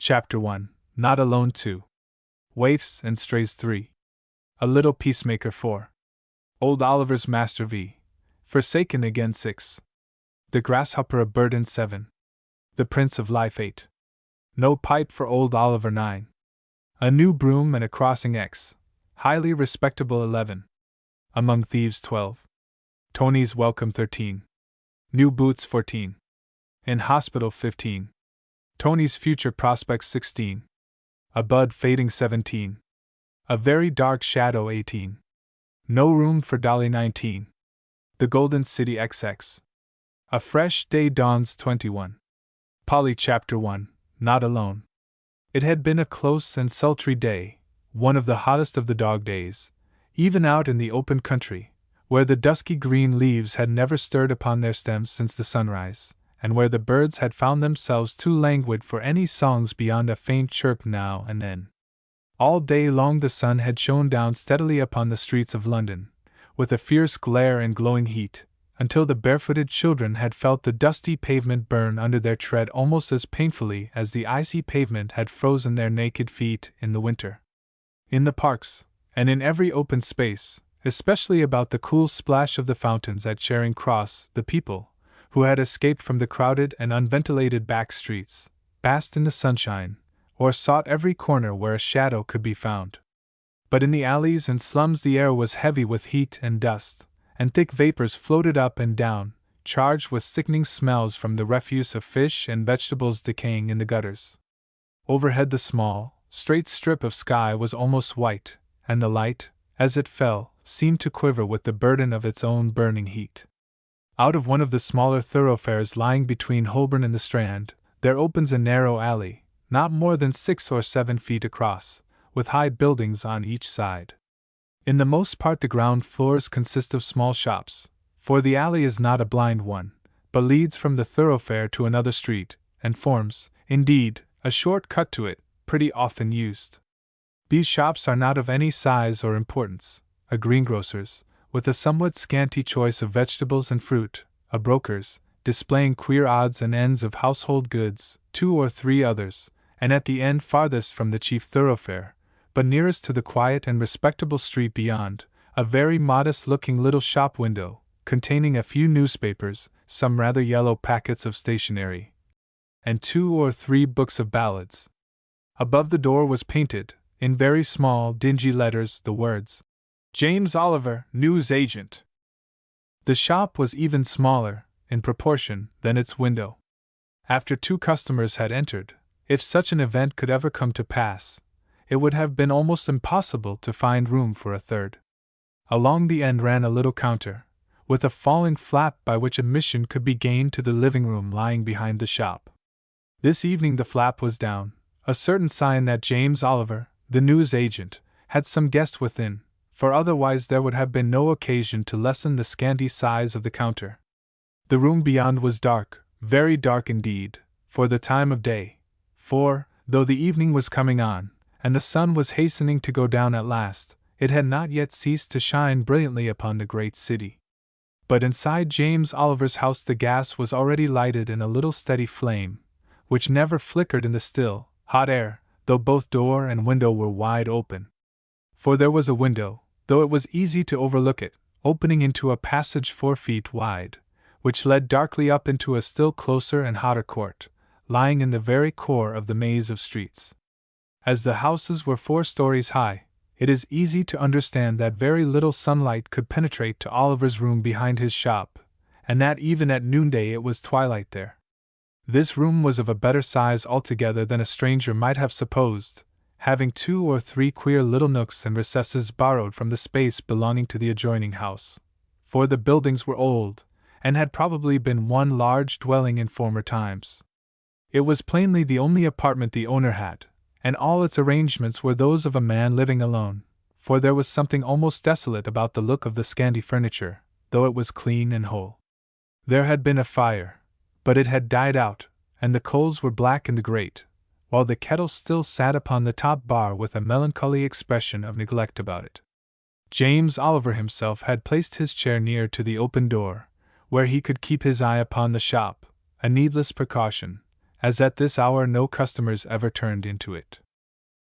Chapter 1, Not Alone 2. Waifs and Strays 3. A Little Peacemaker 4. Old Oliver's Master V. Forsaken again 6. The Grasshopper a Burden 7. The Prince of Life 8. No pipe for old Oliver 9. A new broom and a crossing X. Highly respectable 11. Among thieves 12. Tony's welcome 13. New boots 14. In hospital 15. Tony's future prospects 16. A bud fading 17. A very dark shadow 18. No room for Dolly 19. The Golden City XX. A fresh day dawns 21. Polly Chapter 1, Not Alone. It had been a close and sultry day, one of the hottest of the dog days, even out in the open country, where the dusky green leaves had never stirred upon their stems since the sunrise, and where the birds had found themselves too languid for any songs beyond a faint chirp now and then. All day long the sun had shone down steadily upon the streets of London, with a fierce glare and glowing heat, until the barefooted children had felt the dusty pavement burn under their tread almost as painfully as the icy pavement had frozen their naked feet in the winter. In the parks, and in every open space, especially about the cool splash of the fountains at Charing Cross, the people, who had escaped from the crowded and unventilated back streets, basked in the sunshine, or sought every corner where a shadow could be found. But in the alleys and slums the air was heavy with heat and dust, and thick vapors floated up and down, charged with sickening smells from the refuse of fish and vegetables decaying in the gutters. Overhead the small, straight strip of sky was almost white, and the light, as it fell, seemed to quiver with the burden of its own burning heat. Out of one of the smaller thoroughfares lying between Holborn and the Strand, there opens a narrow alley, not more than 6 or 7 feet across, with high buildings on each side. In the most part the ground floors consist of small shops, for the alley is not a blind one, but leads from the thoroughfare to another street, and forms, indeed, a short cut to it, pretty often used. These shops are not of any size or importance: a greengrocer's, with a somewhat scanty choice of vegetables and fruit, a broker's, displaying queer odds and ends of household goods, 2 or 3 others, and at the end farthest from the chief thoroughfare, but nearest to the quiet and respectable street beyond, a very modest-looking little shop window, containing a few newspapers, some rather yellow packets of stationery, and 2 or 3 books of ballads. Above the door was painted, in very small, dingy letters, the words, "James Oliver, News Agent." The shop was even smaller, in proportion, than its window. After 2 customers had entered, if such an event could ever come to pass, it would have been almost impossible to find room for a third. Along the end ran a little counter, with a falling flap by which admission could be gained to the living room lying behind the shop. This evening the flap was down, a certain sign that James Oliver, the news agent, had some guest within, for otherwise there would have been no occasion to lessen the scanty size of the counter. The room beyond was dark, very dark indeed, for the time of day, for, though the evening was coming on, and the sun was hastening to go down at last, it had not yet ceased to shine brilliantly upon the great city. But inside James Oliver's house the gas was already lighted in a little steady flame, which never flickered in the still, hot air, though both door and window were wide open. For there was a window, though it was easy to overlook it, opening into a passage 4 feet wide, which led darkly up into a still closer and hotter court, lying in the very core of the maze of streets. As the houses were 4 stories high, it is easy to understand that very little sunlight could penetrate to Oliver's room behind his shop, and that even at noonday it was twilight there. This room was of a better size altogether than a stranger might have supposed, having 2 or 3 queer little nooks and recesses borrowed from the space belonging to the adjoining house, for the buildings were old, and had probably been one large dwelling in former times. It was plainly the only apartment the owner had, and all its arrangements were those of a man living alone, for there was something almost desolate about the look of the scanty furniture, though it was clean and whole. There had been a fire, but it had died out, and the coals were black in the grate, while the kettle still sat upon the top bar with a melancholy expression of neglect about it. James Oliver himself had placed his chair near to the open door, where he could keep his eye upon the shop, a needless precaution, as at this hour no customers ever turned into it.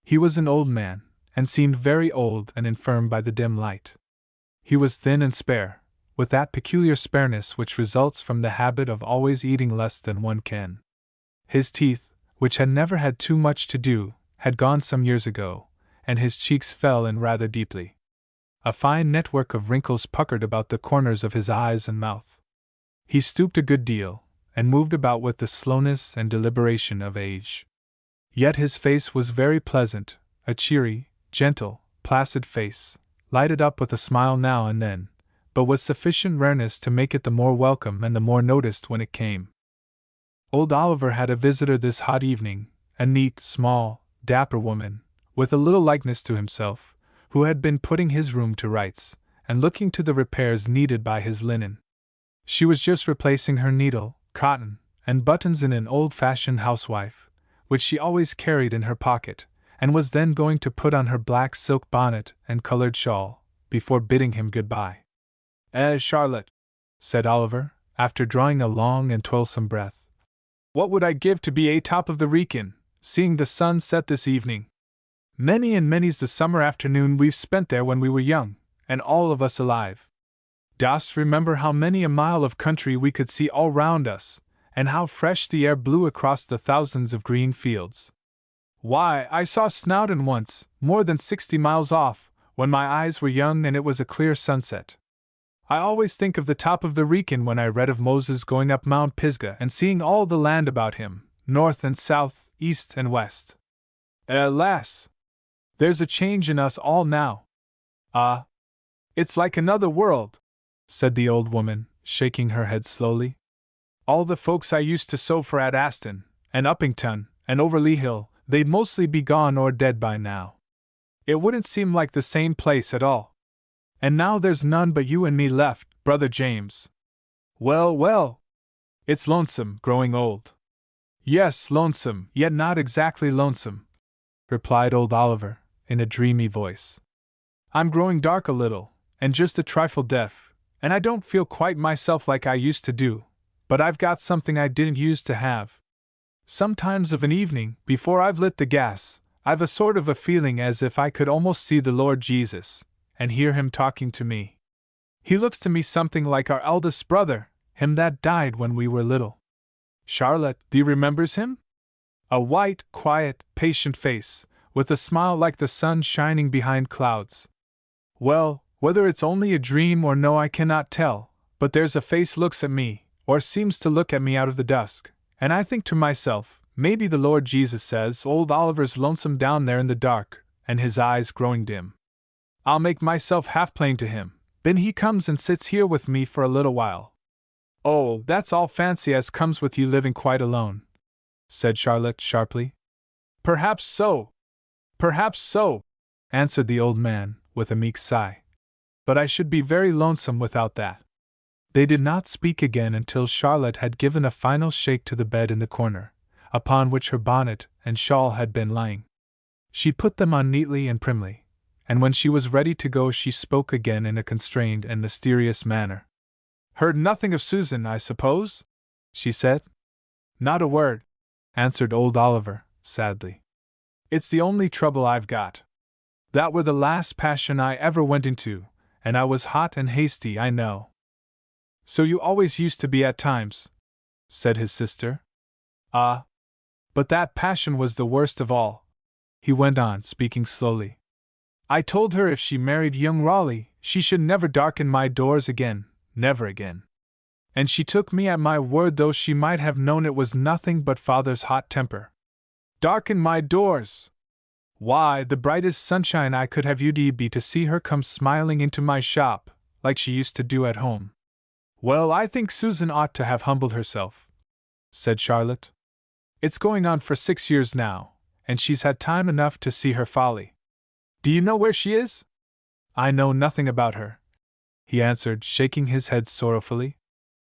He was an old man, and seemed very old and infirm by the dim light. He was thin and spare, with that peculiar spareness which results from the habit of always eating less than one can. His teeth, which had never had too much to do, had gone some years ago, and his cheeks fell in rather deeply. A fine network of wrinkles puckered about the corners of his eyes and mouth. He stooped a good deal, and moved about with the slowness and deliberation of age. Yet his face was very pleasant, a cheery, gentle, placid face, lighted up with a smile now and then, but with sufficient rareness to make it the more welcome and the more noticed when it came. Old Oliver had a visitor this hot evening, a neat, small, dapper woman, with a little likeness to himself, who had been putting his room to rights, and looking to the repairs needed by his linen. She was just replacing her needle, cotton, and buttons in an old-fashioned housewife, which she always carried in her pocket, and was then going to put on her black silk bonnet and colored shawl, before bidding him good-bye. Charlotte," said Oliver, after drawing a long and toilsome breath, "what would I give to be atop of the Wrekin, seeing the sun set this evening? Many and many's the summer afternoon we've spent there when we were young, and all of us alive. Dost remember how many a mile of country we could see all round us, and how fresh the air blew across the thousands of green fields? Why, I saw Snowdon once, more than 60 miles off, when my eyes were young and it was a clear sunset. I always think of the top of the Wrekin when I read of Moses going up Mount Pisgah and seeing all the land about him, north and south, east and west. Alas! There's a change in us all now. Ah! It's like another world," said the old woman, shaking her head slowly. "All the folks I used to sew for at Aston, and Uppington, and Overley Hill, they'd mostly be gone or dead by now. It wouldn't seem like the same place at all. And now there's none but you and me left, Brother James. Well, well! It's lonesome, growing old." "Yes, lonesome, yet not exactly lonesome," replied old Oliver, in a dreamy voice. "I'm growing dark a little, and just a trifle deaf, and I don't feel quite myself like I used to do, but I've got something I didn't used to have. Sometimes of an evening, before I've lit the gas, I've a sort of a feeling as if I could almost see the Lord Jesus, and hear him talking to me. He looks to me something like our eldest brother, him that died when we were little. Charlotte, do you remembers him? A white, quiet, patient face, with a smile like the sun shining behind clouds. Well, whether it's only a dream or no I cannot tell, but there's a face looks at me, or seems to look at me out of the dusk, and I think to myself, maybe the Lord Jesus says old Oliver's lonesome down there in the dark, and his eyes growing dim. I'll make myself half plain to him, then he comes and sits here with me for a little while." "Oh, that's all fancy as comes with you living quite alone," said Charlotte sharply. "Perhaps so. Perhaps so," answered the old man, with a meek sigh. "But I should be very lonesome without that." They did not speak again until Charlotte had given a final shake to the bed in the corner, upon which her bonnet and shawl had been lying. She put them on neatly and primly, and when she was ready to go she spoke again in a constrained and mysterious manner. "Heard nothing of Susan, I suppose?" she said. "Not a word," answered old Oliver, sadly. "It's the only trouble I've got. That were the last passion I ever went into, and I was hot and hasty, I know." "So you always used to be at times," said his sister. "Ah! But that passion was the worst of all," he went on, speaking slowly. "I told her if she married young Raleigh, she should never darken my doors again, never again. And she took me at my word, though she might have known it was nothing but father's hot temper. Darken my doors! Why, the brightest sunshine I could have you'd be to see her come smiling into my shop, like she used to do at home." "Well, I think Susan ought to have humbled herself," said Charlotte. "It's going on for 6 years now, and she's had time enough to see her folly. Do you know where she is?" "I know nothing about her," he answered, shaking his head sorrowfully.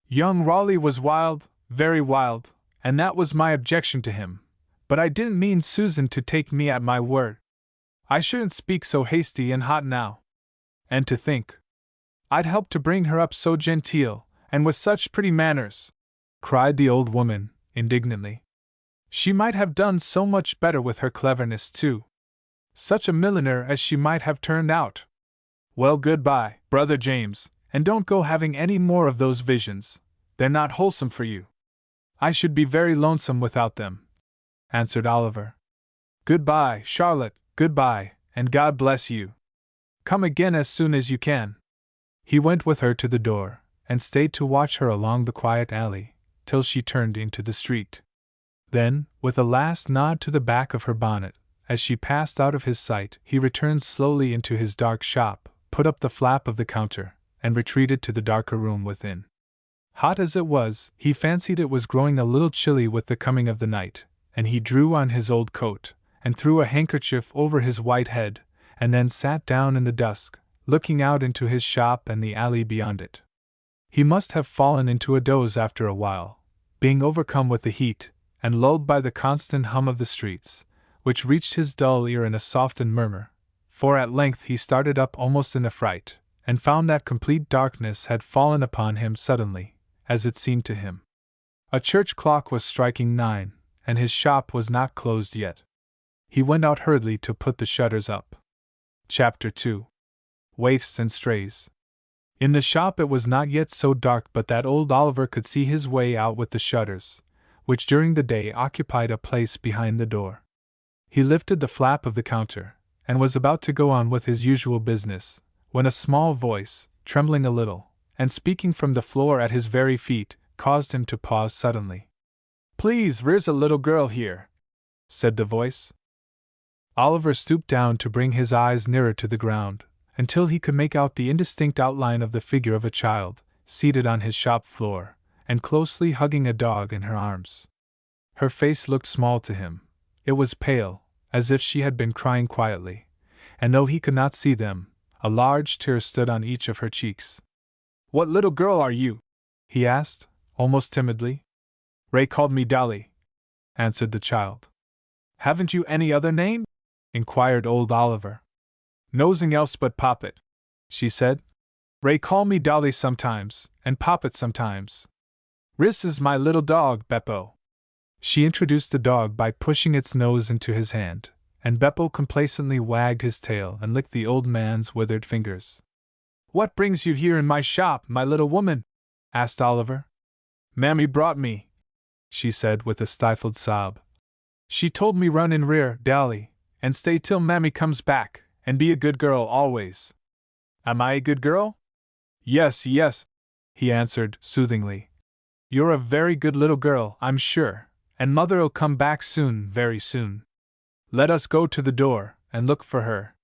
"Young Raleigh was wild, very wild, and that was my objection to him, but I didn't mean Susan to take me at my word. I shouldn't speak so hasty and hot now. And to think, I'd helped to bring her up so genteel, and with such pretty manners," cried the old woman, indignantly. She might have done so much better with her cleverness, too. Such a milliner as she might have turned out. Well, goodbye, Brother James, and don't go having any more of those visions. They're not wholesome for you. I should be very lonesome without them, answered Oliver. Goodbye, Charlotte, goodbye, and God bless you. Come again as soon as you can. He went with her to the door, and stayed to watch her along the quiet alley, till she turned into the street. Then, with a last nod to the back of her bonnet, as she passed out of his sight, he returned slowly into his dark shop, put up the flap of the counter, and retreated to the darker room within. Hot as it was, he fancied it was growing a little chilly with the coming of the night, and he drew on his old coat, and threw a handkerchief over his white head, and then sat down in the dusk, looking out into his shop and the alley beyond it. He must have fallen into a doze after a while, being overcome with the heat, and lulled by the constant hum of the streets, which reached his dull ear in a softened murmur, for at length he started up almost in a fright, and found that complete darkness had fallen upon him suddenly, as it seemed to him. A church clock was striking 9, and his shop was not closed yet. He went out hurriedly to put the shutters up. Chapter 2. Waifs and Strays. In the shop it was not yet so dark but that old Oliver could see his way out with the shutters, which during the day occupied a place behind the door. He lifted the flap of the counter, and was about to go on with his usual business, when a small voice, trembling a little, and speaking from the floor at his very feet, caused him to pause suddenly. "Please, there's a little girl here," said the voice. Oliver stooped down to bring his eyes nearer to the ground, until he could make out the indistinct outline of the figure of a child, seated on his shop floor, and closely hugging a dog in her arms. Her face looked small to him. It was pale, as if she had been crying quietly, and though he could not see them, a large tear stood on each of her cheeks. "What little girl are you?" he asked, almost timidly. "Ray called me Dolly," answered the child. "Haven't you any other name?" inquired old Oliver. "Nosing else but Poppet," she said. "Ray call me Dolly sometimes, and Poppet sometimes. Riss is my little dog, Beppo." She introduced the dog by pushing its nose into his hand, and Beppo complacently wagged his tail and licked the old man's withered fingers. "What brings you here in my shop, my little woman?" asked Oliver. "Mammy brought me," she said with a stifled sob. "She told me run in rear, Dolly, and stay till Mammy comes back, and be a good girl always." "Am I a good girl?" "Yes, yes," he answered soothingly. "You're a very good little girl, I'm sure, and Mother'll come back soon, very soon. Let us go to the door, and look for her."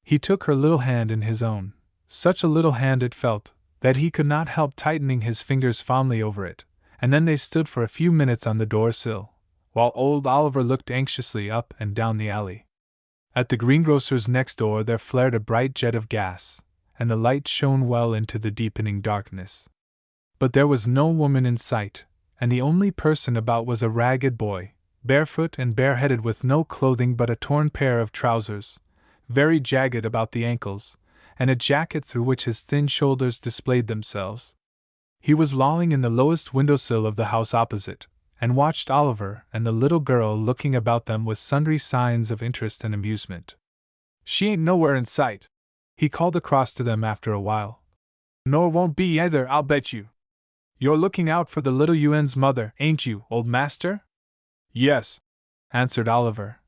He took her little hand in his own, such a little hand it felt, that he could not help tightening his fingers fondly over it, and then they stood for a few minutes on the door sill, while old Oliver looked anxiously up and down the alley. At the greengrocer's next door there flared a bright jet of gas, and the light shone well into the deepening darkness. But there was no woman in sight, and the only person about was a ragged boy, barefoot and bareheaded with no clothing but a torn pair of trousers, very jagged about the ankles, and a jacket through which his thin shoulders displayed themselves. He was lolling in the lowest windowsill of the house opposite, and watched Oliver and the little girl looking about them with sundry signs of interest and amusement. "She ain't nowhere in sight," he called across to them after a while. "Nor won't be either, I'll bet you. You're looking out for the little UN's mother, ain't you, old master?" "Yes," answered Oliver.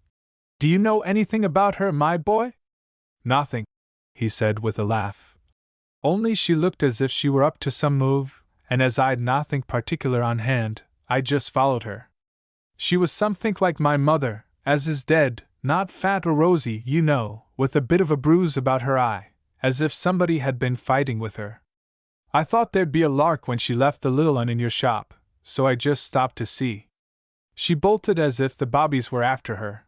"Do you know anything about her, my boy?" "Nothing," he said with a laugh. "Only she looked as if she were up to some move, and as I'd nothing particular on hand, I just followed her. She was something like my mother, as is dead, not fat or rosy, you know, with a bit of a bruise about her eye, as if somebody had been fighting with her. I thought there'd be a lark when she left the little un in your shop, so I just stopped to see. She bolted as if the bobbies were after her."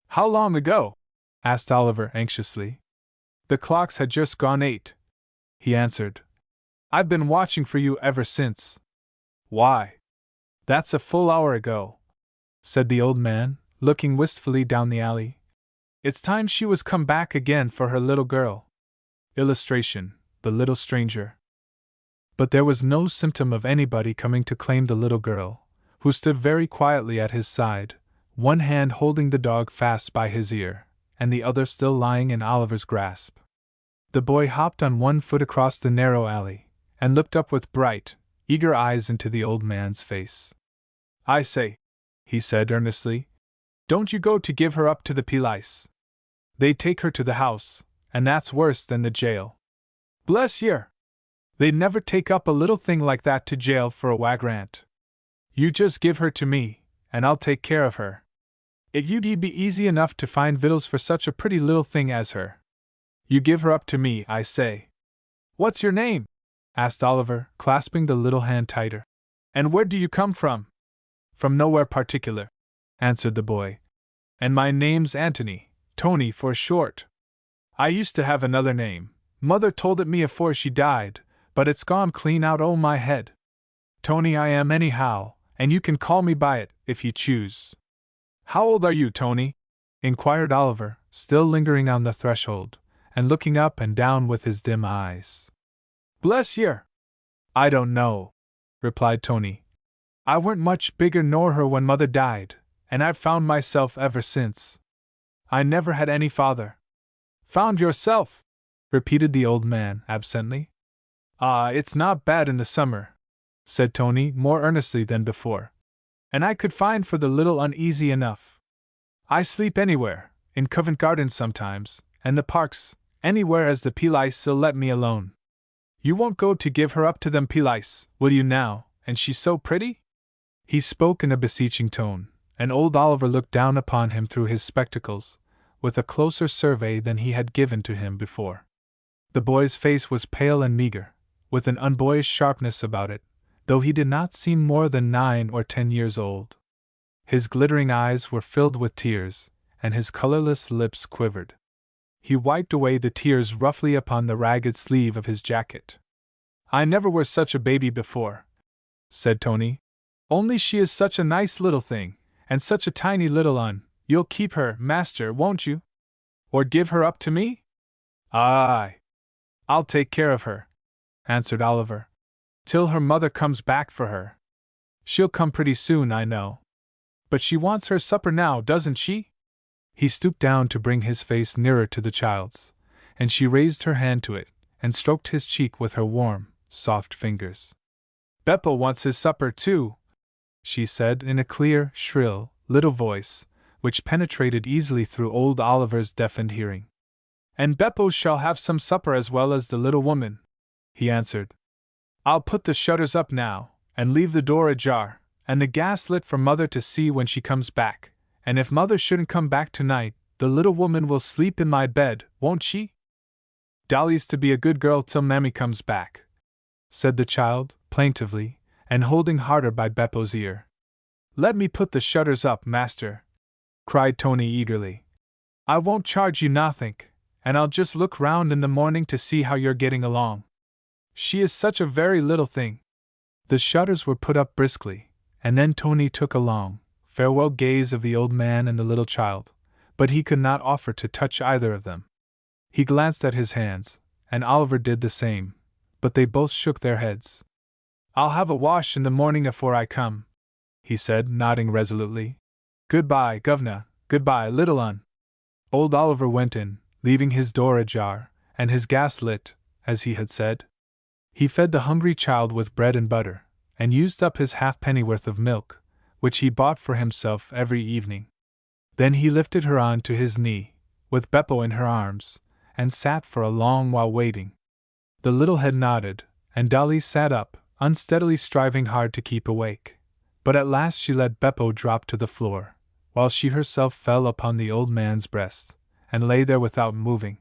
"How long ago?" asked Oliver anxiously. "The clocks had just gone 8," he answered. "I've been watching for you ever since." "Why? That's a full hour ago," said the old man, looking wistfully down the alley. "It's time she was come back again for her little girl." Illustration: The Little Stranger. But there was no symptom of anybody coming to claim the little girl, who stood very quietly at his side, one hand holding the dog fast by his ear, and the other still lying in Oliver's grasp. The boy hopped on one foot across the narrow alley, and looked up with bright, eager eyes into the old man's face. "I say," he said earnestly, "don't you go to give her up to the police. They take her to the house, and that's worse than the jail. Bless yer! They'd never take up a little thing like that to jail for a wagrant. You just give her to me, and I'll take care of her. It'd be easy enough to find victuals for such a pretty little thing as her. You give her up to me, I say." "What's your name?" asked Oliver, clasping the little hand tighter. "And where do you come from?" "From nowhere particular," answered the boy. "And my name's Antony, Tony for short. I used to have another name. Mother told it me afore she died, but it's gone clean out o' my head. Tony I am anyhow, and you can call me by it, if you choose." "How old are you, Tony?" inquired Oliver, still lingering on the threshold, and looking up and down with his dim eyes. "Bless yer! I don't know," replied Tony. "I weren't much bigger nor her when Mother died, and I've found myself ever since. I never had any father." "Found yourself?" repeated the old man absently. "Ah, it's not bad in the summer," said Tony more earnestly than before. "And I could find for the little uneasy enough. I sleep anywhere, in Covent Garden sometimes, and the parks, anywhere as the police'll let me alone. You won't go to give her up to them police, will you now, and she's so pretty?" He spoke in a beseeching tone, and old Oliver looked down upon him through his spectacles, with a closer survey than he had given to him before. The boy's face was pale and meager, with an unboyish sharpness about it, though he did not seem more than 9 or 10 years old. His glittering eyes were filled with tears, and his colorless lips quivered. He wiped away the tears roughly upon the ragged sleeve of his jacket. "I never were such a baby before," said Tony. "Only she is such a nice little thing, and such a tiny little un. You'll keep her, master, won't you? Or give her up to me?" "Aye, I'll take care of her," answered Oliver, "till her mother comes back for her. She'll come pretty soon, I know. But she wants her supper now, doesn't she?" He stooped down to bring his face nearer to the child's, and she raised her hand to it, and stroked his cheek with her warm, soft fingers. "Beppo wants his supper too," she said in a clear, shrill, little voice, which penetrated easily through old Oliver's deafened hearing. "And Beppo shall have some supper as well as the little woman," he answered. "I'll put the shutters up now, and leave the door ajar, and the gas lit for Mother to see when she comes back, and if Mother shouldn't come back tonight, the little woman will sleep in my bed, won't she? Dolly's to be a good girl till Mammy comes back," said the child, plaintively, and holding harder by Beppo's ear. "Let me put the shutters up, master," cried Tony eagerly. "I won't charge you nothink, and I'll just look round in the morning to see how you're getting along. She is such a very little thing." The shutters were put up briskly, and then Tony took a long, farewell gaze of the old man and the little child, but he could not offer to touch either of them. He glanced at his hands, and Oliver did the same, but they both shook their heads. "I'll have a wash in the morning afore I come," he said, nodding resolutely. "Goodbye, guv'nor, goodbye, little un." Old Oliver went in, leaving his door ajar, and his gas lit, as he had said. He fed the hungry child with bread and butter, and used up his halfpennyworth of milk, which he bought for himself every evening. Then he lifted her on to his knee, with Beppo in her arms, and sat for a long while waiting. The little head nodded, and Dolly sat up, unsteadily striving hard to keep awake. But at last she let Beppo drop to the floor, while she herself fell upon the old man's breast, and lay there without moving.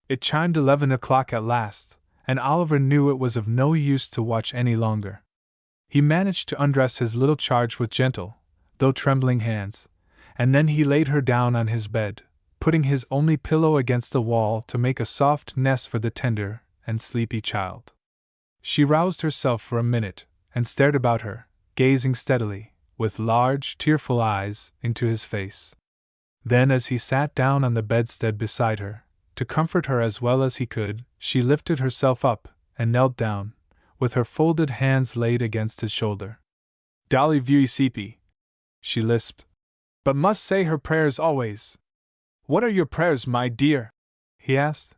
It chimed 11 o'clock at last, and Oliver knew it was of no use to watch any longer. He managed to undress his little charge with gentle, though trembling hands, and then he laid her down on his bed, putting his only pillow against the wall to make a soft nest for the tender and sleepy child. She roused herself for a minute, and stared about her, gazing steadily, with large, tearful eyes, into his face. Then, as he sat down on the bedstead beside her, to comfort her as well as he could, she lifted herself up, and knelt down, with her folded hands laid against his shoulder. Dolly VCP, she lisped. But must say her prayers always. What are your prayers, my dear? He asked.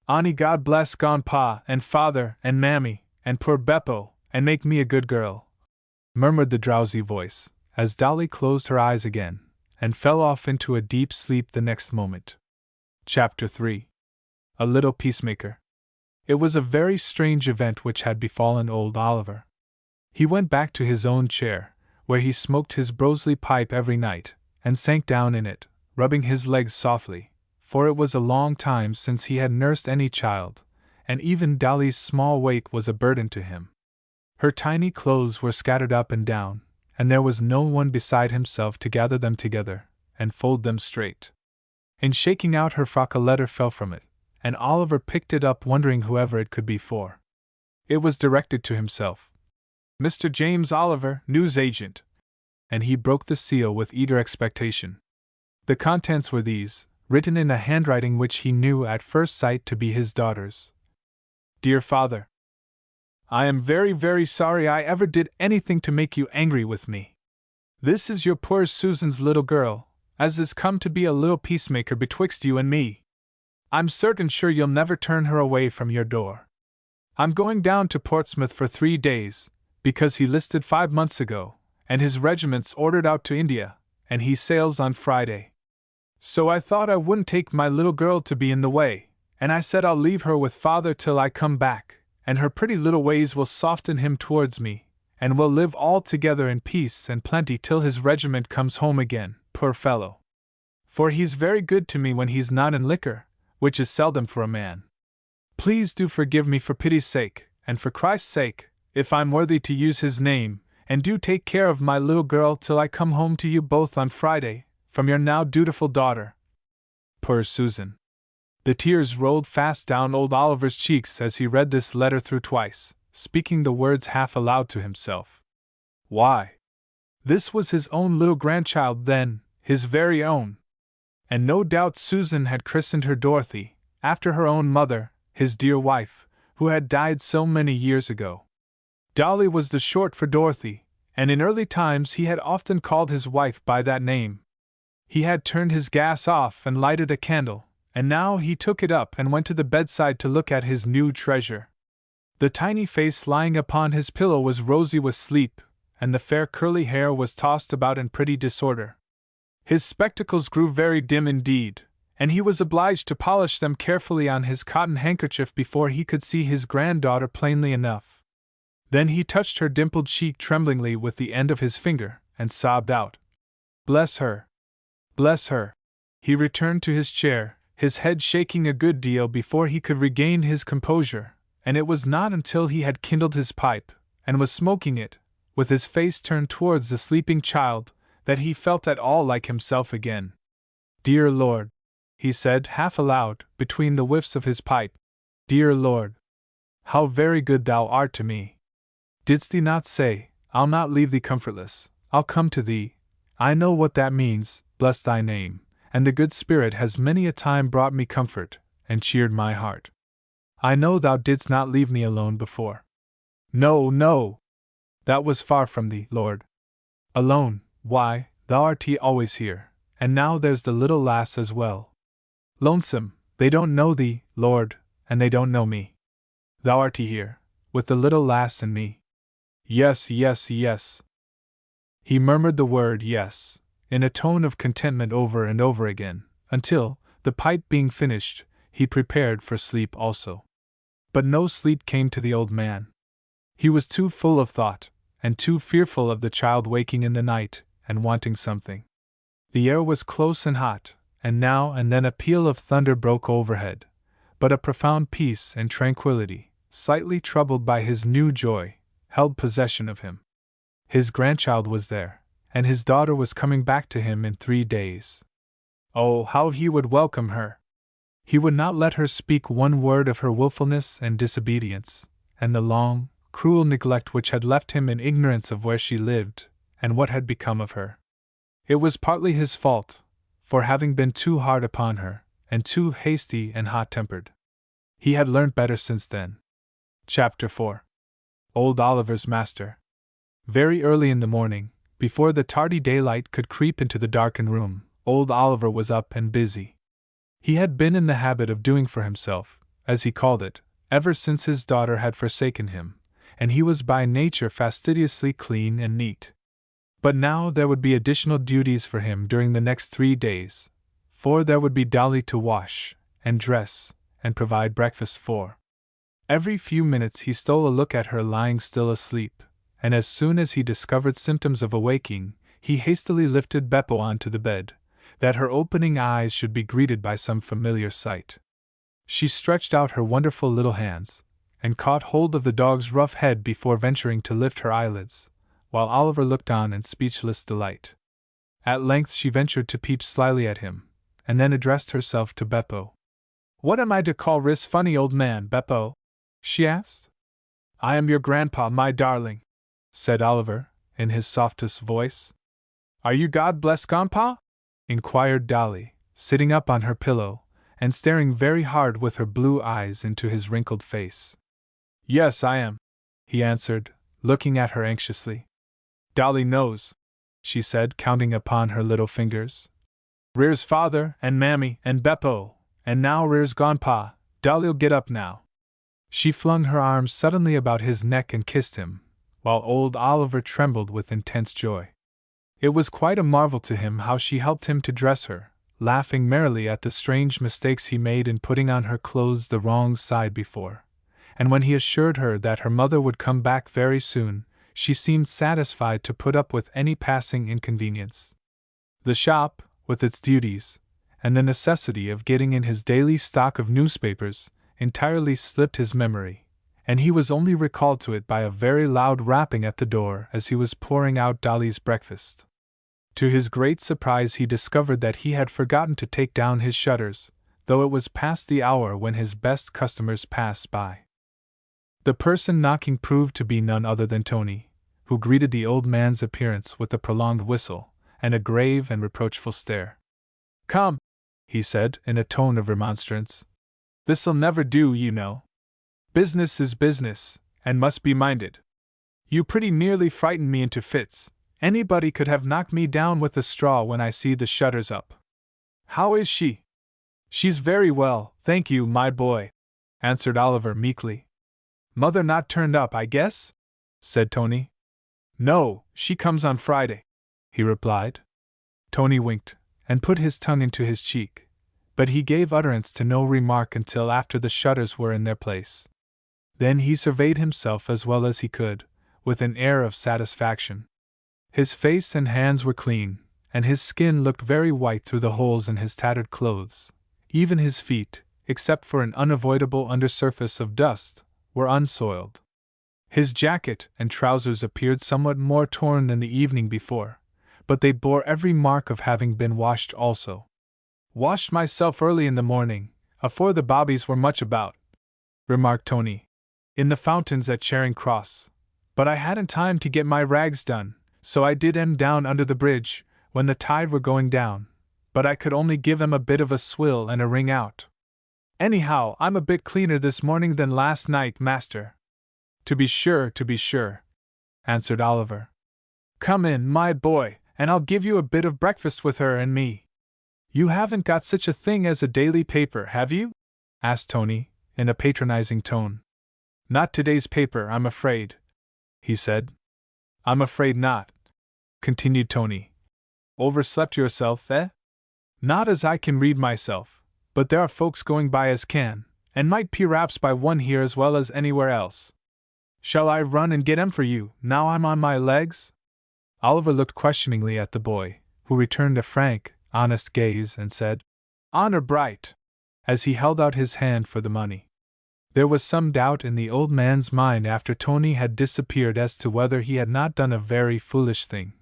Ani God bless Grandpa and Father and Mammy and poor Beppo and make me a good girl, murmured the drowsy voice, as Dolly closed her eyes again and fell off into a deep sleep the next moment. Chapter 3. A Little Peacemaker. It was a very strange event which had befallen old Oliver. He went back to his own chair, where he smoked his Broseley pipe every night, and sank down in it, rubbing his legs softly, for it was a long time since he had nursed any child, and even Dolly's small weight was a burden to him. Her tiny clothes were scattered up and down, and there was no one beside himself to gather them together and fold them straight. In shaking out her frock a letter fell from it, and Oliver picked it up wondering whoever it could be for. It was directed to himself. Mr. James Oliver, news agent. And he broke the seal with eager expectation. The contents were these, written in a handwriting which he knew at first sight to be his daughter's. Dear Father, I am very, very sorry I ever did anything to make you angry with me. This is your poor Susan's little girl, as is come to be a little peacemaker betwixt you and me. I'm certain sure you'll never turn her away from your door. I'm going down to Portsmouth for 3 days, because he listed 5 months ago, and his regiment's ordered out to India, and he sails on Friday. So I thought I wouldn't take my little girl to be in the way, and I said I'll leave her with Father till I come back, and her pretty little ways will soften him towards me, and we'll live all together in peace and plenty till his regiment comes home again, poor fellow. For he's very good to me when he's not in liquor, which is seldom for a man. Please do forgive me for pity's sake, and for Christ's sake, if I'm worthy to use his name, and do take care of my little girl till I come home to you both on Friday, from your now dutiful daughter. Poor Susan. The tears rolled fast down old Oliver's cheeks as he read this letter through twice, speaking the words half aloud to himself. Why! This was his own little grandchild then, his very own. And no doubt Susan had christened her Dorothy, after her own mother, his dear wife, who had died so many years ago. Dolly was the short for Dorothy, and in early times he had often called his wife by that name. He had turned his gas off and lighted a candle, and now he took it up and went to the bedside to look at his new treasure. The tiny face lying upon his pillow was rosy with sleep, and the fair curly hair was tossed about in pretty disorder. His spectacles grew very dim indeed, and he was obliged to polish them carefully on his cotton handkerchief before he could see his granddaughter plainly enough. Then he touched her dimpled cheek tremblingly with the end of his finger, and sobbed out, Bless her! Bless her! He returned to his chair, his head shaking a good deal before he could regain his composure, and it was not until he had kindled his pipe, and was smoking it, with his face turned towards the sleeping child, that he felt at all like himself again. Dear Lord, he said half aloud, between the whiffs of his pipe, Dear Lord, how very good thou art to me. Didst thee not say, I'll not leave thee comfortless, I'll come to thee? I know what that means, bless thy name, and the good Spirit has many a time brought me comfort, and cheered my heart. I know thou didst not leave me alone before. No, no! That was far from thee, Lord. Alone, why, thou art always here, and now there's the little lass as well. Lonesome, they don't know thee, Lord, and they don't know me. Thou art here, with the little lass and me. Yes, yes, yes. He murmured the word yes, in a tone of contentment over and over again, until, the pipe being finished, he prepared for sleep also. But no sleep came to the old man. He was too full of thought, and too fearful of the child waking in the night, and wanting something. The air was close and hot, and now and then a peal of thunder broke overhead, but a profound peace and tranquillity, slightly troubled by his new joy, held possession of him. His grandchild was there, and his daughter was coming back to him in 3 days. Oh, how he would welcome her! He would not let her speak one word of her willfulness and disobedience, and the long, cruel neglect which had left him in ignorance of where she lived, and what had become of her. It was partly his fault, for having been too hard upon her, and too hasty and hot-tempered. He had learnt better since then. Chapter 4. Old Oliver's Master. Very early in the morning, before the tardy daylight could creep into the darkened room, old Oliver was up and busy. He had been in the habit of doing for himself, as he called it, ever since his daughter had forsaken him, and he was by nature fastidiously clean and neat. But now there would be additional duties for him during the next 3 days, for there would be Dolly to wash, and dress, and provide breakfast for. Every few minutes he stole a look at her lying still asleep, and as soon as he discovered symptoms of awaking, he hastily lifted Beppo onto the bed, that her opening eyes should be greeted by some familiar sight. She stretched out her wonderful little hands, and caught hold of the dog's rough head before venturing to lift her eyelids, while Oliver looked on in speechless delight. At length she ventured to peep slyly at him, and then addressed herself to Beppo. "What am I to call this funny old man, Beppo?" she asked. "I am your grandpa, my darling," said Oliver, in his softest voice. "Are you God bless grandpa?" inquired Dolly, sitting up on her pillow, and staring very hard with her blue eyes into his wrinkled face. "Yes, I am," he answered, looking at her anxiously. "Dolly knows," she said, counting upon her little fingers. "Rere's father, and mammy, and Beppo, and now rere's grandpa. Dolly'll get up now." She flung her arms suddenly about his neck and kissed him, while old Oliver trembled with intense joy. It was quite a marvel to him how she helped him to dress her, laughing merrily at the strange mistakes he made in putting on her clothes the wrong side before, and when he assured her that her mother would come back very soon, she seemed satisfied to put up with any passing inconvenience. The shop, with its duties, and the necessity of getting in his daily stock of newspapers, entirely slipped his memory, and he was only recalled to it by a very loud rapping at the door as he was pouring out Dolly's breakfast. To his great surprise he discovered that he had forgotten to take down his shutters, though it was past the hour when his best customers passed by. The person knocking proved to be none other than Tony, who greeted the old man's appearance with a prolonged whistle, and a grave and reproachful stare. "Come," he said, in a tone of remonstrance. "This'll never do, you know. Business is business, and must be minded. You pretty nearly frightened me into fits. Anybody could have knocked me down with a straw when I see the shutters up. How is she?" "She's very well, thank you, my boy," answered Oliver meekly. "Mother not turned up, I guess?" said Tony. "No, she comes on Friday," he replied. Tony winked, and put his tongue into his cheek, but he gave utterance to no remark until after the shutters were in their place. Then he surveyed himself as well as he could, with an air of satisfaction. His face and hands were clean, and his skin looked very white through the holes in his tattered clothes. Even his feet, except for an unavoidable undersurface of dust, were unsoiled. His jacket and trousers appeared somewhat more torn than the evening before, but they bore every mark of having been washed also. "Washed myself early in the morning, afore the bobbies were much about," remarked Tony, "in the fountains at Charing Cross. But I hadn't time to get my rags done, so I did 'em down under the bridge, when the tide were going down, but I could only give 'em a bit of a swill and a wring out. Anyhow, I'm a bit cleaner this morning than last night, master." To be sure, answered Oliver. "Come in, my boy, and I'll give you a bit of breakfast with her and me." "You haven't got such a thing as a daily paper, have you?" asked Tony, in a patronizing tone. "Not today's paper, I'm afraid," he said. "I'm afraid not," continued Tony. "Overslept yourself, eh?" "Not as I can read myself, but there are folks going by as can, and might perhaps buy one here as well as anywhere else. Shall I run and get 'em for you, now I'm on my legs?" Oliver looked questioningly at the boy, who returned a frank, honest gaze and said, "Honor bright," as he held out his hand for the money. There was some doubt in the old man's mind after Tony had disappeared as to whether he had not done a very foolish thing,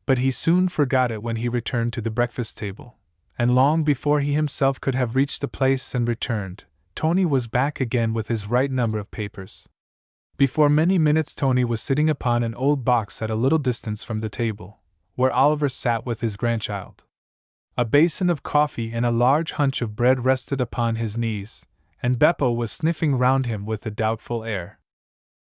but he soon forgot it when he returned to the breakfast table, and long before he himself could have reached the place and returned, Tony was back again with his right number of papers. Before many minutes Tony was sitting upon an old box at a little distance from the table, where Oliver sat with his grandchild. A basin of coffee and a large hunch of bread rested upon his knees, and Beppo was sniffing round him with a doubtful air.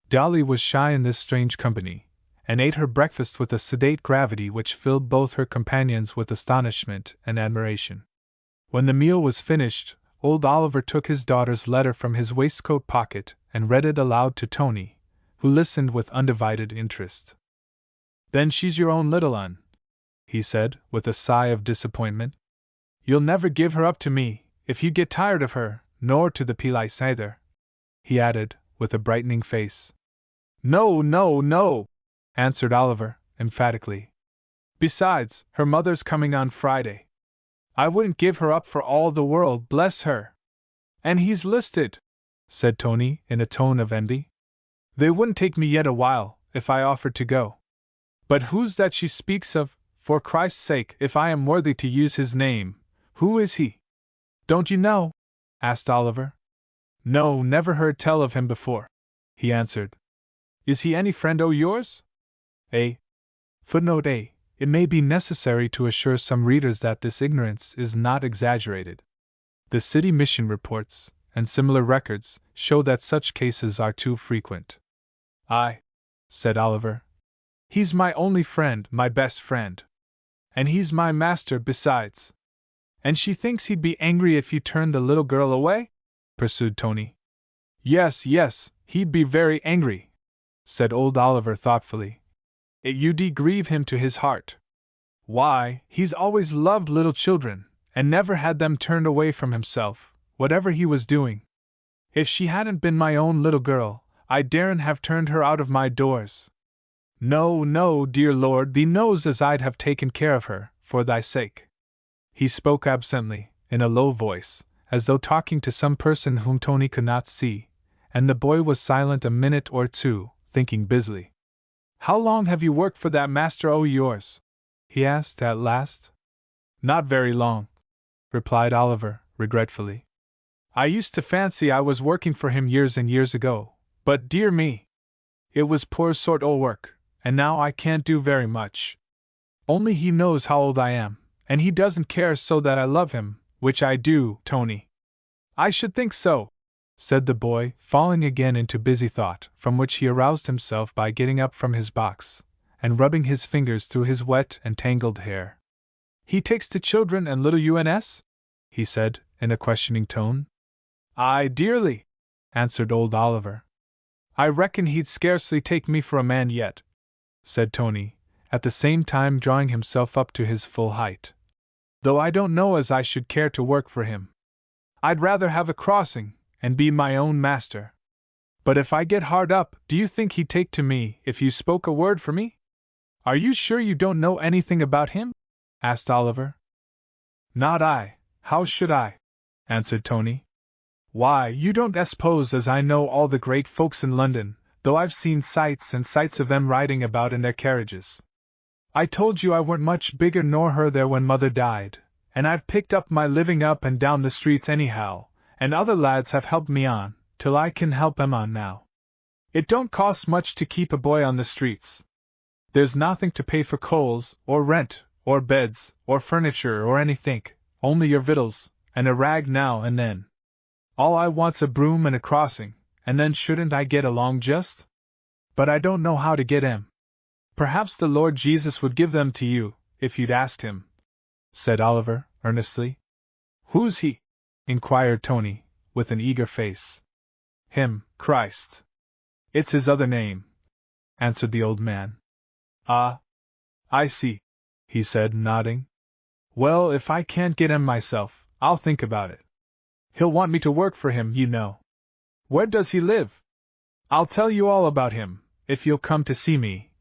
Dolly was shy in this strange company, and ate her breakfast with a sedate gravity which filled both her companions with astonishment and admiration. When the meal was finished, old Oliver took his daughter's letter from his waistcoat pocket and read it aloud to Tony, who listened with undivided interest. "Then she's your own little un," he said, with a sigh of disappointment. "You'll never give her up to me, if you get tired of her, nor to the Pelites either," he added, with a brightening face. "No, no, no!" answered Oliver, emphatically. "Besides, her mother's coming on Friday. I wouldn't give her up for all the world, bless her!" "And he's listed," said Tony, in a tone of envy. "They wouldn't take me yet awhile, if I offered to go. But who's that she speaks of, for Christ's sake, if I am worthy to use his name, who is he?" "Don't you know?" asked Oliver. "No, never heard tell of him before," he answered. "Is he any friend o' yours?" A. Footnote A. It may be necessary to assure some readers that this ignorance is not exaggerated. The city mission reports, and similar records, show that such cases are too frequent. "Aye," said Oliver. "He's my only friend, my best friend. And he's my master besides." "And she thinks he'd be angry if you turned the little girl away?" pursued Tony. "Yes, yes, he'd be very angry," said old Oliver thoughtfully. "It would grieve him to his heart. Why, he's always loved little children, and never had them turned away from himself, whatever he was doing. If she hadn't been my own little girl, I daren't have turned her out of my doors. No, no, dear Lord, thee knows as I'd have taken care of her, for thy sake." He spoke absently, in a low voice, as though talking to some person whom Tony could not see, and the boy was silent a minute or two, thinking busily. "How long have you worked for that master o' yours?" he asked at last. "Not very long," replied Oliver, regretfully. "I used to fancy I was working for him years and years ago, but dear me! It was poor sort o' work, and now I can't do very much. Only he knows how old I am, and he doesn't care so that I love him, which I do, Tony." "I should think so," said the boy, falling again into busy thought, from which he aroused himself by getting up from his box, and rubbing his fingers through his wet and tangled hair. "He takes to children and little uns?" he said, in a questioning tone. "Aye, dearly," answered old Oliver. "I reckon he'd scarcely take me for a man yet," said Tony, at the same time drawing himself up to his full height. "Though I don't know as I should care to work for him. I'd rather have a crossing, and be my own master. But if I get hard up, do you think he'd take to me if you spoke a word for me?" "Are you sure you don't know anything about him?" asked Oliver. "Not I, how should I?" answered Tony. "Why, you don't suppose as I know all the great folks in London, though I've seen sights and sights of them riding about in their carriages. I told you I weren't much bigger nor her there when mother died, and I've picked up my living up and down the streets anyhow, and other lads have helped me on, till I can help 'em on now. It don't cost much to keep a boy on the streets. There's nothing to pay for coals, or rent, or beds, or furniture, or anythink, only your victuals, and a rag now and then. All I want's a broom and a crossing, and then shouldn't I get along just? But I don't know how to get 'em. Perhaps the Lord Jesus would give them to you, if you'd asked him," said Oliver, earnestly. "Who's he?" inquired Tony, with an eager face. "Him, Christ. It's his other name," answered the old man. "Ah, I see," he said, nodding. "Well, if I can't get him myself, I'll think about it. He'll want me to work for him, you know. Where does he live?" "I'll tell you all about him, if you'll come to see me,"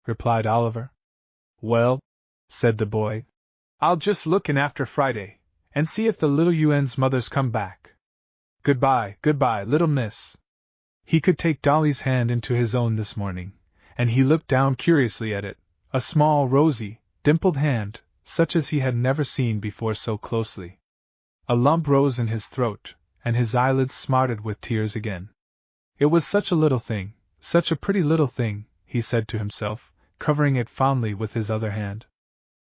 replied Oliver. "Well," said the boy, "I'll just look in after Friday, and see if the little un's mother's come back. Goodbye, little miss." He could take Dolly's hand into his own this morning, and he looked down curiously at it, a small, rosy, dimpled hand, such as he had never seen before so closely. A lump rose in his throat, and his eyelids smarted with tears again. It was such a little thing, such a pretty little thing, he said to himself, covering it fondly with his other hand.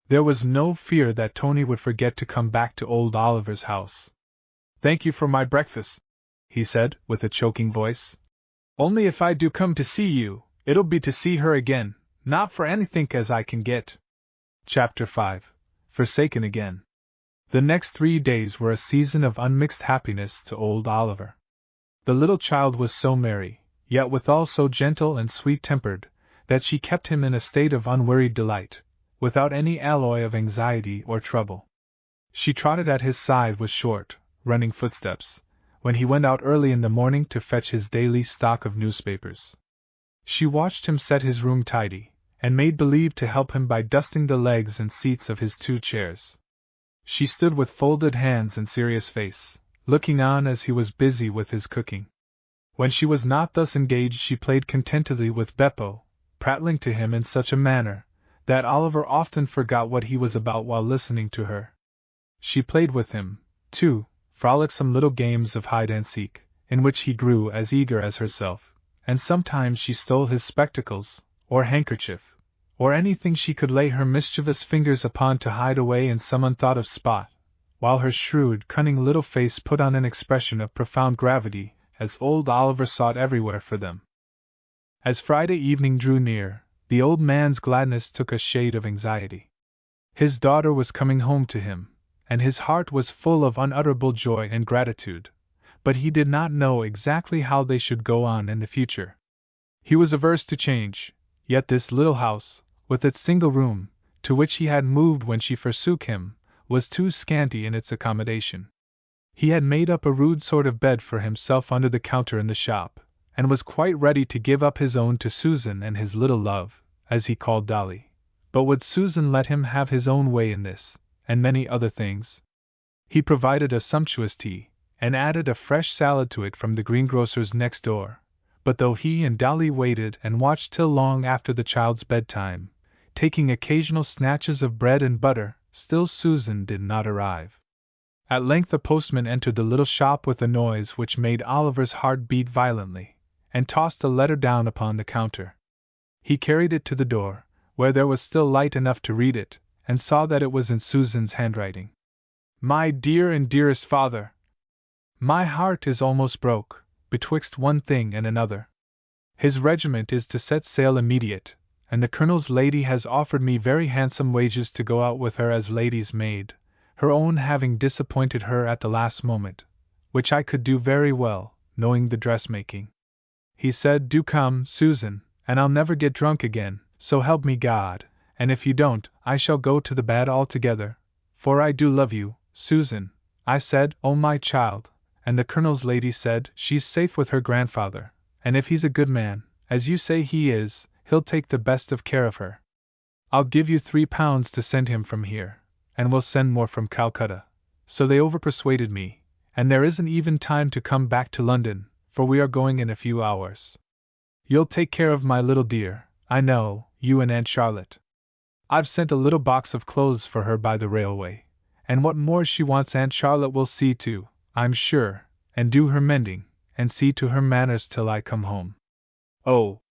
There was no fear that Tony would forget to come back to old Oliver's house. "Thank you for my breakfast," he said, with a choking voice. "Only if I do come to see you, it'll be to see her again, Not for anythink as I can get. Chapter 5. Forsaken Again. The next 3 days were a season of unmixed happiness to old Oliver. The little child was so merry, yet withal so gentle and sweet-tempered, that she kept him in a state of unwearied delight, without any alloy of anxiety or trouble. She trotted at his side with short, running footsteps, when he went out early in the morning to fetch his daily stock of newspapers. She watched him set his room tidy, and made believe to help him by dusting the legs and seats of his 2 chairs. She stood with folded hands and serious face, looking on as he was busy with his cooking. When she was not thus engaged she played contentedly with Beppo, prattling to him in such a manner that Oliver often forgot what he was about while listening to her. She played with him, too, frolicsome little games of hide-and-seek, in which he grew as eager as herself, and sometimes she stole his spectacles, or handkerchief, or anything she could lay her mischievous fingers upon to hide away in some unthought of spot, while her shrewd, cunning little face put on an expression of profound gravity, as old Oliver sought everywhere for them. As Friday evening drew near, the old man's gladness took a shade of anxiety. His daughter was coming home to him, and his heart was full of unutterable joy and gratitude, but he did not know exactly how they should go on in the future. He was averse to change, yet this little house, with its single room, to which he had moved when she forsook him, was too scanty in its accommodation. He had made up a rude sort of bed for himself under the counter in the shop, and was quite ready to give up his own to Susan and his little love, as he called Dolly. But would Susan let him have his own way in this, and many other things? He provided a sumptuous tea, and added a fresh salad to it from the greengrocer's next door, but though he and Dolly waited and watched till long after the child's bedtime, taking occasional snatches of bread and butter, still Susan did not arrive. At length the postman entered the little shop with a noise which made Oliver's heart beat violently, and tossed a letter down upon the counter. He carried it to the door, where there was still light enough to read it, and saw that it was in Susan's handwriting. My dear and dearest father, my heart is almost broke, betwixt one thing and another. His regiment is to set sail immediate, and the colonel's lady has offered me very handsome wages to go out with her as lady's maid, her own having disappointed her at the last moment, which I could do very well, knowing the dressmaking. He said, do come, Susan, and I'll never get drunk again, so help me God, and if you don't, I shall go to the bad altogether, for I do love you, Susan. I said, oh my child, and the colonel's lady said, she's safe with her grandfather, and if he's a good man, as you say he is, he'll take the best of care of her. I'll give you £3 to send him from here, and we'll send more from Calcutta. So they overpersuaded me, and there isn't even time to come back to London, for we are going in a few hours. You'll take care of my little dear, I know, you and Aunt Charlotte. I've sent a little box of clothes for her by the railway, and what more she wants Aunt Charlotte will see to, I'm sure, and do her mending, and see to her manners till I come home. Oh,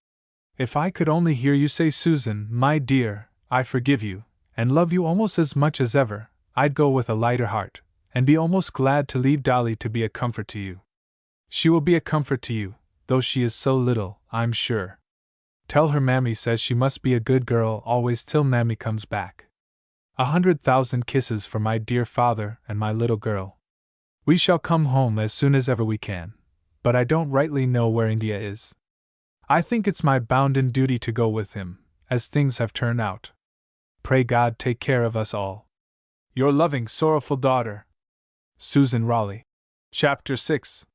if I could only hear you say, Susan, my dear, I forgive you, and love you almost as much as ever, I'd go with a lighter heart, and be almost glad to leave Dolly to be a comfort to you. She will be a comfort to you, though she is so little, I'm sure. Tell her Mammy says she must be a good girl always till Mammy comes back. 100,000 kisses for my dear father and my little girl. We shall come home as soon as ever we can, but I don't rightly know where India is. I think it's my bounden duty to go with him, as things have turned out. Pray God take care of us all. Your loving, sorrowful daughter, Susan Raleigh. Chapter 6.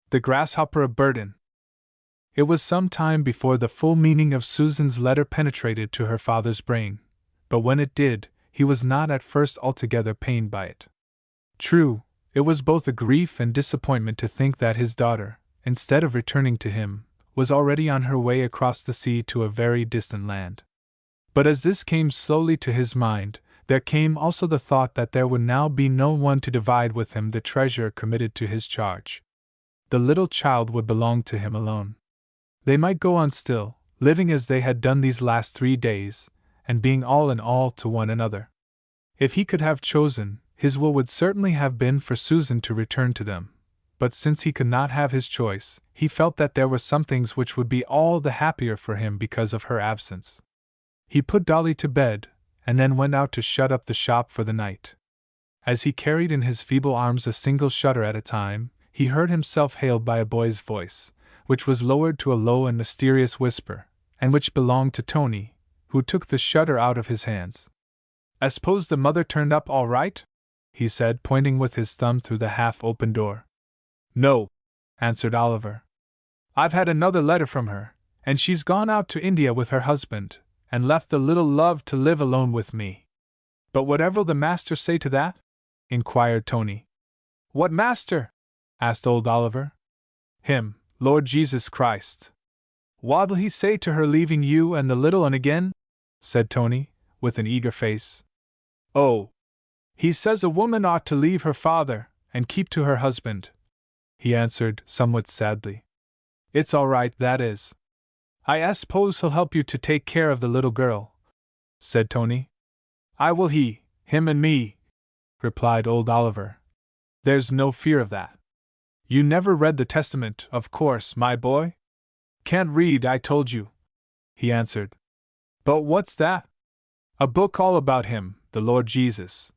The Grasshopper of Burden. It was some time before the full meaning of Susan's letter penetrated to her father's brain, but when it did, he was not at first altogether pained by it. True, it was both a grief and disappointment to think that his daughter, instead of returning to him, was already on her way across the sea to a very distant land. But as this came slowly to his mind, there came also the thought that there would now be no one to divide with him the treasure committed to his charge. The little child would belong to him alone. They might go on still, living as they had done these last 3 days, and being all in all to one another. If he could have chosen, his will would certainly have been for Susan to return to them, but since he could not have his choice, he felt that there were some things which would be all the happier for him because of her absence. He put Dolly to bed, and then went out to shut up the shop for the night. As he carried in his feeble arms a single shutter at a time, he heard himself hailed by a boy's voice, which was lowered to a low and mysterious whisper, and which belonged to Tony, who took the shutter out of his hands. "I suppose the mother turned up all right?" he said, pointing with his thumb through the half-open door. "No," answered Oliver. "I've had another letter from her, and she's gone out to India with her husband, and left the little love to live alone with me." "But whatever'll the master say to that?" inquired Tony. "What master?" asked old Oliver. "Him, Lord Jesus Christ." "What'll he say to her leaving you and the little un again?" said Tony, with an eager face. "Oh, he says a woman ought to leave her father, and keep to her husband," he answered, somewhat sadly. "It's all right, that is. I suppose he'll help you to take care of the little girl," said Tony. "I will him and me," replied old Oliver. "There's no fear of that. You never read the Testament, of course, my boy?" "Can't read, I told you," he answered. "But what's that?" "A book all about him, the Lord Jesus,"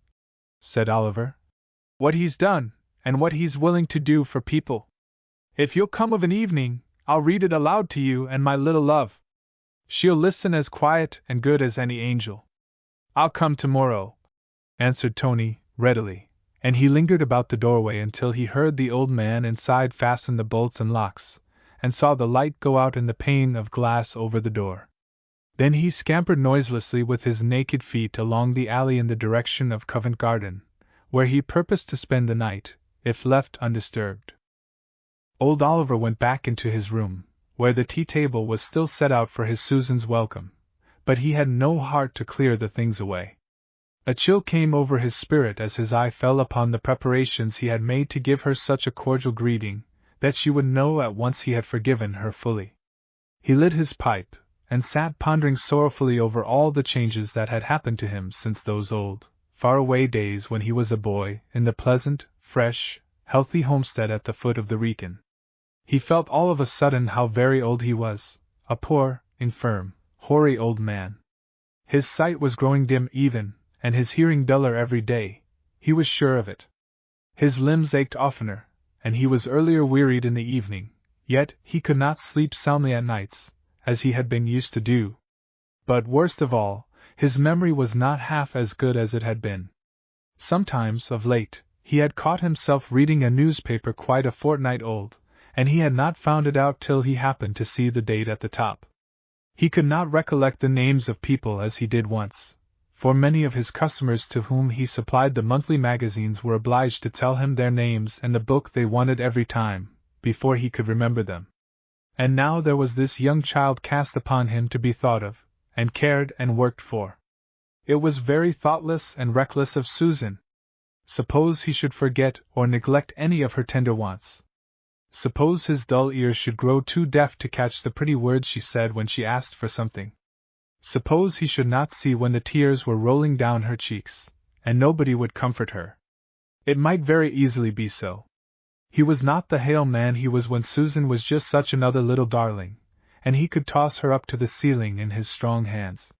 said Oliver. "What he's done, and what he's willing to do for people. If you'll come of an evening, I'll read it aloud to you and my little love. She'll listen as quiet and good as any angel." "I'll come tomorrow," answered Tony, readily, and he lingered about the doorway until he heard the old man inside fasten the bolts and locks, and saw the light go out in the pane of glass over the door. Then he scampered noiselessly with his naked feet along the alley in the direction of Covent Garden, where he purposed to spend the night, if left undisturbed. Old Oliver went back into his room, where the tea-table was still set out for his Susan's welcome, but he had no heart to clear the things away. A chill came over his spirit as his eye fell upon the preparations he had made to give her such a cordial greeting, that she would know at once he had forgiven her fully. He lit his pipe, and sat pondering sorrowfully over all the changes that had happened to him since those old, far-away days when he was a boy in the pleasant, fresh, healthy homestead at the foot of the Wrekin. He felt all of a sudden how very old he was, a poor, infirm, hoary old man. His sight was growing dim even, and his hearing duller every day, he was sure of it. His limbs ached oftener, and he was earlier wearied in the evening, yet he could not sleep soundly at nights, as he had been used to do. But worst of all, his memory was not half as good as it had been. Sometimes, of late, he had caught himself reading a newspaper quite a fortnight old, and he had not found it out till he happened to see the date at the top. He could not recollect the names of people as he did once, for many of his customers to whom he supplied the monthly magazines were obliged to tell him their names and the book they wanted every time, before he could remember them. And now there was this young child cast upon him to be thought of, and cared and worked for. It was very thoughtless and reckless of Susan. Suppose he should forget or neglect any of her tender wants? Suppose his dull ears should grow too deaf to catch the pretty words she said when she asked for something? Suppose he should not see when the tears were rolling down her cheeks, and nobody would comfort her? It might very easily be so. He was not the hale man he was when Susan was just such another little darling, and he could toss her up to the ceiling in his strong hands.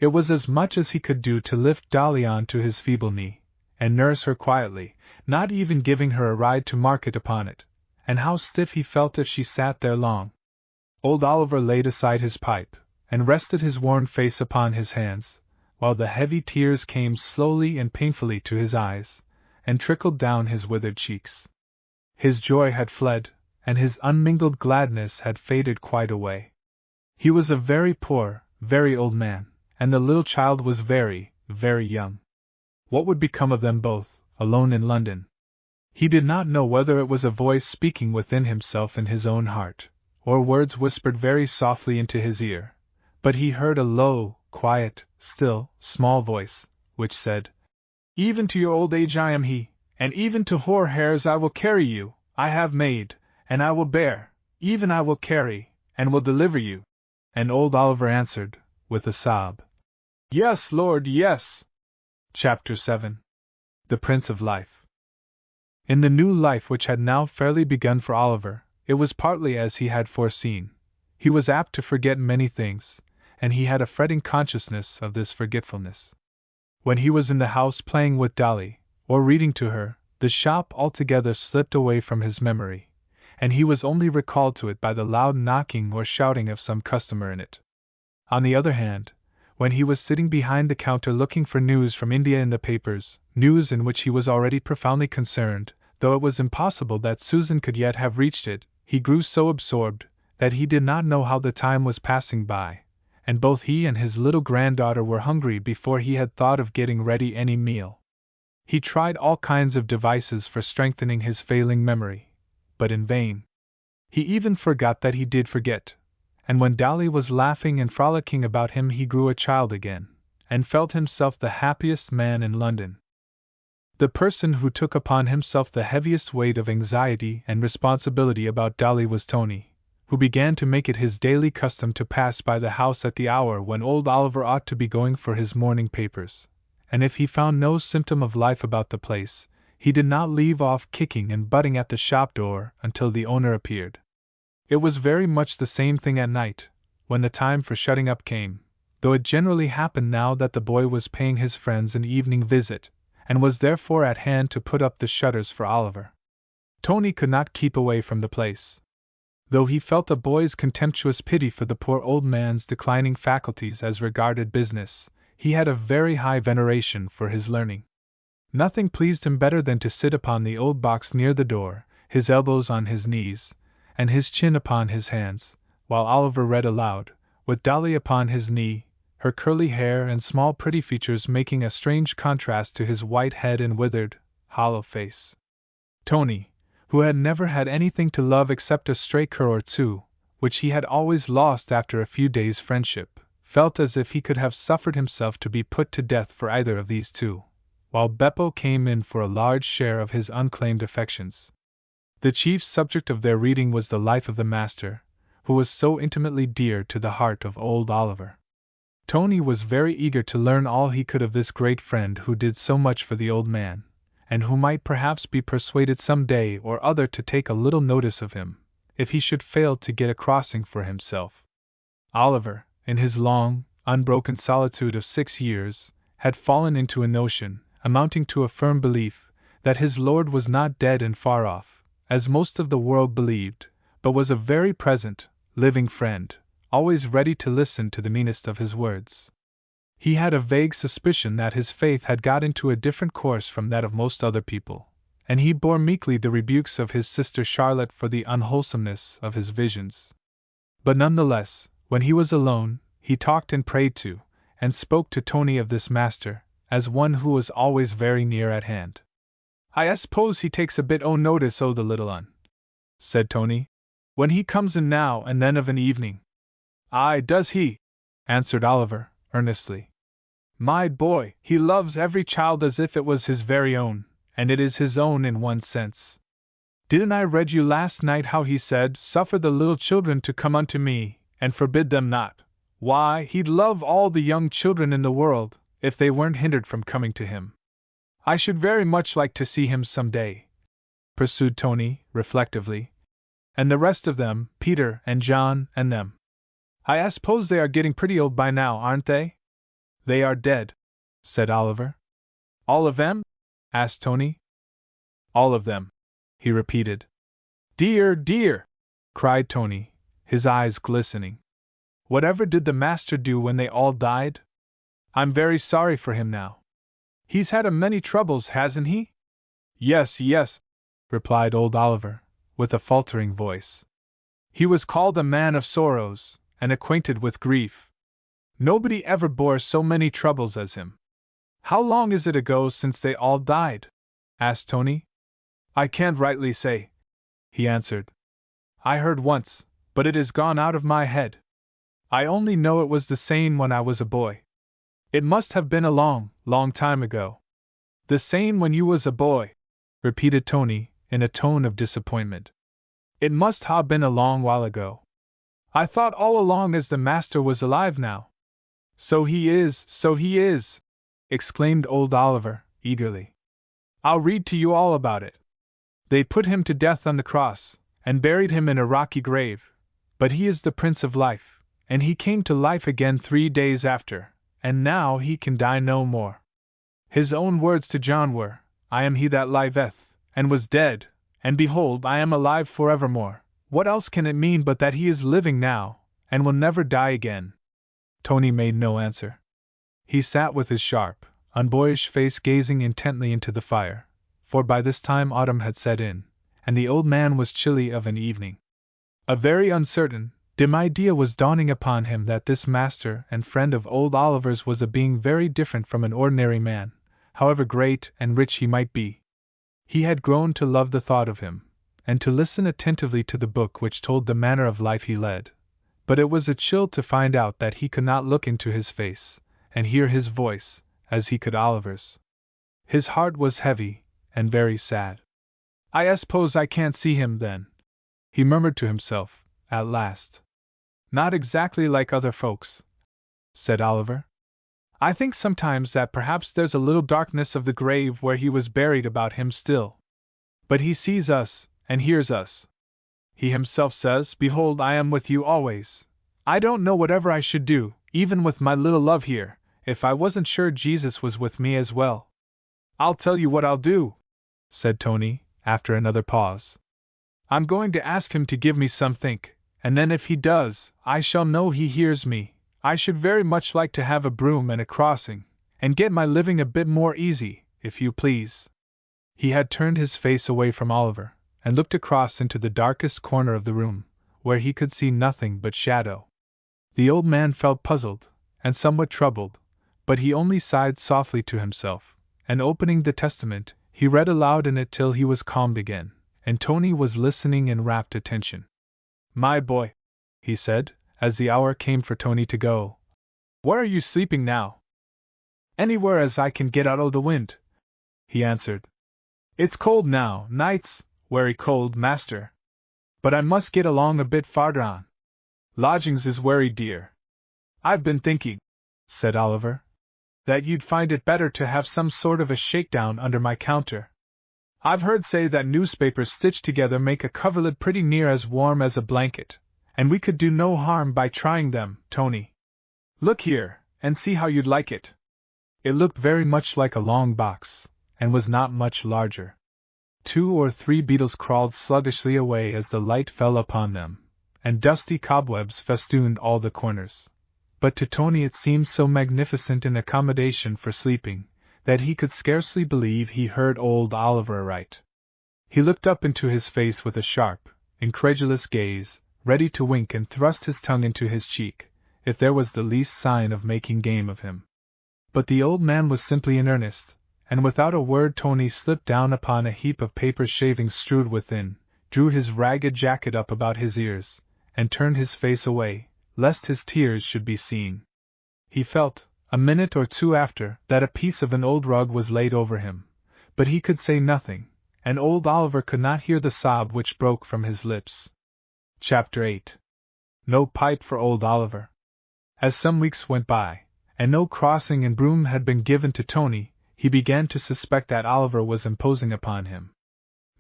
It was as much as he could do to lift Dolly on to his feeble knee, and nurse her quietly, not even giving her a ride to market upon it, and how stiff he felt if she sat there long. Old Oliver laid aside his pipe, and rested his worn face upon his hands, while the heavy tears came slowly and painfully to his eyes, and trickled down his withered cheeks. His joy had fled, and his unmingled gladness had faded quite away. He was a very poor, very old man, and the little child was very, very young. What would become of them both, alone in London? He did not know whether it was a voice speaking within himself in his own heart, or words whispered very softly into his ear, but he heard a low, quiet, still, small voice, which said, "Even to your old age I am he, and even to hoar hairs I will carry you, I have made, and I will bear, even I will carry, and will deliver you." And old Oliver answered, with a sob, "Yes, Lord, yes." Chapter 7. The Prince of Life. In the new life which had now fairly begun for Oliver, it was partly as he had foreseen. He was apt to forget many things, and he had a fretting consciousness of this forgetfulness. When he was in the house playing with Dolly, or reading to her, the shop altogether slipped away from his memory, and he was only recalled to it by the loud knocking or shouting of some customer in it. On the other hand, when he was sitting behind the counter looking for news from India in the papers, news in which he was already profoundly concerned, though it was impossible that Susan could yet have reached it, he grew so absorbed that he did not know how the time was passing by, and both he and his little granddaughter were hungry before he had thought of getting ready any meal. He tried all kinds of devices for strengthening his failing memory, but in vain. He even forgot that he did forget, and when Dolly was laughing and frolicking about him he grew a child again, and felt himself the happiest man in London. The person who took upon himself the heaviest weight of anxiety and responsibility about Dolly was Tony, who began to make it his daily custom to pass by the house at the hour when old Oliver ought to be going for his morning papers, and if he found no symptom of life about the place, he did not leave off kicking and butting at the shop door until the owner appeared. It was very much the same thing at night, when the time for shutting up came, though it generally happened now that the boy was paying his friends an evening visit, and was therefore at hand to put up the shutters for Oliver. Tony could not keep away from the place. Though he felt a boy's contemptuous pity for the poor old man's declining faculties as regarded business, he had a very high veneration for his learning. Nothing pleased him better than to sit upon the old box near the door, his elbows on his knees, and his chin upon his hands, while Oliver read aloud, with Dolly upon his knee, her curly hair and small pretty features making a strange contrast to his white head and withered, hollow face. Tony, who had never had anything to love except a stray cur or two, which he had always lost after a few days' friendship, felt as if he could have suffered himself to be put to death for either of these two, while Beppo came in for a large share of his unclaimed affections. The chief subject of their reading was the life of the master, who was so intimately dear to the heart of old Oliver. Tony was very eager to learn all he could of this great friend who did so much for the old man, and who might perhaps be persuaded some day or other to take a little notice of him, if he should fail to get a crossing for himself. Oliver, in his long, unbroken solitude of 6 years, had fallen into a notion, amounting to a firm belief, that his lord was not dead and far off, as most of the world believed, but was a very present, living friend, always ready to listen to the meanest of his words. He had a vague suspicion that his faith had got into a different course from that of most other people, and he bore meekly the rebukes of his sister Charlotte for the unwholesomeness of his visions. But none the less, when he was alone, he talked and prayed to, and spoke to Tony of this master, as one who was always very near at hand. "I suppose he takes a bit o' notice o' the little un," said Tony, "when he comes in now and then of an evening." "Aye, does he?" answered Oliver, earnestly. "My boy, he loves every child as if it was his very own, and it is his own in one sense. Didn't I read you last night how he said, 'Suffer the little children to come unto me, and forbid them not'? Why, he'd love all the young children in the world, if they weren't hindered from coming to him. I should very much like to see him some day," pursued Tony, reflectively. "And the rest of them, Peter and John and them. I suppose they are getting pretty old by now, aren't they?" "They are dead," said Oliver. "All of them?" asked Tony. "All of them," he repeated. "Dear, dear!" cried Tony, his eyes glistening. "Whatever did the master do when they all died? I'm very sorry for him now. He's had a many troubles, hasn't he?" "Yes, yes," replied old Oliver, with a faltering voice. "He was called a man of sorrows, and acquainted with grief. Nobody ever bore so many troubles as him." "How long is it ago since they all died?" asked Tony. "I can't rightly say," he answered. "I heard once, but it is gone out of my head. I only know it was the same when I was a boy." "It must have been a long, long time ago." "The same when you was a boy," repeated Tony, in a tone of disappointment. "It must ha' been a long while ago. I thought all along as the master was alive now." "So he is, so he is!" exclaimed old Oliver, eagerly. "I'll read to you all about it. They put him to death on the cross, and buried him in a rocky grave, but he is the Prince of Life, and he came to life again 3 days after, and now he can die no more. His own words to John were, I am he that liveth, and was dead, and behold, I am alive forevermore. What else can it mean but that he is living now, and will never die again? Tony made no answer. He sat with his sharp, unboyish face gazing intently into the fire, for by this time autumn had set in, and the old man was chilly of an evening. A very uncertain, dim idea was dawning upon him that this master and friend of old Oliver's was a being very different from an ordinary man, however great and rich he might be. He had grown to love the thought of him, and to listen attentively to the book which told the manner of life he led, but it was a chill to find out that he could not look into his face, and hear his voice, as he could Oliver's. His heart was heavy, and very sad. I suppose I can't see him then, he murmured to himself, at last. Not exactly like other folks, said Oliver. I think sometimes that perhaps there's a little darkness of the grave where he was buried about him still. But he sees us, and hears us. He himself says, Behold, I am with you always. I don't know whatever I should do, even with my little love here, if I wasn't sure Jesus was with me as well. I'll tell you what I'll do, said Tony, after another pause. I'm going to ask him to give me some think, and then if he does, I shall know he hears me. I should very much like to have a broom and a crossing, and get my living a bit more easy, if you please. He had turned his face away from Oliver, and looked across into the darkest corner of the room, where he could see nothing but shadow. The old man felt puzzled, and somewhat troubled, but he only sighed softly to himself, and opening the Testament, he read aloud in it till he was calmed again, and Tony was listening in rapt attention. My boy, he said, as the hour came for Tony to go, where are you sleeping now? Anywhere as I can get out o' the wind, he answered. It's cold now, nights, werry cold, master. But I must get along a bit farther on. Lodgings is werry dear. I've been thinking, said Oliver, that you'd find it better to have some sort of a shakedown under my counter. I've heard say that newspapers stitched together make a coverlid pretty near as warm as a blanket, and we could do no harm by trying them, Tony. Look here, and see how you'd like it. It looked very much like a long box, and was not much larger. 2 or 3 beetles crawled sluggishly away as the light fell upon them, and dusty cobwebs festooned all the corners. But to Tony it seemed so magnificent an accommodation for sleeping, that he could scarcely believe he heard old Oliver aright. He looked up into his face with a sharp, incredulous gaze, ready to wink and thrust his tongue into his cheek, if there was the least sign of making game of him. But the old man was simply in earnest, and without a word Tony slipped down upon a heap of paper shavings strewed within, drew his ragged jacket up about his ears, and turned his face away, lest his tears should be seen. He felt, a minute or two after, that a piece of an old rug was laid over him, but he could say nothing, and old Oliver could not hear the sob which broke from his lips. Chapter 8. No pipe for old Oliver. As some weeks went by, and no crossing and broom had been given to Tony, he began to suspect that Oliver was imposing upon him.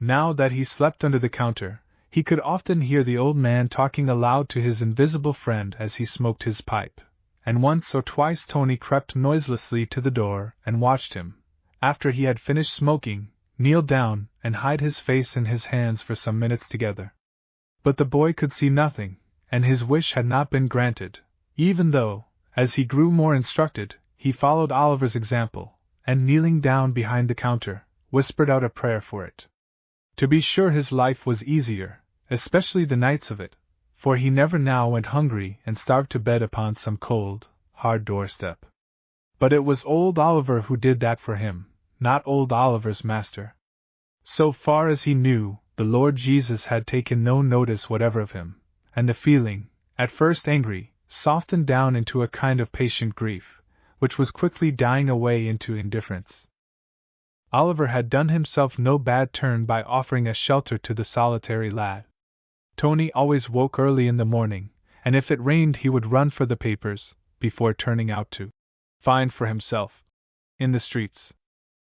Now that he slept under the counter, he could often hear the old man talking aloud to his invisible friend as he smoked his pipe, and once or twice Tony crept noiselessly to the door and watched him, after he had finished smoking, kneel down and hide his face in his hands for some minutes together. But the boy could see nothing, and his wish had not been granted, even though, as he grew more instructed, he followed Oliver's example, and kneeling down behind the counter, whispered out a prayer for it. To be sure his life was easier, especially the nights of it, for he never now went hungry and starved to bed upon some cold, hard doorstep. But it was old Oliver who did that for him, not old Oliver's master. So far as he knew, the Lord Jesus had taken no notice whatever of him, and the feeling, at first angry, softened down into a kind of patient grief, which was quickly dying away into indifference. Oliver had done himself no bad turn by offering a shelter to the solitary lad. Tony always woke early in the morning, and if it rained he would run for the papers, before turning out to find for himself in the streets.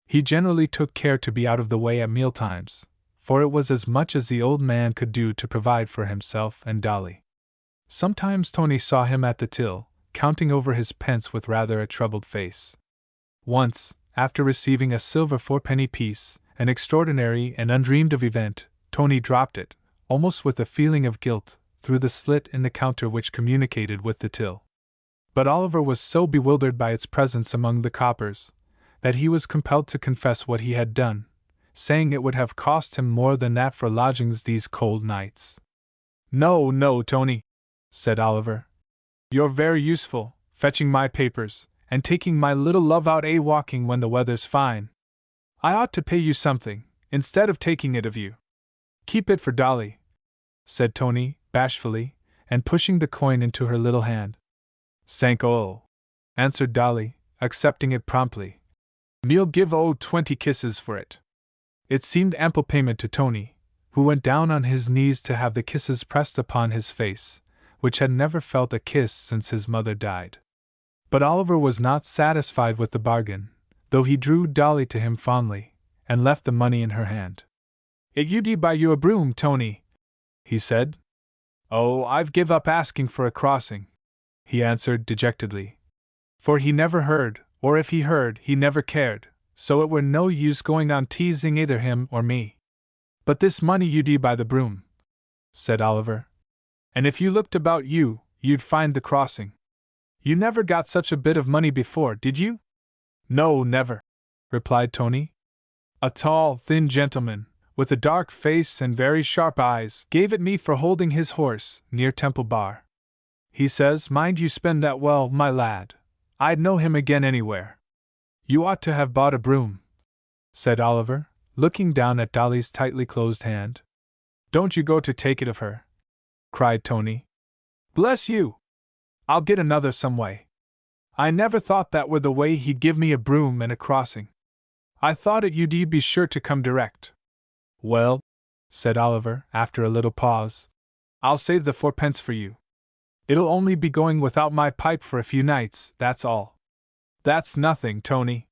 He generally took care to be out of the way at mealtimes, for it was as much as the old man could do to provide for himself and Dolly. Sometimes Tony saw him at the till, counting over his pence with rather a troubled face. Once, after receiving a silver fourpenny piece, an extraordinary and undreamed of event, Tony dropped it, almost with a feeling of guilt, through the slit in the counter which communicated with the till. But Oliver was so bewildered by its presence among the coppers, that he was compelled to confess what he had done, saying it would have cost him more than that for lodgings these cold nights. "No, no, Tony," said Oliver. "You're very useful, fetching my papers, and taking my little love out walking when the weather's fine. I ought to pay you something, instead of taking it of you." "Keep it for Dolly," said Tony, bashfully, and pushing the coin into her little hand. "Sank answered Dolly, accepting it promptly. "Me'll give 20 kisses for it." It seemed ample payment to Tony, who went down on his knees to have the kisses pressed upon his face, which had never felt a kiss since his mother died. But Oliver was not satisfied with the bargain, though he drew Dolly to him fondly, and left the money in her hand. "You'd buy you a broom, Tony," he said. "Oh, I've give up asking for a crossing," he answered dejectedly. For he never heard, or if he heard, he never cared, so it were no use going on teasing either him or me. "But this money you'd buy the broom," said Oliver. "And if you looked about you, you'd find the crossing. You never got such a bit of money before, did you?" "No, never," replied Tony. "A tall, thin gentleman, with a dark face and very sharp eyes, gave it me for holding his horse, near Temple Bar. He says, 'Mind you spend that well, my lad. I'd know him again anywhere.'" "You ought to have bought a broom," said Oliver, looking down at Dolly's tightly closed hand. "Don't you go to take it of her," cried Tony. "Bless you! I'll get another some way. I never thought that were the way he'd give me a broom and a crossing. I thought you'd be sure to come direct." "Well," said Oliver, after a little pause, "I'll save the 4 pence for you. It'll only be going without my pipe for a few nights, that's all." "That's nothing, Tony."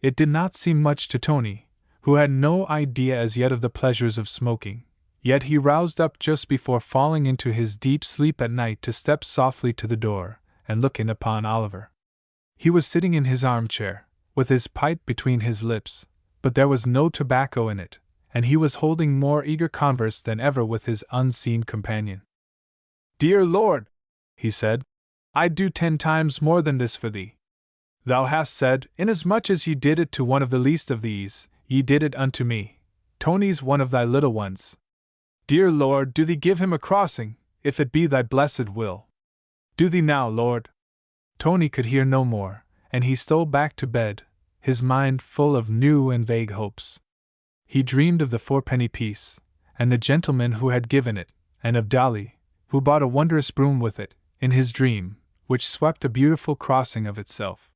It did not seem much to Tony, who had no idea as yet of the pleasures of smoking, yet he roused up just before falling into his deep sleep at night to step softly to the door and look in upon Oliver. He was sitting in his armchair, with his pipe between his lips, but there was no tobacco in it, and he was holding more eager converse than ever with his unseen companion. "Dear Lord," he said, "I'd do 10 times more than this for thee. Thou hast said, inasmuch as ye did it to one of the least of these, ye did it unto me. Tony's one of thy little ones. Dear Lord, do thee give him a crossing, if it be thy blessed will. Do thee now, Lord." Tony could hear no more, and he stole back to bed, his mind full of new and vague hopes. He dreamed of the 4-penny piece, and the gentleman who had given it, and of Dolly, who bought a wondrous broom with it, in his dream, which swept a beautiful crossing of itself.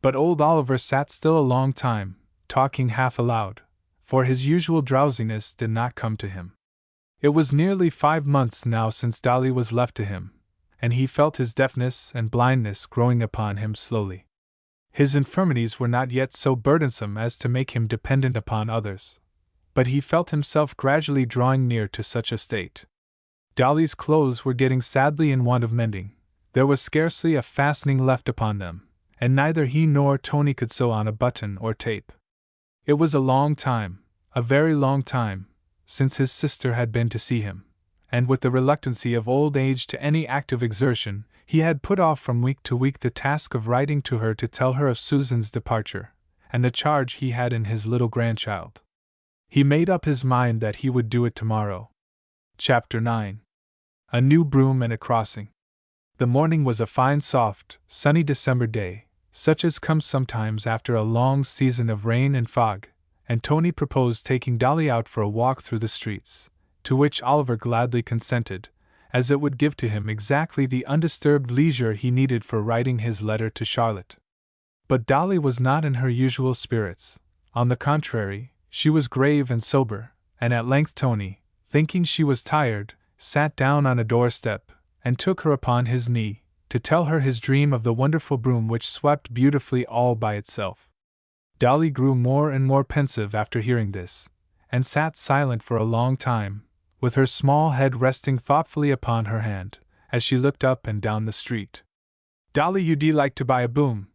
But old Oliver sat still a long time, talking half aloud, for his usual drowsiness did not come to him. It was nearly 5 months now since Dolly was left to him, and he felt his deafness and blindness growing upon him slowly. His infirmities were not yet so burdensome as to make him dependent upon others, but he felt himself gradually drawing near to such a state. Dolly's clothes were getting sadly in want of mending. There was scarcely a fastening left upon them, and neither he nor Tony could sew on a button or tape. It was a long time, a very long time, since his sister had been to see him, and with the reluctancy of old age to any active exertion, he had put off from week to week the task of writing to her to tell her of Susan's departure, and the charge he had in his little grandchild. He made up his mind that he would do it tomorrow. Chapter 9. A New Broom and a Crossing. The morning was a fine, soft, sunny December day, such as comes sometimes after a long season of rain and fog, and Tony proposed taking Dolly out for a walk through the streets, to which Oliver gladly consented, as it would give to him exactly the undisturbed leisure he needed for writing his letter to Charlotte. But Dolly was not in her usual spirits. On the contrary, she was grave and sober, and at length Tony, thinking she was tired, sat down on a doorstep, and took her upon his knee, to tell her his dream of the wonderful broom which swept beautifully all by itself. Dolly grew more and more pensive after hearing this, and sat silent for a long time, with her small head resting thoughtfully upon her hand, as she looked up and down the street. "Dolly, you'd like to buy a boom,"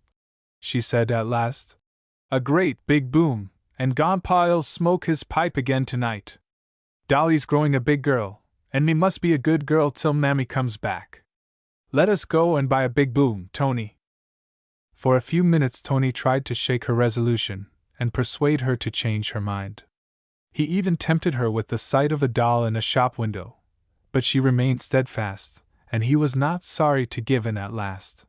she said at last. "A great big boom, and Grandpa'll smoke his pipe again tonight. Dolly's growing a big girl, and me must be a good girl till Mammy comes back. Let us go and buy a big boom, Tony." For a few minutes Tony tried to shake her resolution and persuade her to change her mind. He even tempted her with the sight of a doll in a shop window, but she remained steadfast, and he was not sorry to give in at last.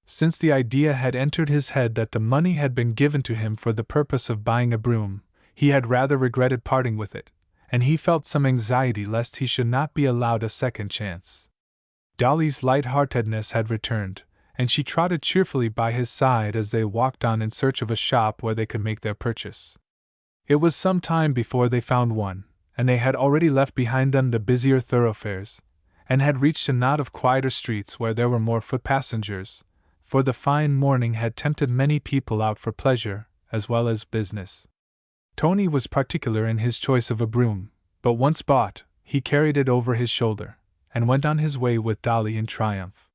Since the idea had entered his head that the money had been given to him for the purpose of buying a broom, he had rather regretted parting with it, and he felt some anxiety lest he should not be allowed a second chance. Dolly's light-heartedness had returned, and she trotted cheerfully by his side as they walked on in search of a shop where they could make their purchase. It was some time before they found one, and they had already left behind them the busier thoroughfares, and had reached a knot of quieter streets where there were more foot passengers, for the fine morning had tempted many people out for pleasure as well as business. Tony was particular in his choice of a broom, but once bought, he carried it over his shoulder, and went on his way with Dolly in triumph.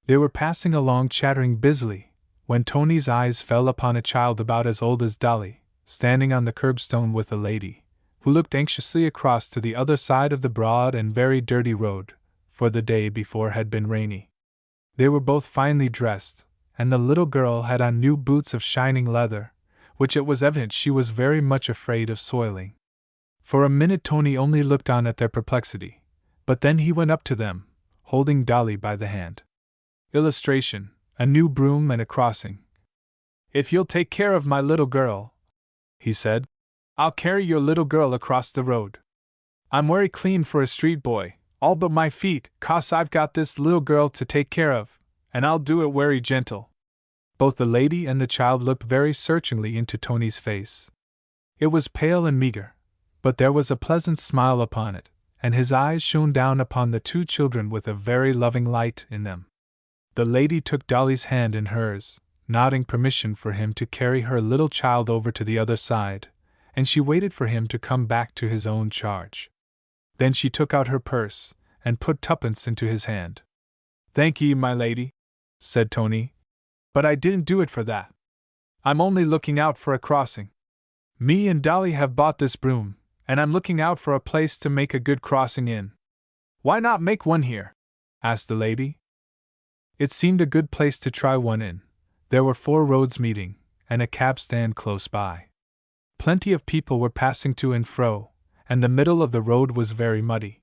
They were passing along chattering busily, when Tony's eyes fell upon a child about as old as Dolly, standing on the curbstone with a lady, who looked anxiously across to the other side of the broad and very dirty road, for the day before had been rainy. They were both finely dressed, and the little girl had on new boots of shining leather, which it was evident she was very much afraid of soiling. For a minute Tony only looked on at their perplexity, but then he went up to them, holding Dolly by the hand. Illustration: a new broom and a crossing. "If you'll take care of my little girl," he said, "I'll carry your little girl across the road. I'm wery clean for a street boy, all but my feet, 'cause I've got this little girl to take care of, and I'll do it wery gentle." Both the lady and the child looked very searchingly into Tony's face. It was pale and meager, but there was a pleasant smile upon it, and his eyes shone down upon the two children with a very loving light in them. The lady took Dolly's hand in hers, nodding permission for him to carry her little child over to the other side, and she waited for him to come back to his own charge. Then she took out her purse, and put tuppence into his hand. "Thank ye, my lady," said Tony, "but I didn't do it for that. I'm only looking out for a crossing. Me and Dolly have bought this broom, and I'm looking out for a place to make a good crossing in." "Why not make one here?" asked the lady. It seemed a good place to try one in. There were 4 roads meeting, and a cab stand close by. Plenty of people were passing to and fro, and the middle of the road was very muddy.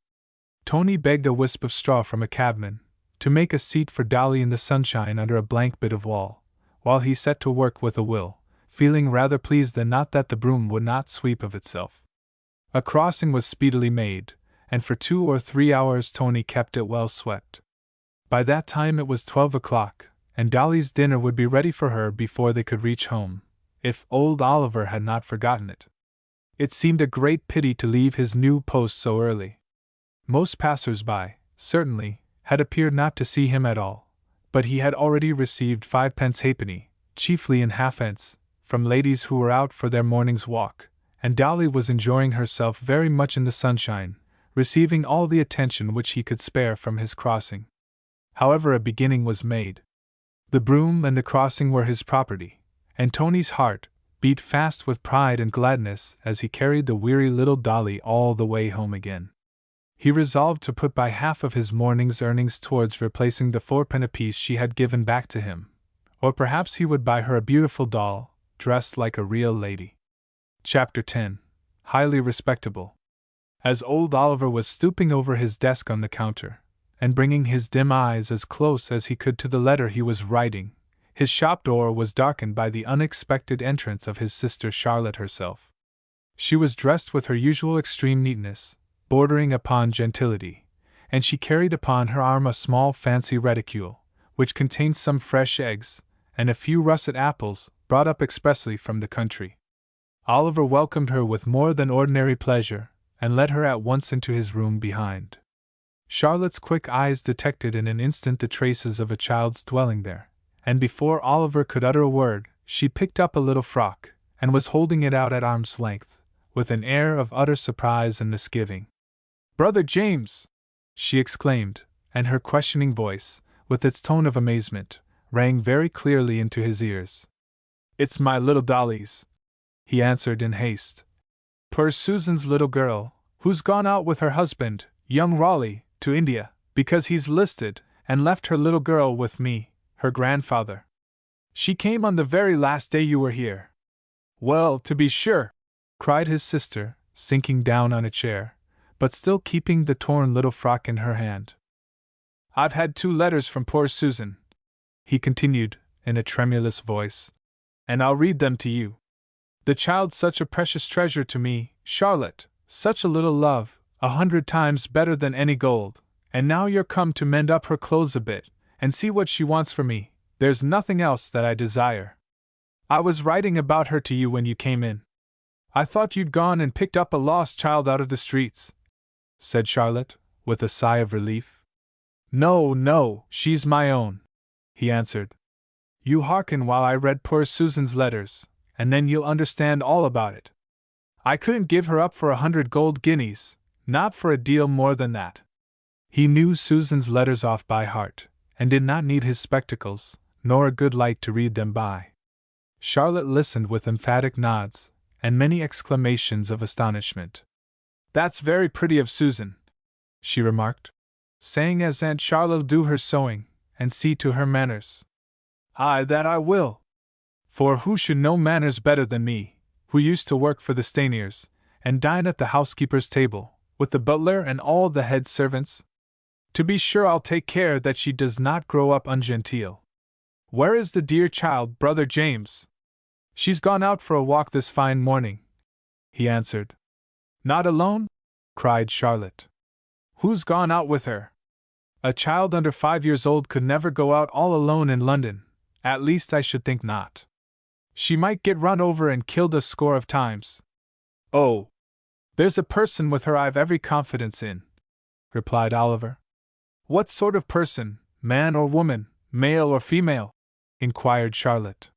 Tony begged a wisp of straw from a cabman, to make a seat for Dolly in the sunshine under a blank bit of wall, while he set to work with a will, feeling rather pleased than not that the broom would not sweep of itself. A crossing was speedily made, and for 2 or 3 hours Tony kept it well swept. By that time it was 12 o'clock, and Dolly's dinner would be ready for her before they could reach home, if old Oliver had not forgotten it. It seemed a great pity to leave his new post so early. Most passers-by, certainly, had appeared not to see him at all, but he had already received 5 halfpenny, chiefly in halfpence, from ladies who were out for their morning's walk, and Dolly was enjoying herself very much in the sunshine, receiving all the attention which he could spare from his crossing. However, a beginning was made. The broom and the crossing were his property, and Tony's heart beat fast with pride and gladness as he carried the weary little Dolly all the way home again. He resolved to put by half of his morning's earnings towards replacing the 4 apiece she had given back to him, or perhaps he would buy her a beautiful doll, dressed like a real lady. Chapter 10. Highly Respectable. As old Oliver was stooping over his desk on the counter, and bringing his dim eyes as close as he could to the letter he was writing, his shop door was darkened by the unexpected entrance of his sister Charlotte herself. She was dressed with her usual extreme neatness, bordering upon gentility, and she carried upon her arm a small fancy reticule, which contained some fresh eggs, and a few russet apples, brought up expressly from the country. Oliver welcomed her with more than ordinary pleasure, and led her at once into his room behind. Charlotte's quick eyes detected in an instant the traces of a child's dwelling there, and before Oliver could utter a word, she picked up a little frock, and was holding it out at arm's length, with an air of utter surprise and misgiving. "Brother James!" she exclaimed, and her questioning voice, with its tone of amazement, rang very clearly into his ears. "It's my little Dolly's," he answered in haste. "Poor Susan's little girl, who's gone out with her husband, young Raleigh, to India, because he's listed, and left her little girl with me, her grandfather. She came on the very last day you were here." "Well, to be sure!" cried his sister, sinking down on a chair, but still keeping the torn little frock in her hand. "I've had 2 letters from poor Susan," he continued, in a tremulous voice, "and I'll read them to you. The child's such a precious treasure to me, Charlotte, such a little love, 100 times better than any gold, and now you're come to mend up her clothes a bit, and see what she wants for me, there's nothing else that I desire. I was writing about her to you when you came in. I thought you'd gone and picked up a lost child out of the streets," said Charlotte, with a sigh of relief. "No, no, she's my own," he answered. "You hearken while I read poor Susan's letters, and then you'll understand all about it. I couldn't give her up for 100 gold guineas, not for a deal more than that." He knew Susan's letters off by heart, and did not need his spectacles, nor a good light to read them by. Charlotte listened with emphatic nods, and many exclamations of astonishment. "That's very pretty of Susan," she remarked, saying as Aunt Charlotte'll do her sewing, and see to her manners. "Aye, that I will. For who should know manners better than me, who used to work for the Staniers, and dine at the housekeeper's table, with the butler and all the head servants? To be sure I'll take care that she does not grow up ungenteel. Where is the dear child, brother James?" "She's gone out for a walk this fine morning," he answered. "Not alone?" cried Charlotte. "Who's gone out with her? A child under 5 years old could never go out all alone in London, at least I should think not. She might get run over and killed a score of times." "Oh, there's a person with her I've every confidence in," replied Oliver. "What sort of person, man or woman, male or female?" inquired Charlotte.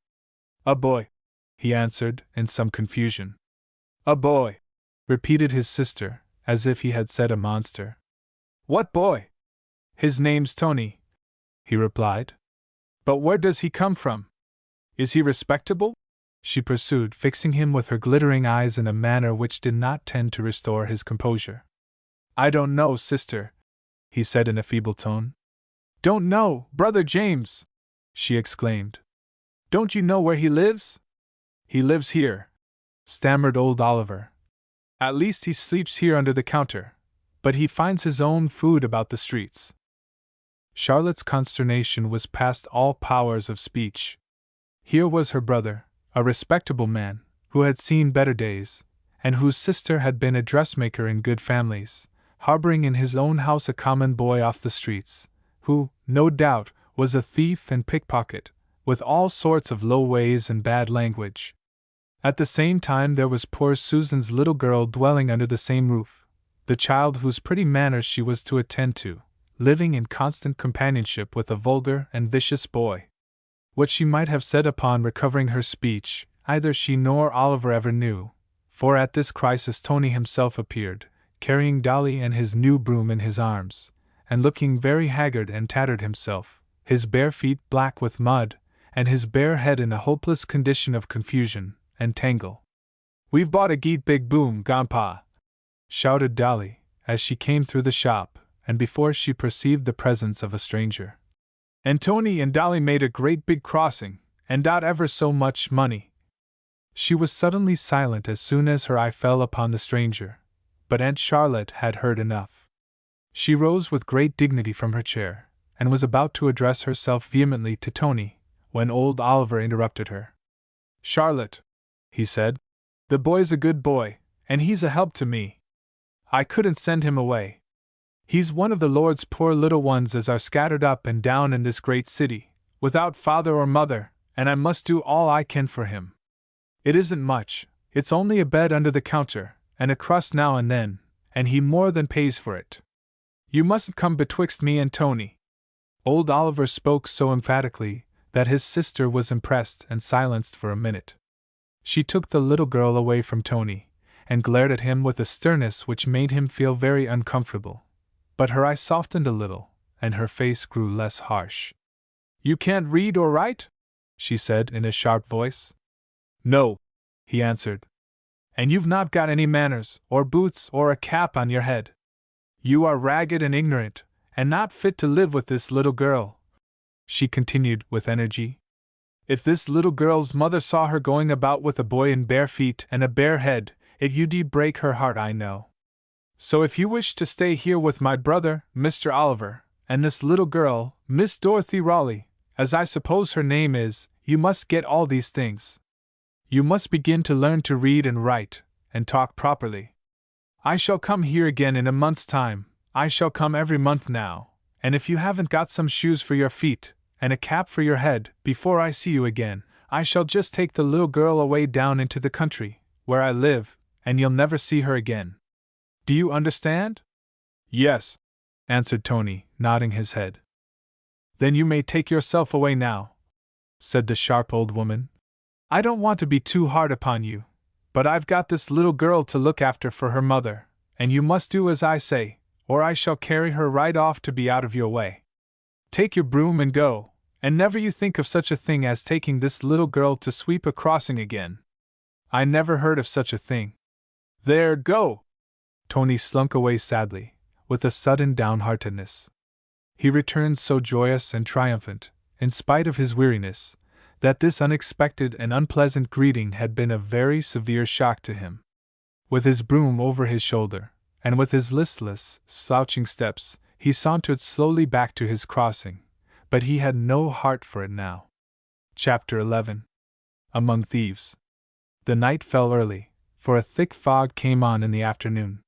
"A boy," he answered, in some confusion. "A boy," repeated his sister, as if he had said a monster. "What boy?" "His name's Tony," he replied. "But where does he come from? Is he respectable?" she pursued, fixing him with her glittering eyes in a manner which did not tend to restore his composure. "I don't know, sister," he said in a feeble tone. "Don't know, brother James!" she exclaimed. "Don't you know where he lives?" "He lives here," stammered old Oliver. "At least he sleeps here under the counter, but he finds his own food about the streets." Charlotte's consternation was past all powers of speech. Here was her brother, a respectable man, who had seen better days, and whose sister had been a dressmaker in good families, harboring in his own house a common boy off the streets, who, no doubt, was a thief and pickpocket, with all sorts of low ways and bad language. At the same time there was poor Susan's little girl dwelling under the same roof, the child whose pretty manners she was to attend to, living in constant companionship with a vulgar and vicious boy. What she might have said upon recovering her speech, either she nor Oliver ever knew, for at this crisis Tony himself appeared, carrying Dolly and his new broom in his arms, and looking very haggard and tattered himself, his bare feet black with mud, and his bare head in a hopeless condition of confusion and tangle. "We've bought a great big boom, Grandpa!" shouted Dolly, as she came through the shop, and before she perceived the presence of a stranger. "And Tony and Dolly made a great big crossing, and got ever so much money." She was suddenly silent as soon as her eye fell upon the stranger, but Aunt Charlotte had heard enough. She rose with great dignity from her chair, and was about to address herself vehemently to Tony, when old Oliver interrupted her. "Charlotte," he said, "the boy's a good boy, and he's a help to me. I couldn't send him away. He's one of the Lord's poor little ones as are scattered up and down in this great city, without father or mother, and I must do all I can for him. It isn't much, it's only a bed under the counter, and a crust now and then, and he more than pays for it. You mustn't come betwixt me and Tony." Old Oliver spoke so emphatically that his sister was impressed and silenced for a minute. She took the little girl away from Tony, and glared at him with a sternness which made him feel very uncomfortable. But her eye softened a little, and her face grew less harsh. "You can't read or write?" she said in a sharp voice. "No," he answered. "And you've not got any manners, or boots, or a cap on your head. You are ragged and ignorant, and not fit to live with this little girl," she continued with energy. "If this little girl's mother saw her going about with a boy in bare feet and a bare head, it'd break her heart, I know. So if you wish to stay here with my brother, Mr. Oliver, and this little girl, Miss Dorothy Raleigh, as I suppose her name is, you must get all these things. You must begin to learn to read and write, and talk properly. I shall come here again in a month's time. I shall come every month now, and if you haven't got some shoes for your feet, and a cap for your head, before I see you again, I shall just take the little girl away down into the country, where I live, and you'll never see her again. Do you understand?" "Yes," answered Tony, nodding his head. "Then you may take yourself away now," said the sharp old woman. "I don't want to be too hard upon you, but I've got this little girl to look after for her mother, and you must do as I say, or I shall carry her right off to be out of your way. Take your broom and go, and never you think of such a thing as taking this little girl to sweep a crossing again. I never heard of such a thing. There, go!" Tony slunk away sadly, with a sudden downheartedness. He returned so joyous and triumphant, in spite of his weariness, that this unexpected and unpleasant greeting had been a very severe shock to him. With his broom over his shoulder, and with his listless, slouching steps, he sauntered slowly back to his crossing, but he had no heart for it now. Chapter 11. Among Thieves. The night fell early, for a thick fog came on in the afternoon.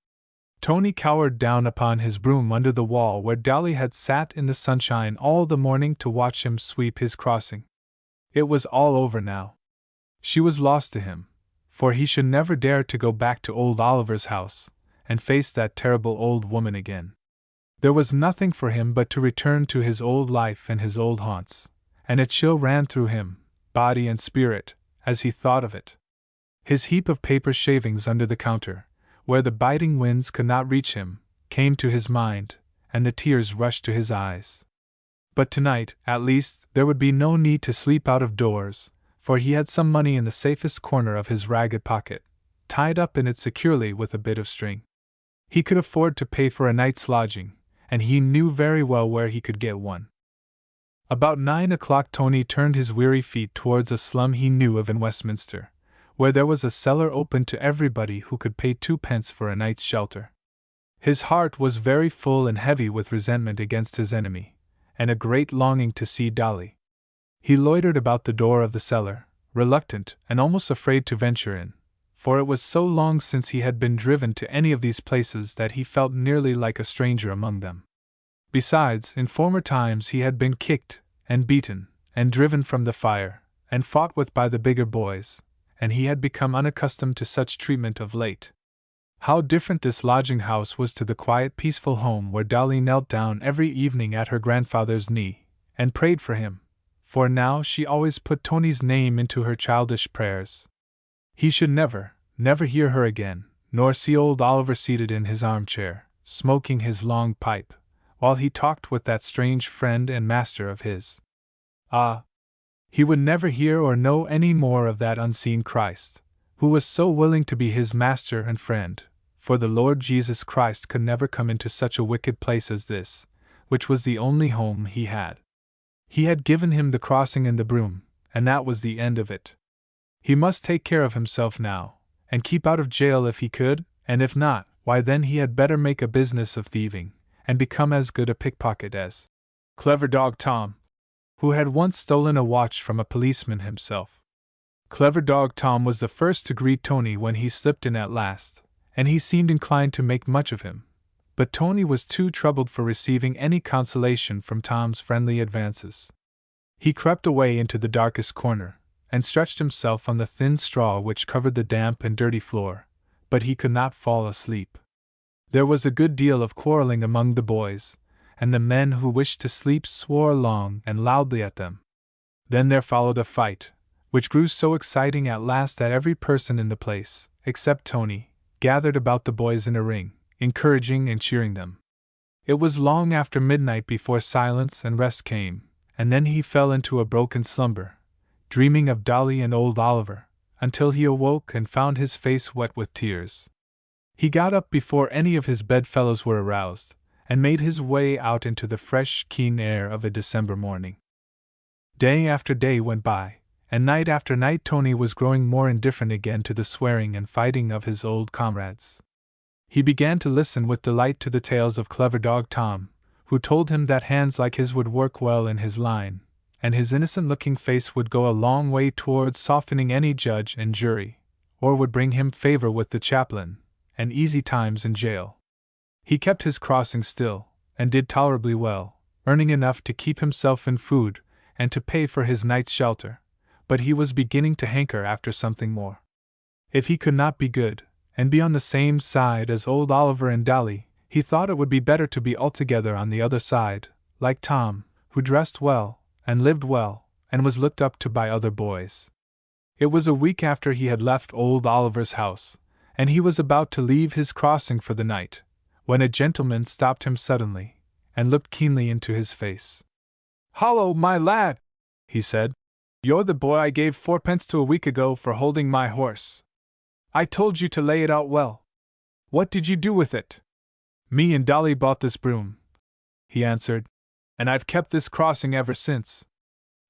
Tony cowered down upon his broom under the wall where Dolly had sat in the sunshine all the morning to watch him sweep his crossing. It was all over now. She was lost to him, for he should never dare to go back to old Oliver's house and face that terrible old woman again. There was nothing for him but to return to his old life and his old haunts, and a chill ran through him, body and spirit, as he thought of it. His heap of paper shavings under the counter, where the biting winds could not reach him, came to his mind, and the tears rushed to his eyes. But tonight, at least, there would be no need to sleep out of doors, for he had some money in the safest corner of his ragged pocket, tied up in it securely with a bit of string. He could afford to pay for a night's lodging, and he knew very well where he could get one. About 9 o'clock Tony turned his weary feet towards a slum he knew of in Westminster, where there was a cellar open to everybody who could pay 2 pence for a night's shelter. His heart was very full and heavy with resentment against his enemy, and a great longing to see Dolly. He loitered about the door of the cellar, reluctant and almost afraid to venture in, for it was so long since he had been driven to any of these places that he felt nearly like a stranger among them. Besides, in former times he had been kicked, and beaten, and driven from the fire, and fought with by the bigger boys, and he had become unaccustomed to such treatment of late. How different this lodging-house was to the quiet, peaceful home where Dolly knelt down every evening at her grandfather's knee, and prayed for him, for now she always put Tony's name into her childish prayers. He should never hear her again, nor see old Oliver seated in his armchair, smoking his long pipe, while he talked with that strange friend and master of his. Ah! He would never hear or know any more of that unseen Christ, who was so willing to be his master and friend, for the Lord Jesus Christ could never come into such a wicked place as this, which was the only home he had. He had given him the crossing and the broom, and that was the end of it. He must take care of himself now, and keep out of jail if he could, and if not, why then he had better make a business of thieving, and become as good a pickpocket as Clever Dog Tom, who had once stolen a watch from a policeman himself. Clever Dog Tom was the first to greet Tony when he slipped in at last, and he seemed inclined to make much of him, but Tony was too troubled for receiving any consolation from Tom's friendly advances. He crept away into the darkest corner, and stretched himself on the thin straw which covered the damp and dirty floor, but he could not fall asleep. There was a good deal of quarreling among the boys, and the men who wished to sleep swore long and loudly at them. Then there followed a fight, which grew so exciting at last that every person in the place, except Tony, gathered about the boys in a ring, encouraging and cheering them. It was long after midnight before silence and rest came, and then he fell into a broken slumber, dreaming of Dolly and old Oliver, until he awoke and found his face wet with tears. He got up before any of his bedfellows were aroused, and made his way out into the fresh, keen air of a December morning. Day after day went by, and night after night Tony was growing more indifferent again to the swearing and fighting of his old comrades. He began to listen with delight to the tales of clever dog Tom, who told him that hands like his would work well in his line, and his innocent-looking face would go a long way towards softening any judge and jury, or would bring him favor with the chaplain, and easy times in jail. He kept his crossing still, and did tolerably well, earning enough to keep himself in food, and to pay for his night's shelter, but he was beginning to hanker after something more. If he could not be good, and be on the same side as old Oliver and Dolly, he thought it would be better to be altogether on the other side, like Tom, who dressed well, and lived well, and was looked up to by other boys. It was a week after he had left old Oliver's house, and he was about to leave his crossing for the night, when a gentleman stopped him suddenly, and looked keenly into his face. "Hollo, my lad," he said. "You're the boy I gave 4 pence to a week ago for holding my horse. I told you to lay it out well. What did you do with it?" "Me and Dolly bought this broom," he answered, "and I've kept this crossing ever since."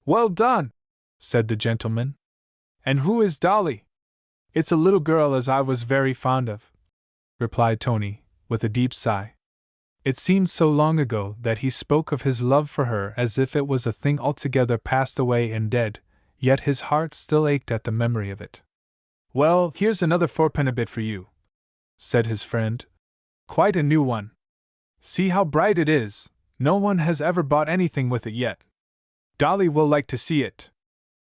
"Well done," said the gentleman. "And who is Dolly?" "It's a little girl as I was very fond of," replied Tony, with a deep sigh. It seemed so long ago that he spoke of his love for her as if it was a thing altogether passed away and dead, yet his heart still ached at the memory of it. "Well, here's another 4 pence bit for you," said his friend. "Quite a new one. See how bright it is, no one has ever bought anything with it yet. Dolly will like to see it."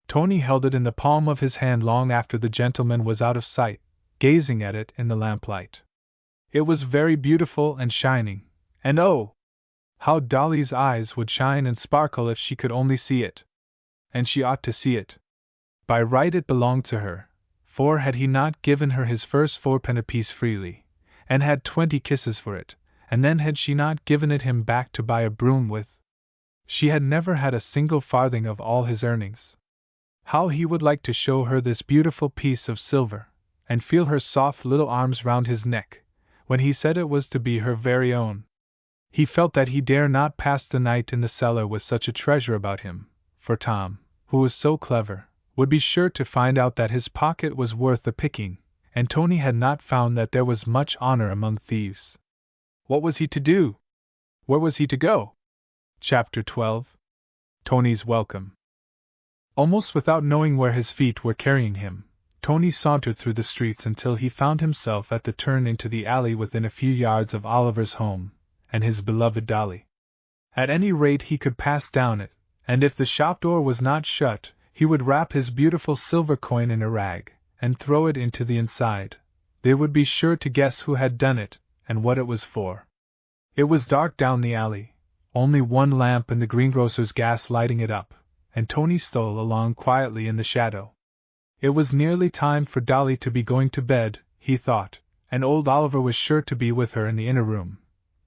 Tony held it in the palm of his hand long after the gentleman was out of sight, gazing at it in the lamplight. It was very beautiful and shining, and oh, how Dolly's eyes would shine and sparkle if she could only see it. And she ought to see it. By right it belonged to her, for had he not given her his first 4 pence apiece freely, and had 20 kisses for it, and then had she not given it him back to buy a broom with? She had never had a single farthing of all his earnings. How he would like to show her this beautiful piece of silver, and feel her soft little arms round his neck, when he said it was to be her very own. He felt that he dare not pass the night in the cellar with such a treasure about him, for Tom, who was so clever, would be sure to find out that his pocket was worth the picking, and Tony had not found that there was much honor among thieves. What was he to do? Where was he to go? Chapter 12. Tony's Welcome. Almost without knowing where his feet were carrying him, Tony sauntered through the streets until he found himself at the turn into the alley within a few yards of Oliver's home, and his beloved Dolly. At any rate he could pass down it, and if the shop door was not shut, he would wrap his beautiful silver coin in a rag, and throw it into the inside. They would be sure to guess who had done it, and what it was for. It was dark down the alley, only one lamp and the greengrocer's gas lighting it up, and Tony stole along quietly in the shadow. It was nearly time for Dolly to be going to bed, he thought, and old Oliver was sure to be with her in the inner room.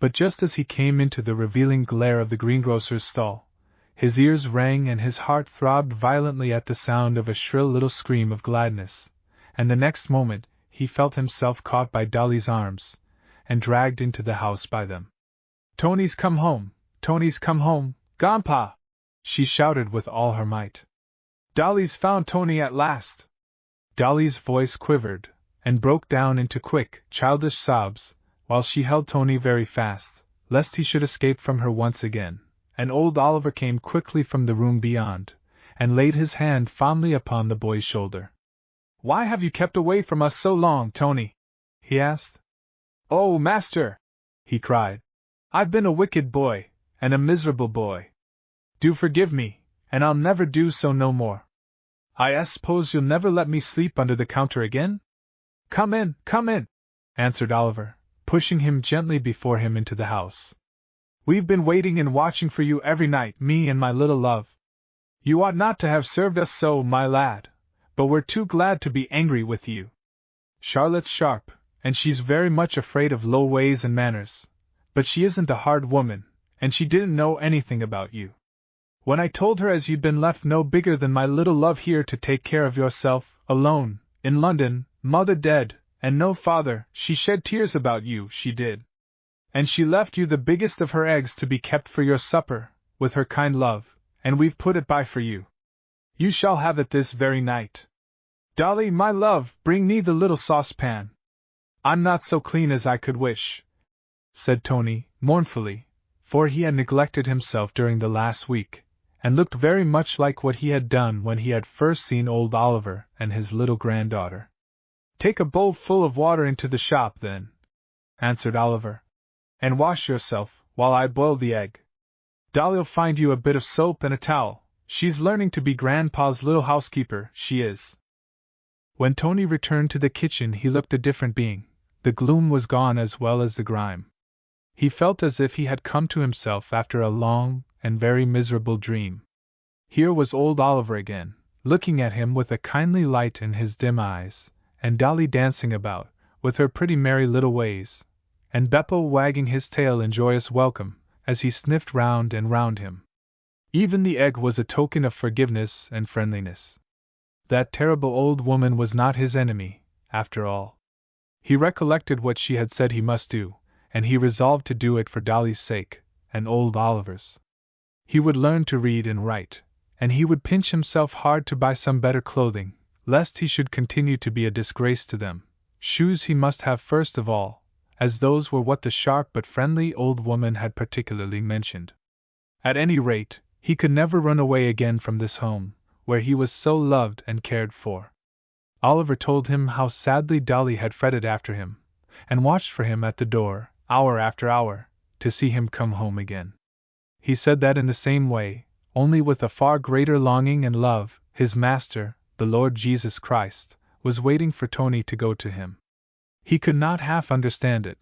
But just as he came into the revealing glare of the greengrocer's stall, his ears rang and his heart throbbed violently at the sound of a shrill little scream of gladness, and the next moment he felt himself caught by Dolly's arms, and dragged into the house by them. "Tony's come home! Tony's come home, Grandpa!" she shouted with all her might. "Dolly's found Tony at last!" Dolly's voice quivered, and broke down into quick, childish sobs, while she held Tony very fast, lest he should escape from her once again, and old Oliver came quickly from the room beyond, and laid his hand fondly upon the boy's shoulder. "Why have you kept away from us so long, Tony?" he asked. "Oh, master!" he cried. "I've been a wicked boy, and a miserable boy. Do forgive me, and I'll never do so no more. I suppose you'll never let me sleep under the counter again?" Come in," answered Oliver, pushing him gently before him into the house. "We've been waiting and watching for you every night, me and my little love. You ought not to have served us so, my lad, but we're too glad to be angry with you. Charlotte's sharp, and she's very much afraid of low ways and manners, but she isn't a hard woman, and she didn't know anything about you. When I told her as you'd been left no bigger than my little love here to take care of yourself, alone, in London, mother dead, and no father, she shed tears about you, she did. And she left you the biggest of her eggs to be kept for your supper, with her kind love, and we've put it by for you. You shall have it this very night. Dolly, my love, bring me the little saucepan. I'm not so clean as I could wish, said Tony, mournfully, for he had neglected himself during the last week, and looked very much like what he had done when he had first seen old Oliver and his little granddaughter. Take a bowl full of water into the shop, then, answered Oliver, and wash yourself, while I boil the egg. Dolly'll find you a bit of soap and a towel. She's learning to be Grandpa's little housekeeper, she is. When Tony returned to the kitchen he looked a different being. The gloom was gone as well as the grime. He felt as if he had come to himself after a long and very miserable dream. Here was old Oliver again, looking at him with a kindly light in his dim eyes, and Dolly dancing about, with her pretty merry little ways, and Beppo wagging his tail in joyous welcome, as he sniffed round and round him. Even the egg was a token of forgiveness and friendliness. That terrible old woman was not his enemy, after all. He recollected what she had said he must do, and he resolved to do it for Dolly's sake, and old Oliver's. He would learn to read and write, and he would pinch himself hard to buy some better clothing, lest he should continue to be a disgrace to them. Shoes he must have first of all, as those were what the sharp but friendly old woman had particularly mentioned. At any rate, he could never run away again from this home, where he was so loved and cared for. Oliver told him how sadly Dolly had fretted after him, and watched for him at the door, hour after hour, to see him come home again. He said that in the same way, only with a far greater longing and love, his Master, the Lord Jesus Christ, was waiting for Tony to go to him. He could not half understand it,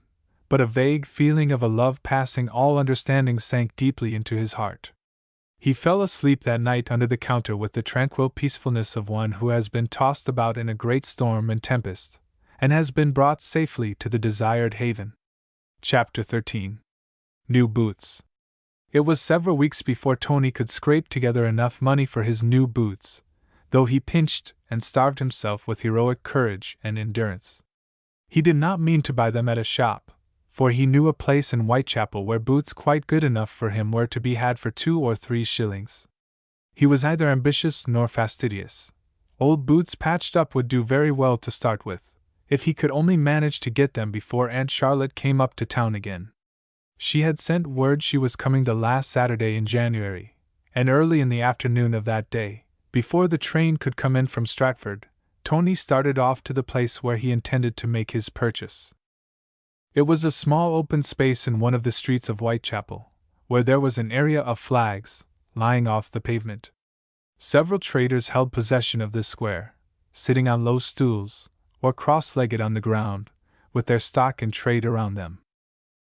but a vague feeling of a love passing all understanding sank deeply into his heart. He fell asleep that night under the counter with the tranquil peacefulness of one who has been tossed about in a great storm and tempest, and has been brought safely to the desired haven. Chapter 13. New Boots. It was several weeks before Tony could scrape together enough money for his new boots, though he pinched and starved himself with heroic courage and endurance. He did not mean to buy them at a shop, for he knew a place in Whitechapel where boots quite good enough for him were to be had for 2 or 3 shillings. He was neither ambitious nor fastidious. Old boots patched up would do very well to start with, if he could only manage to get them before Aunt Charlotte came up to town again. She had sent word she was coming the last Saturday in January, and early in the afternoon of that day, before the train could come in from Stratford, Tony started off to the place where he intended to make his purchase. It was a small open space in one of the streets of Whitechapel, where there was an area of flags, lying off the pavement. Several traders held possession of this square, sitting on low stools, or cross-legged on the ground, with their stock in trade around them.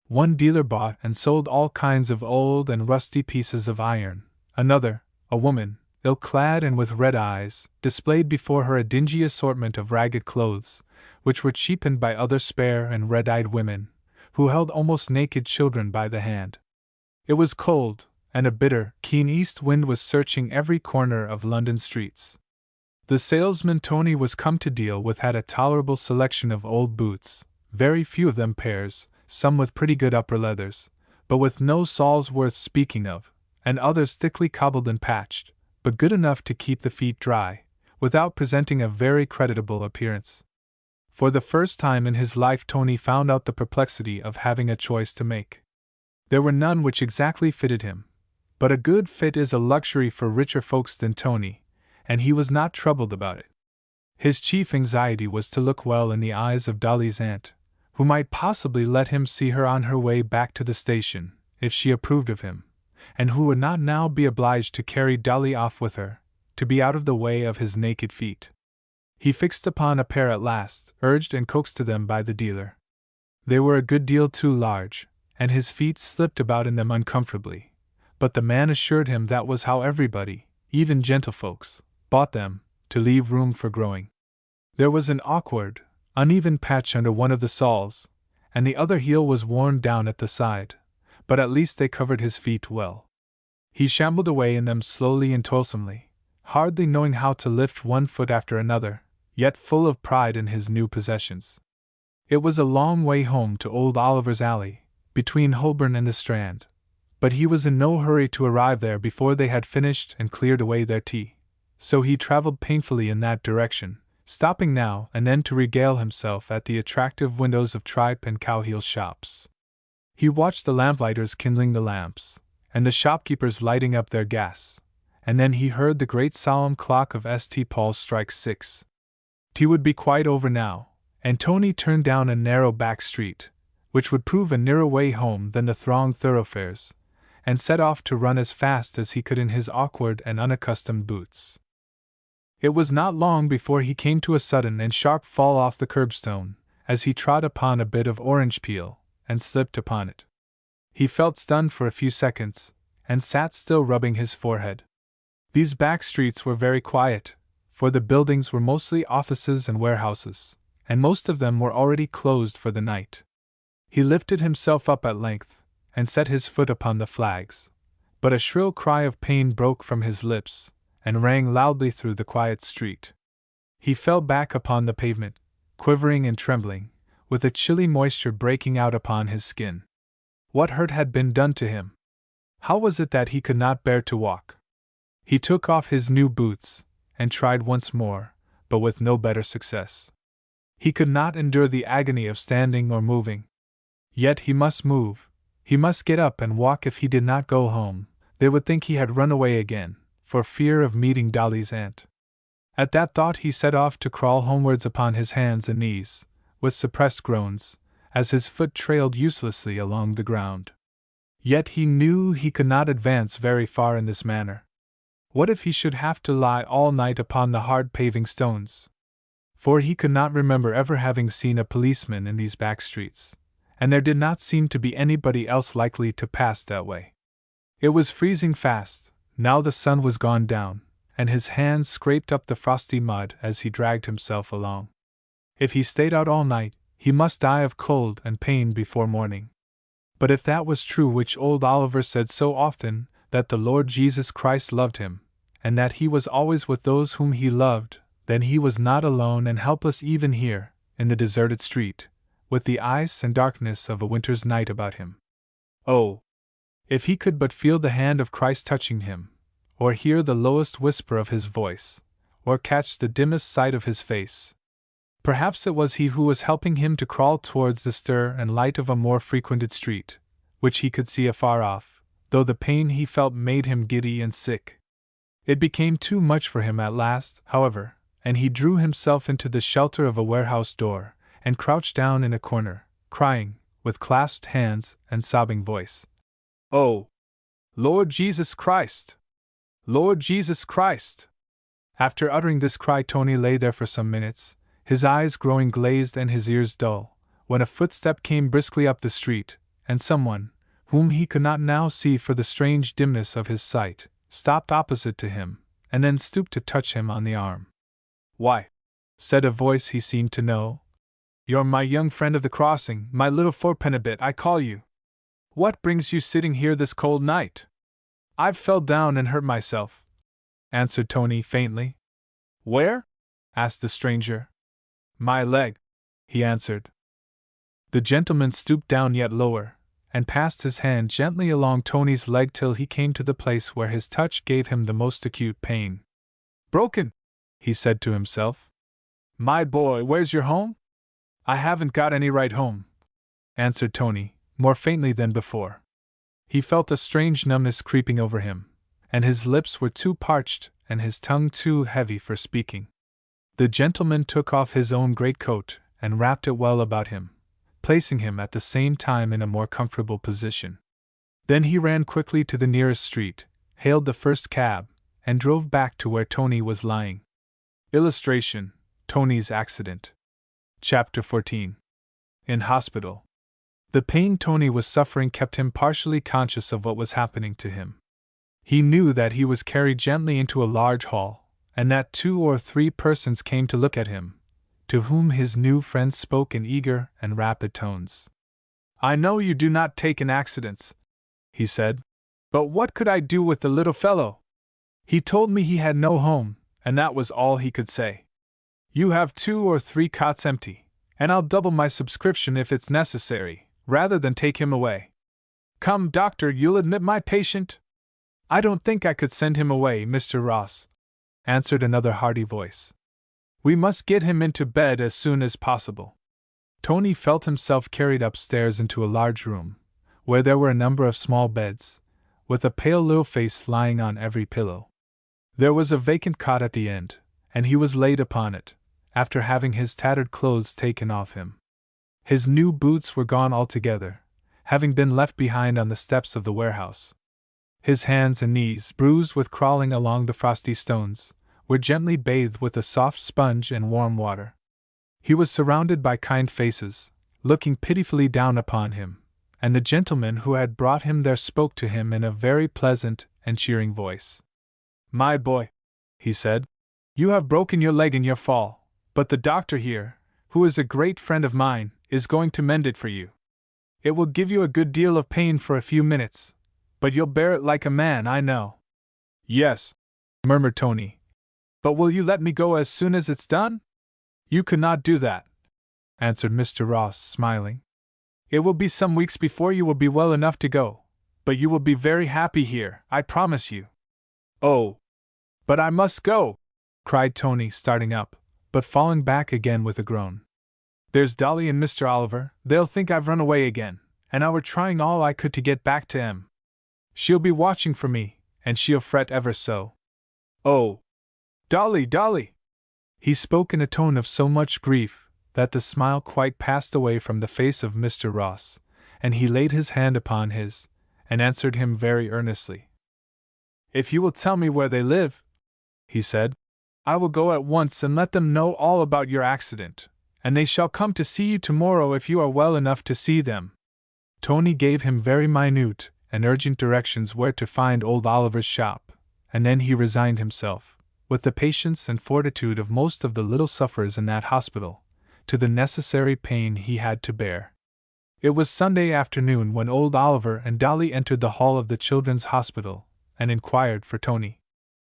One dealer bought and sold all kinds of old and rusty pieces of iron. Another, a woman, ill-clad and with red eyes, displayed before her a dingy assortment of ragged clothes, which were cheapened by other spare and red-eyed women, who held almost naked children by the hand. It was cold, and a bitter, keen east wind was searching every corner of London streets. The salesman Tony was come to deal with had a tolerable selection of old boots, very few of them pairs, some with pretty good upper leathers, but with no soles worth speaking of, and others thickly cobbled and patched, but good enough to keep the feet dry, without presenting a very creditable appearance. For the first time in his life Tony found out the perplexity of having a choice to make. There were none which exactly fitted him, but a good fit is a luxury for richer folks than Tony, and he was not troubled about it. His chief anxiety was to look well in the eyes of Dolly's aunt, who might possibly let him see her on her way back to the station, if she approved of him, and who would not now be obliged to carry Dolly off with her, to be out of the way of his naked feet. He fixed upon a pair at last, urged and coaxed to them by the dealer. They were a good deal too large, and his feet slipped about in them uncomfortably, but the man assured him that was how everybody, even gentlefolks, bought them, to leave room for growing. There was an awkward, uneven patch under one of the soles, and the other heel was worn down at the side, but at least they covered his feet well. He shambled away in them slowly and toilsomely, hardly knowing how to lift one foot after another, yet full of pride in his new possessions. It was a long way home to Old Oliver's Alley, between Holborn and the Strand, but he was in no hurry to arrive there before they had finished and cleared away their tea, so he travelled painfully in that direction, stopping now and then to regale himself at the attractive windows of tripe and cowheel shops. He watched the lamplighters kindling the lamps, and the shopkeepers lighting up their gas, and then he heard the great solemn clock of St. Paul's strike 6. Tea would be quite over now, and Tony turned down a narrow back street, which would prove a nearer way home than the thronged thoroughfares, and set off to run as fast as he could in his awkward and unaccustomed boots. It was not long before he came to a sudden and sharp fall off the curbstone, as he trod upon a bit of orange peel, and slipped upon it. He felt stunned for a few seconds, and sat still rubbing his forehead. These back streets were very quiet, for the buildings were mostly offices and warehouses, and most of them were already closed for the night. He lifted himself up at length, and set his foot upon the flags, but a shrill cry of pain broke from his lips, and rang loudly through the quiet street. He fell back upon the pavement, quivering and trembling, with a chilly moisture breaking out upon his skin. What hurt had been done to him? How was it that he could not bear to walk? He took off his new boots, and tried once more, but with no better success. He could not endure the agony of standing or moving. Yet he must move. He must get up and walk. If he did not go home, they would think he had run away again, for fear of meeting Dolly's aunt. At that thought he set off to crawl homewards upon his hands and knees, with suppressed groans, as his foot trailed uselessly along the ground. Yet he knew he could not advance very far in this manner. What if he should have to lie all night upon the hard paving stones? For he could not remember ever having seen a policeman in these back streets, and there did not seem to be anybody else likely to pass that way. It was freezing fast, now the sun was gone down, and his hands scraped up the frosty mud as he dragged himself along. If he stayed out all night, he must die of cold and pain before morning. But if that was true which old Oliver said so often, that the Lord Jesus Christ loved him, and that he was always with those whom he loved, then he was not alone and helpless even here, in the deserted street, with the ice and darkness of a winter's night about him. Oh! If he could but feel the hand of Christ touching him, or hear the lowest whisper of his voice, or catch the dimmest sight of his face. Perhaps it was he who was helping him to crawl towards the stir and light of a more frequented street, which he could see afar off, though the pain he felt made him giddy and sick. It became too much for him at last, however, and he drew himself into the shelter of a warehouse door, and crouched down in a corner, crying, with clasped hands and sobbing voice, "Oh, Lord Jesus Christ! Lord Jesus Christ!" After uttering this cry, Tony lay there for some minutes, his eyes growing glazed and his ears dull, when a footstep came briskly up the street, and someone, whom he could not now see for the strange dimness of his sight, stopped opposite to him, and then stooped to touch him on the arm. "Why," said a voice he seemed to know, "you're my young friend of the crossing, my little fourpennybit I call you. What brings you sitting here this cold night?" "I've fell down and hurt myself," answered Tony faintly. "Where?" asked the stranger. "My leg," he answered. The gentleman stooped down yet lower, and passed his hand gently along Tony's leg till he came to the place where his touch gave him the most acute pain. "Broken," he said to himself. "My boy, where's your home?" "I haven't got any right home," answered Tony, more faintly than before. He felt a strange numbness creeping over him, and his lips were too parched and his tongue too heavy for speaking. The gentleman took off his own greatcoat and wrapped it well about him, placing him at the same time in a more comfortable position. Then he ran quickly to the nearest street, hailed the first cab, and drove back to where Tony was lying. Illustration: Tony's accident. Chapter 14. In hospital. The pain Tony was suffering kept him partially conscious of what was happening to him. He knew that he was carried gently into a large hall, and that 2 or 3 persons came to look at him, to whom his new friend spoke in eager and rapid tones. "I know you do not take in accidents," he said. "But what could I do with the little fellow? He told me he had no home, and that was all he could say. You have 2 or 3 cots empty, and I'll double my subscription if it's necessary, rather than take him away. Come, doctor, you'll admit my patient?" "I don't think I could send him away, Mr. Ross," answered another hearty voice. "We must get him into bed as soon as possible." Tony felt himself carried upstairs into a large room, where there were a number of small beds, with a pale little face lying on every pillow. There was a vacant cot at the end, and he was laid upon it, after having his tattered clothes taken off him. His new boots were gone altogether, having been left behind on the steps of the warehouse. His hands and knees, bruised with crawling along the frosty stones, were gently bathed with a soft sponge and warm water. He was surrounded by kind faces, looking pitifully down upon him, and the gentleman who had brought him there spoke to him in a very pleasant and cheering voice. "My boy," he said, "you have broken your leg in your fall, but the doctor here, who is a great friend of mine, is going to mend it for you. It will give you a good deal of pain for a few minutes, but you'll bear it like a man, I know." "Yes," murmured Tony. "But will you let me go as soon as it's done?" "You could not do that," answered Mr. Ross, smiling. "It will be some weeks before you will be well enough to go, but you will be very happy here, I promise you." "Oh, but I must go!" cried Tony, starting up, but falling back again with a groan. "There's Dolly and Mr. Oliver, they'll think I've run away again, and I were trying all I could to get back to Em. She'll be watching for me, and she'll fret ever so. Oh, Dolly, Dolly!" He spoke in a tone of so much grief that the smile quite passed away from the face of Mr. Ross, and he laid his hand upon his, and answered him very earnestly. "If you will tell me where they live," he said, "I will go at once and let them know all about your accident, and they shall come to see you tomorrow if you are well enough to see them." Tony gave him very minute and urgent directions where to find old Oliver's shop, and then he resigned himself, with the patience and fortitude of most of the little sufferers in that hospital, to the necessary pain he had to bear. It was Sunday afternoon when old Oliver and Dolly entered the hall of the Children's Hospital, and inquired for Tony.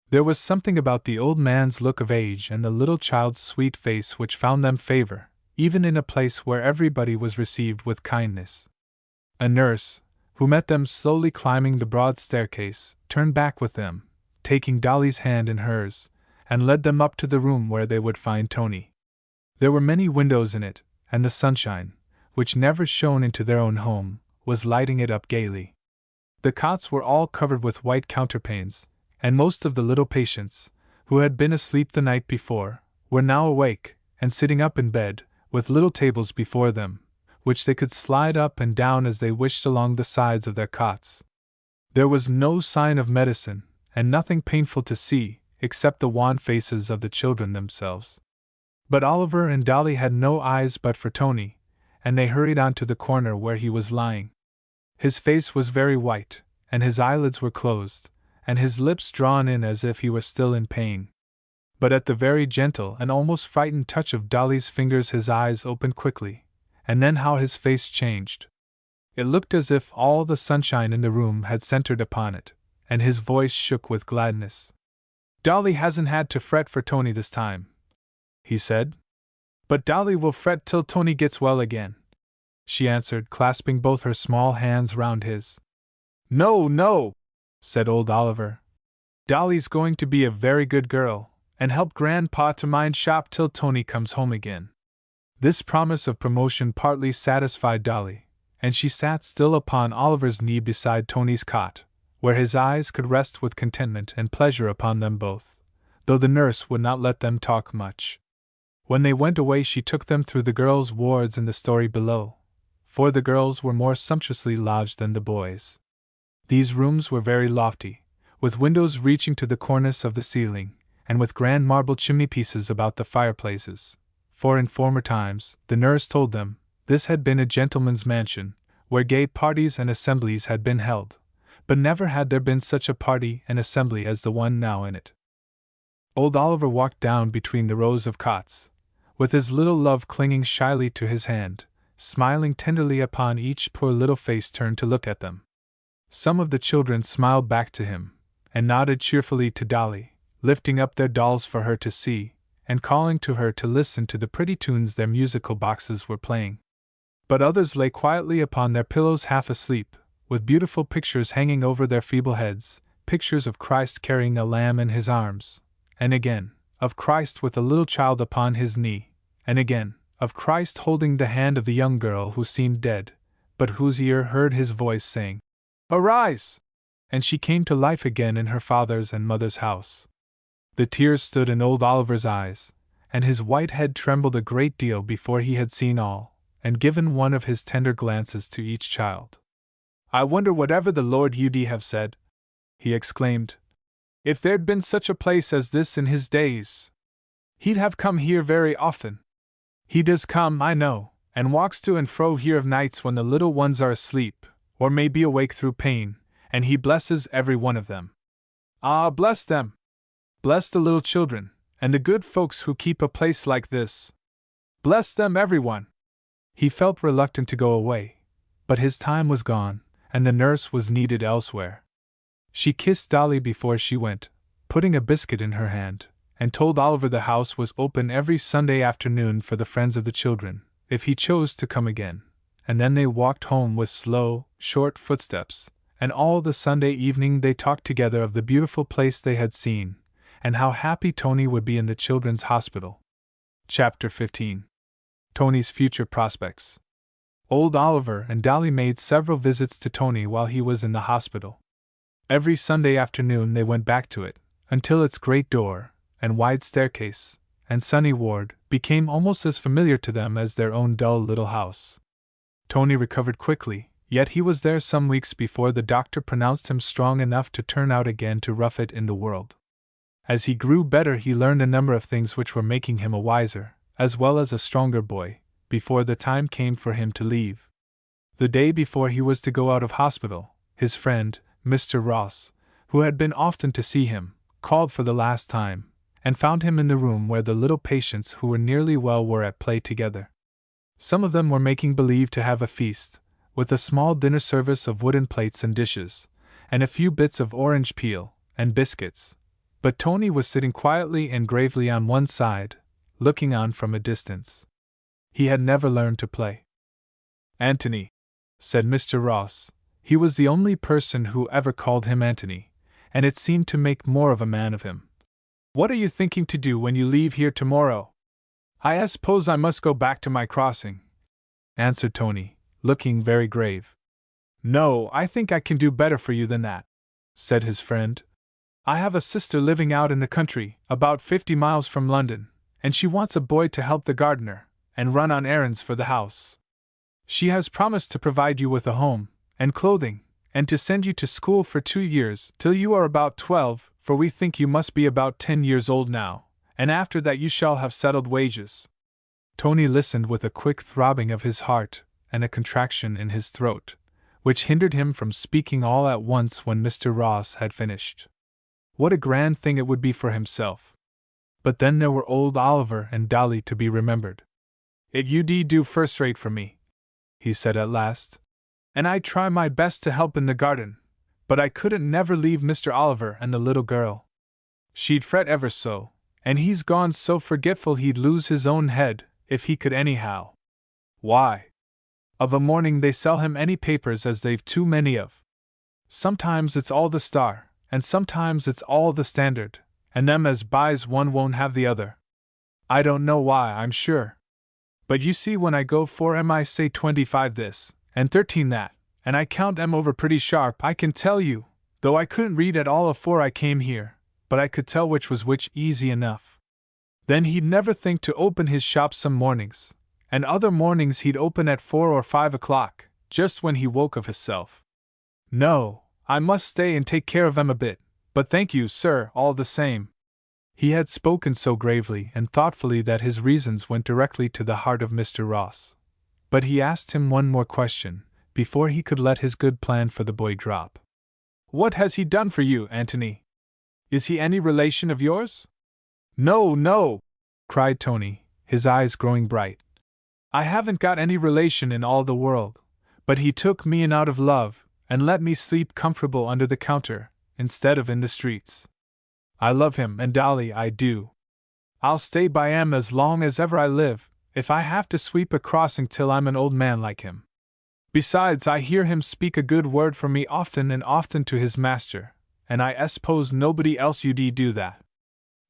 There was something about the old man's look of age and the little child's sweet face which found them favor, even in a place where everybody was received with kindness. A nurse, who met them slowly climbing the broad staircase, turned back with them, taking Dolly's hand in hers, and led them up to the room where they would find Tony. There were many windows in it, and the sunshine, which never shone into their own home, was lighting it up gaily. The cots were all covered with white counterpanes, and most of the little patients, who had been asleep the night before, were now awake, and sitting up in bed, with little tables before them, which they could slide up and down as they wished along the sides of their cots. There was no sign of medicine, and nothing painful to see, except the wan faces of the children themselves. But Oliver and Dolly had no eyes but for Tony, and they hurried on to the corner where he was lying. His face was very white, and his eyelids were closed, and his lips drawn in as if he were still in pain. But at the very gentle and almost frightened touch of Dolly's fingers his eyes opened quickly, and then how his face changed! It looked as if all the sunshine in the room had centered upon it, and his voice shook with gladness. "Dolly hasn't had to fret for Tony this time," he said. "But Dolly will fret till Tony gets well again," she answered, clasping both her small hands round his. "No, no," said old Oliver. "Dolly's going to be a very good girl, and help Grandpa to mind shop till Tony comes home again." This promise of promotion partly satisfied Dolly, and she sat still upon Oliver's knee beside Tony's cot, where his eyes could rest with contentment and pleasure upon them both, though the nurse would not let them talk much. When they went away she took them through the girls' wards in the story below, for the girls were more sumptuously lodged than the boys. These rooms were very lofty, with windows reaching to the cornice of the ceiling, and with grand marble chimney-pieces about the fireplaces, for in former times, the nurse told them, this had been a gentleman's mansion, where gay parties and assemblies had been held, but never had there been such a party and assembly as the one now in it. Old Oliver walked down between the rows of cots, with his little love clinging shyly to his hand, smiling tenderly upon each poor little face turned to look at them. Some of the children smiled back to him, and nodded cheerfully to Dolly, lifting up their dolls for her to see, and calling to her to listen to the pretty tunes their musical boxes were playing. But others lay quietly upon their pillows half asleep, with beautiful pictures hanging over their feeble heads, pictures of Christ carrying a lamb in his arms, and again, of Christ with a little child upon his knee, and again, of Christ holding the hand of the young girl who seemed dead, but whose ear heard his voice saying, "Arise!" And she came to life again in her father's and mother's house. The tears stood in old Oliver's eyes, and his white head trembled a great deal before he had seen all, and given one of his tender glances to each child. "I wonder whatever the Lord ud have said," he exclaimed, "if there'd been such a place as this in his days. He'd have come here very often. He does come, I know, and walks to and fro here of nights when the little ones are asleep, or may be awake through pain, and he blesses every one of them. Ah, bless them! Bless the little children, and the good folks who keep a place like this. Bless them, everyone!" He felt reluctant to go away, but his time was gone, and the nurse was needed elsewhere. She kissed Dolly before she went, putting a biscuit in her hand, and told Oliver the house was open every Sunday afternoon for the friends of the children, if he chose to come again, and then they walked home with slow, short footsteps, and all the Sunday evening they talked together of the beautiful place they had seen, and how happy Tony would be in the children's hospital. Chapter 15. Tony's future prospects. Old Oliver and Dolly made several visits to Tony while he was in the hospital. Every Sunday afternoon they went back to it, until its great door, and wide staircase, and sunny ward became almost as familiar to them as their own dull little house. Tony recovered quickly, yet he was there some weeks before the doctor pronounced him strong enough to turn out again to rough it in the world. As he grew better he learned a number of things which were making him a wiser, as well as a stronger boy, before the time came for him to leave. The day before he was to go out of hospital, his friend, Mr. Ross, who had been often to see him, called for the last time, and found him in the room where the little patients who were nearly well were at play together. Some of them were making believe to have a feast, with a small dinner service of wooden plates and dishes, and a few bits of orange peel, and biscuits, but Tony was sitting quietly and gravely on one side, looking on from a distance. He had never learned to play. "Antony," said Mr. Ross. He was the only person who ever called him Antony, and it seemed to make more of a man of him. "What are you thinking to do when you leave here tomorrow?" "I suppose I must go back to my crossing," answered Tony, looking very grave. "No, I think I can do better for you than that," said his friend. "I have a sister living out in the country, about 50 miles from London, and she wants a boy to help the gardener, and run on errands for the house. She has promised to provide you with a home, and clothing, and to send you to school for 2 years, till you are about 12, for we think you must be about 10 years old now, and after that you shall have settled wages." Tony listened with a quick throbbing of his heart, and a contraction in his throat, which hindered him from speaking all at once when Mr. Ross had finished. What a grand thing it would be for himself! But then there were old Oliver and Dolly to be remembered. "It ud do first rate for me," he said at last, "and I try my best to help in the garden, but I couldn't never leave Mr. Oliver and the little girl. She'd fret ever so, and he's gone so forgetful he'd lose his own head, if he could anyhow. Why, of a morning they sell him any papers as they've too many of. Sometimes it's all the Star, and sometimes it's all the Standard, and them as buys one won't have the other. I don't know why, I'm sure. But you see when I go for 'em I say 25 this, and 13 that, and I count 'em over pretty sharp, I can tell you, though I couldn't read at all afore I came here, but I could tell which was which easy enough. Then he'd never think to open his shop some mornings, and other mornings he'd open at 4 or 5 o'clock, just when he woke of hisself. No, I must stay and take care of 'em a bit, but thank you, sir, all the same." He had spoken so gravely and thoughtfully that his reasons went directly to the heart of Mr. Ross. But he asked him one more question, before he could let his good plan for the boy drop. "What has he done for you, Antony? Is he any relation of yours?" "No, no!" cried Tony, his eyes growing bright. "I haven't got any relation in all the world, but he took me in out of love, and let me sleep comfortable under the counter, instead of in the streets. I love him and Dolly, I do. I'll stay by 'em as long as ever I live, if I have to sweep a crossing till I'm an old man like him. Besides, I hear him speak a good word for me often and often to his master, and I suppose nobody else 'ud do that."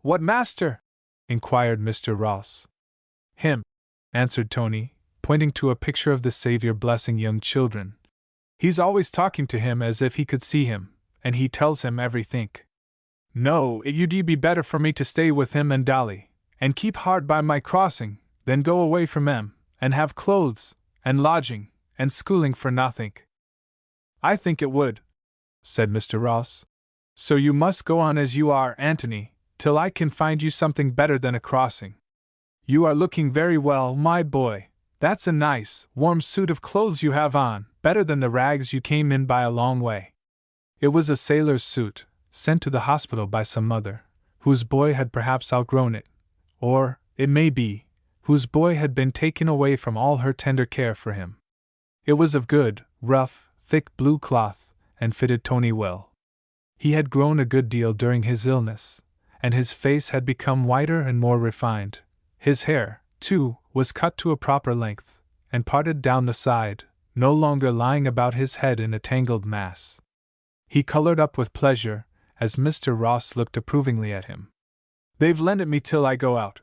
"What master?" inquired Mr. Ross. "Him," answered Tony, pointing to a picture of the Savior blessing young children. "He's always talking to him as if he could see him, and he tells him everythink. No, it 'ud be better for me to stay with him and Dolly, and keep hard by my crossing, than go away from 'em, and have clothes, and lodging, and schooling for nothink." "I think it would," said Mr. Ross. "So you must go on as you are, Antony, till I can find you something better than a crossing. You are looking very well, my boy. That's a nice, warm suit of clothes you have on, better than the rags you came in by a long way." It was a sailor's suit, sent to the hospital by some mother, whose boy had perhaps outgrown it, or, it may be, whose boy had been taken away from all her tender care for him. It was of good, rough, thick blue cloth, and fitted Tony well. He had grown a good deal during his illness, and his face had become whiter and more refined. His hair, too, was cut to a proper length, and parted down the side, no longer lying about his head in a tangled mass. He colored up with pleasure, as Mr. Ross looked approvingly at him. "They've lent it me till I go out,"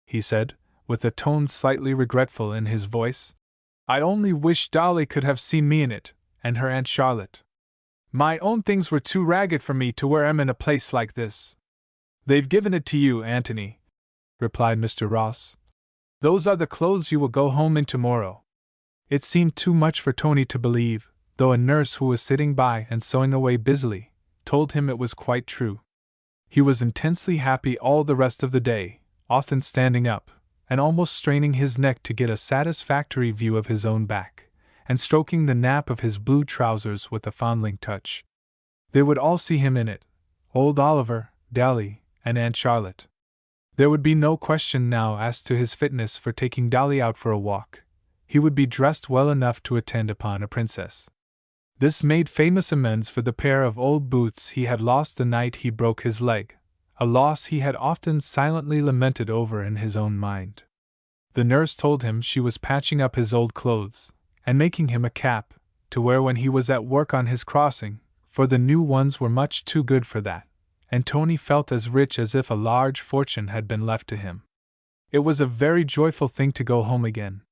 he said, with a tone slightly regretful in his voice. "I only wish Dolly could have seen me in it, and her Aunt Charlotte. My own things were too ragged for me to wear 'em in a place like this." "They've given it to you, Antony," replied Mr. Ross. "Those are the clothes you will go home in tomorrow." It seemed too much for Tony to believe, though a nurse who was sitting by and sewing away busily told him it was quite true. He was intensely happy all the rest of the day, often standing up, and almost straining his neck to get a satisfactory view of his own back, and stroking the nap of his blue trousers with a fondling touch. They would all see him in it, old Oliver, Dolly, and Aunt Charlotte. There would be no question now as to his fitness for taking Dolly out for a walk. He would be dressed well enough to attend upon a princess. This made famous amends for the pair of old boots he had lost the night he broke his leg, a loss he had often silently lamented over in his own mind. The nurse told him she was patching up his old clothes, and making him a cap, to wear when he was at work on his crossing, for the new ones were much too good for that, and Tony felt as rich as if a large fortune had been left to him. It was a very joyful thing to go home again.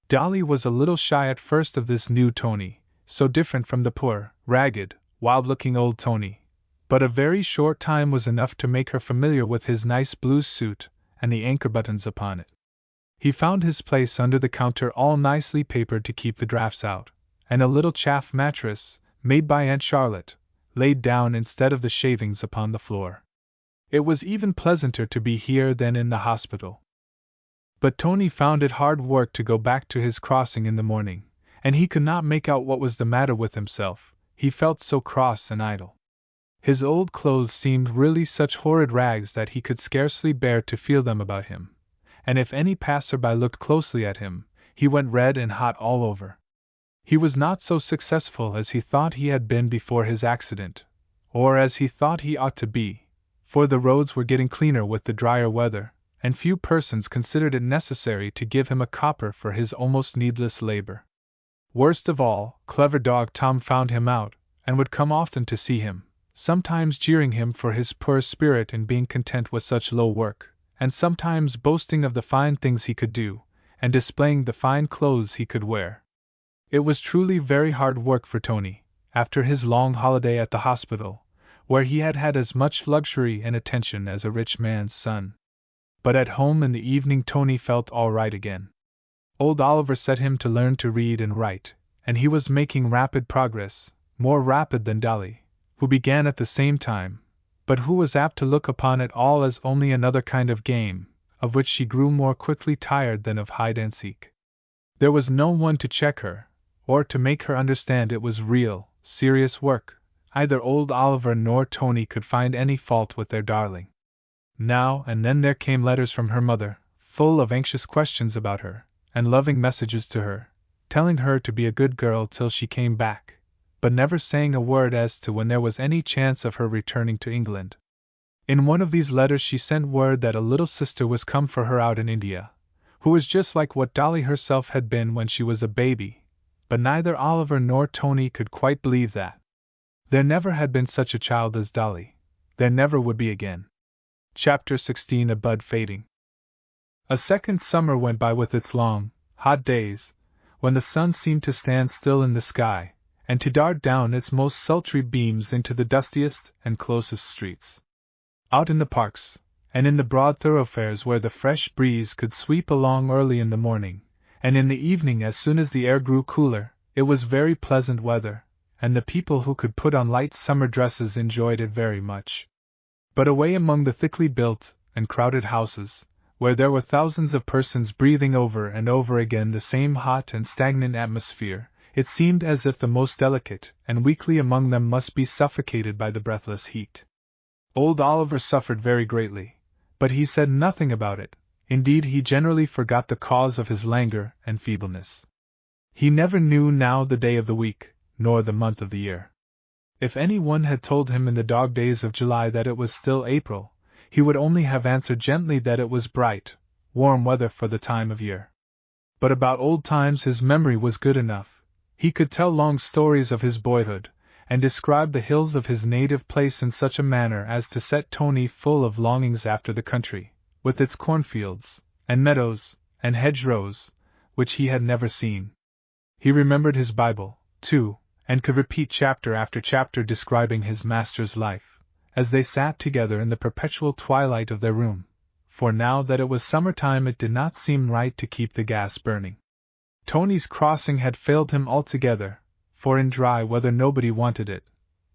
Dolly was a little shy at first of this new Tony, so different from the poor, ragged, wild-looking old Tony, but a very short time was enough to make her familiar with his nice blue suit and the anchor buttons upon it. He found his place under the counter all nicely papered to keep the draughts out, and a little chaff mattress, made by Aunt Charlotte, laid down instead of the shavings upon the floor. It was even pleasanter to be here than in the hospital. But Tony found it hard work to go back to his crossing in the morning, and he could not make out what was the matter with himself, he felt so cross and idle. His old clothes seemed really such horrid rags that he could scarcely bear to feel them about him, and if any passer-by looked closely at him, he went red and hot all over. He was not so successful as he thought he had been before his accident, or as he thought he ought to be, for the roads were getting cleaner with the drier weather, and few persons considered it necessary to give him a copper for his almost needless labor. Worst of all, clever dog Tom found him out, and would come often to see him, sometimes jeering him for his poor spirit in being content with such low work, and sometimes boasting of the fine things he could do, and displaying the fine clothes he could wear. It was truly very hard work for Tony, after his long holiday at the hospital, where he had had as much luxury and attention as a rich man's son. But at home in the evening Tony felt all right again. Old Oliver set him to learn to read and write, and he was making rapid progress, more rapid than Dolly, who began at the same time, but who was apt to look upon it all as only another kind of game, of which she grew more quickly tired than of hide-and-seek. There was no one to check her, or to make her understand it was real, serious work. Either old Oliver nor Tony could find any fault with their darling. Now and then there came letters from her mother, full of anxious questions about her, and loving messages to her, telling her to be a good girl till she came back, but never saying a word as to when there was any chance of her returning to England. In one of these letters she sent word that a little sister was come for her out in India, who was just like what Dolly herself had been when she was a baby, but neither Oliver nor Tony could quite believe that. There never had been such a child as Dolly. There never would be again. Chapter 16. A Bud Fading. A second summer went by with its long, hot days, when the sun seemed to stand still in the sky, and to dart down its most sultry beams into the dustiest and closest streets. Out in the parks, and in the broad thoroughfares where the fresh breeze could sweep along early in the morning, and in the evening as soon as the air grew cooler, it was very pleasant weather, and the people who could put on light summer dresses enjoyed it very much. But away among the thickly built and crowded houses, where there were thousands of persons breathing over and over again the same hot and stagnant atmosphere, it seemed as if the most delicate and weakly among them must be suffocated by the breathless heat. Old Oliver suffered very greatly, but he said nothing about it. Indeed, he generally forgot the cause of his languor and feebleness. He never knew now the day of the week, nor the month of the year. If any one had told him in the dog days of July that it was still April, he would only have answered gently that it was bright, warm weather for the time of year. But about old times his memory was good enough. He could tell long stories of his boyhood, and describe the hills of his native place in such a manner as to set Tony full of longings after the country, with its cornfields, and meadows, and hedgerows, which he had never seen. He remembered his Bible, too, and could repeat chapter after chapter describing his master's life, as they sat together in the perpetual twilight of their room, for now that it was summer-time it did not seem right to keep the gas burning. Tony's crossing had failed him altogether, for in dry weather nobody wanted it,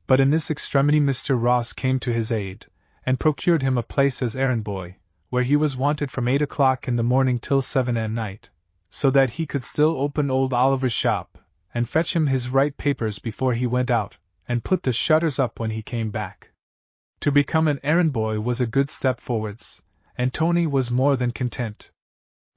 but in this extremity Mr. Ross came to his aid, and procured him a place as errand-boy, where he was wanted from 8 o'clock in the morning till 7 at night, so that he could still open old Oliver's shop, and fetch him his right papers before he went out, and put the shutters up when he came back. To become an errand-boy was a good step forwards, and Tony was more than content.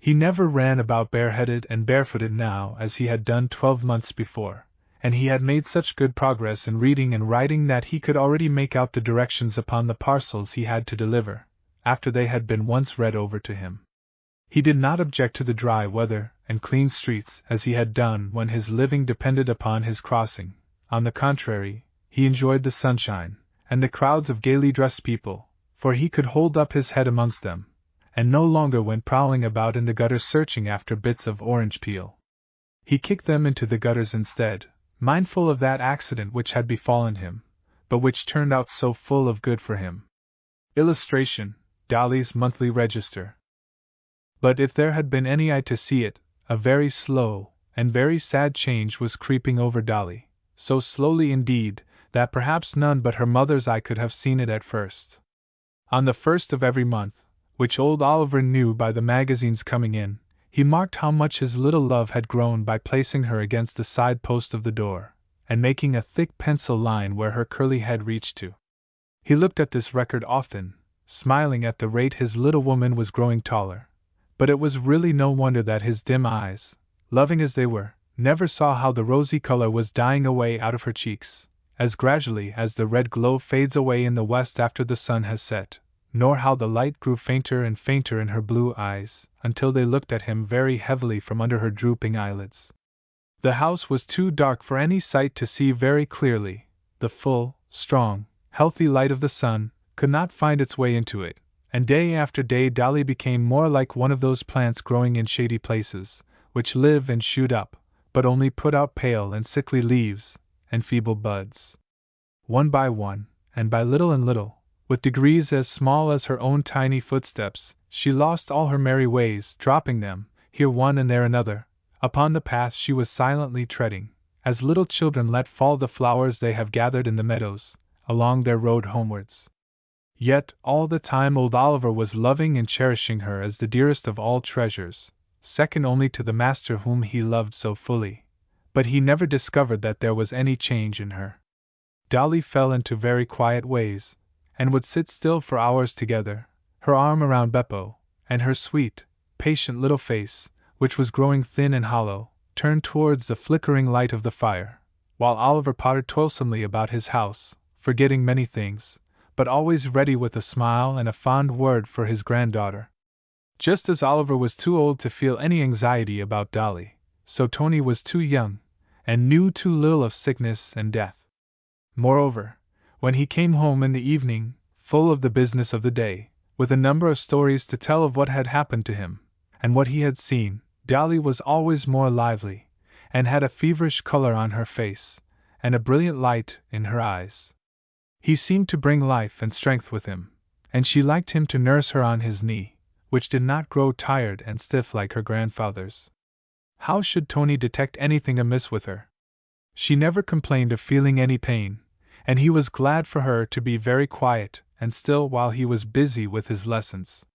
He never ran about bareheaded and barefooted now as he had done 12 months before, and he had made such good progress in reading and writing that he could already make out the directions upon the parcels he had to deliver, after they had been once read over to him. He did not object to the dry weather and clean streets as he had done when his living depended upon his crossing. On the contrary, he enjoyed the sunshine, and the crowds of gaily dressed people, for he could hold up his head amongst them, and no longer went prowling about in the gutters searching after bits of orange peel. He kicked them into the gutters instead, mindful of that accident which had befallen him, but which turned out so full of good for him. Illustration: Dolly's Monthly Register. But if there had been any eye to see it, a very slow and very sad change was creeping over Dolly, so slowly indeed, that perhaps none but her mother's eye could have seen it at first. On the 1st of every month, which old Oliver knew by the magazines coming in, he marked how much his little love had grown by placing her against the side-post of the door, and making a thick pencil line where her curly head reached to. He looked at this record often, smiling at the rate his little woman was growing taller, but it was really no wonder that his dim eyes, loving as they were, never saw how the rosy color was dying away out of her cheeks, as gradually as the red glow fades away in the west after the sun has set, nor how the light grew fainter and fainter in her blue eyes, until they looked at him very heavily from under her drooping eyelids. The house was too dark for any sight to see very clearly. The full, strong, healthy light of the sun could not find its way into it, and day after day Dolly became more like one of those plants growing in shady places, which live and shoot up, but only put out pale and sickly leaves and feeble buds. One by one, and by little and little, with degrees as small as her own tiny footsteps, she lost all her merry ways, dropping them, here one and there another, upon the path she was silently treading, as little children let fall the flowers they have gathered in the meadows, along their road homewards. Yet, all the time old Oliver was loving and cherishing her as the dearest of all treasures, second only to the master whom he loved so fully, but he never discovered that there was any change in her. Dolly fell into very quiet ways, and would sit still for hours together, her arm around Beppo, and her sweet, patient little face, which was growing thin and hollow, turned towards the flickering light of the fire, while Oliver pottered toilsomely about his house, forgetting many things, but always ready with a smile and a fond word for his granddaughter. Just as Oliver was too old to feel any anxiety about Dolly, so Tony was too young, and knew too little of sickness and death. Moreover, when he came home in the evening, full of the business of the day, with a number of stories to tell of what had happened to him, and what he had seen, Dolly was always more lively, and had a feverish color on her face, and a brilliant light in her eyes. He seemed to bring life and strength with him, and she liked him to nurse her on his knee, which did not grow tired and stiff like her grandfather's. How should Tony detect anything amiss with her? She never complained of feeling any pain, and he was glad for her to be very quiet and still while he was busy with his lessons.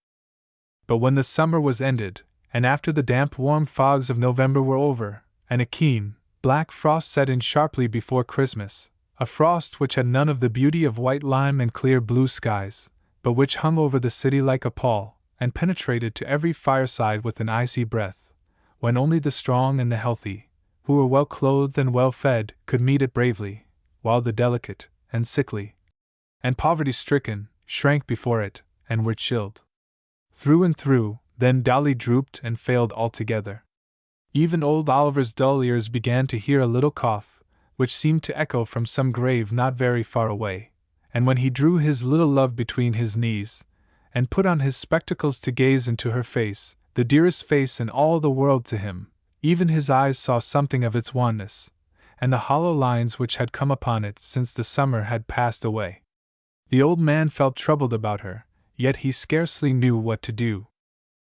But when the summer was ended, and after the damp warm fogs of November were over, and a keen, black frost set in sharply before Christmas, a frost which had none of the beauty of white lime and clear blue skies, but which hung over the city like a pall, and penetrated to every fireside with an icy breath, when only the strong and the healthy, who were well clothed and well fed, could meet it bravely, while the delicate, and sickly, and poverty-stricken, shrank before it, and were chilled through and through, then Dolly drooped and failed altogether. Even old Oliver's dull ears began to hear a little cough, which seemed to echo from some grave not very far away, and when he drew his little love between his knees, and put on his spectacles to gaze into her face, the dearest face in all the world to him, even his eyes saw something of its wanness, and the hollow lines which had come upon it since the summer had passed away. The old man felt troubled about her, yet he scarcely knew what to do.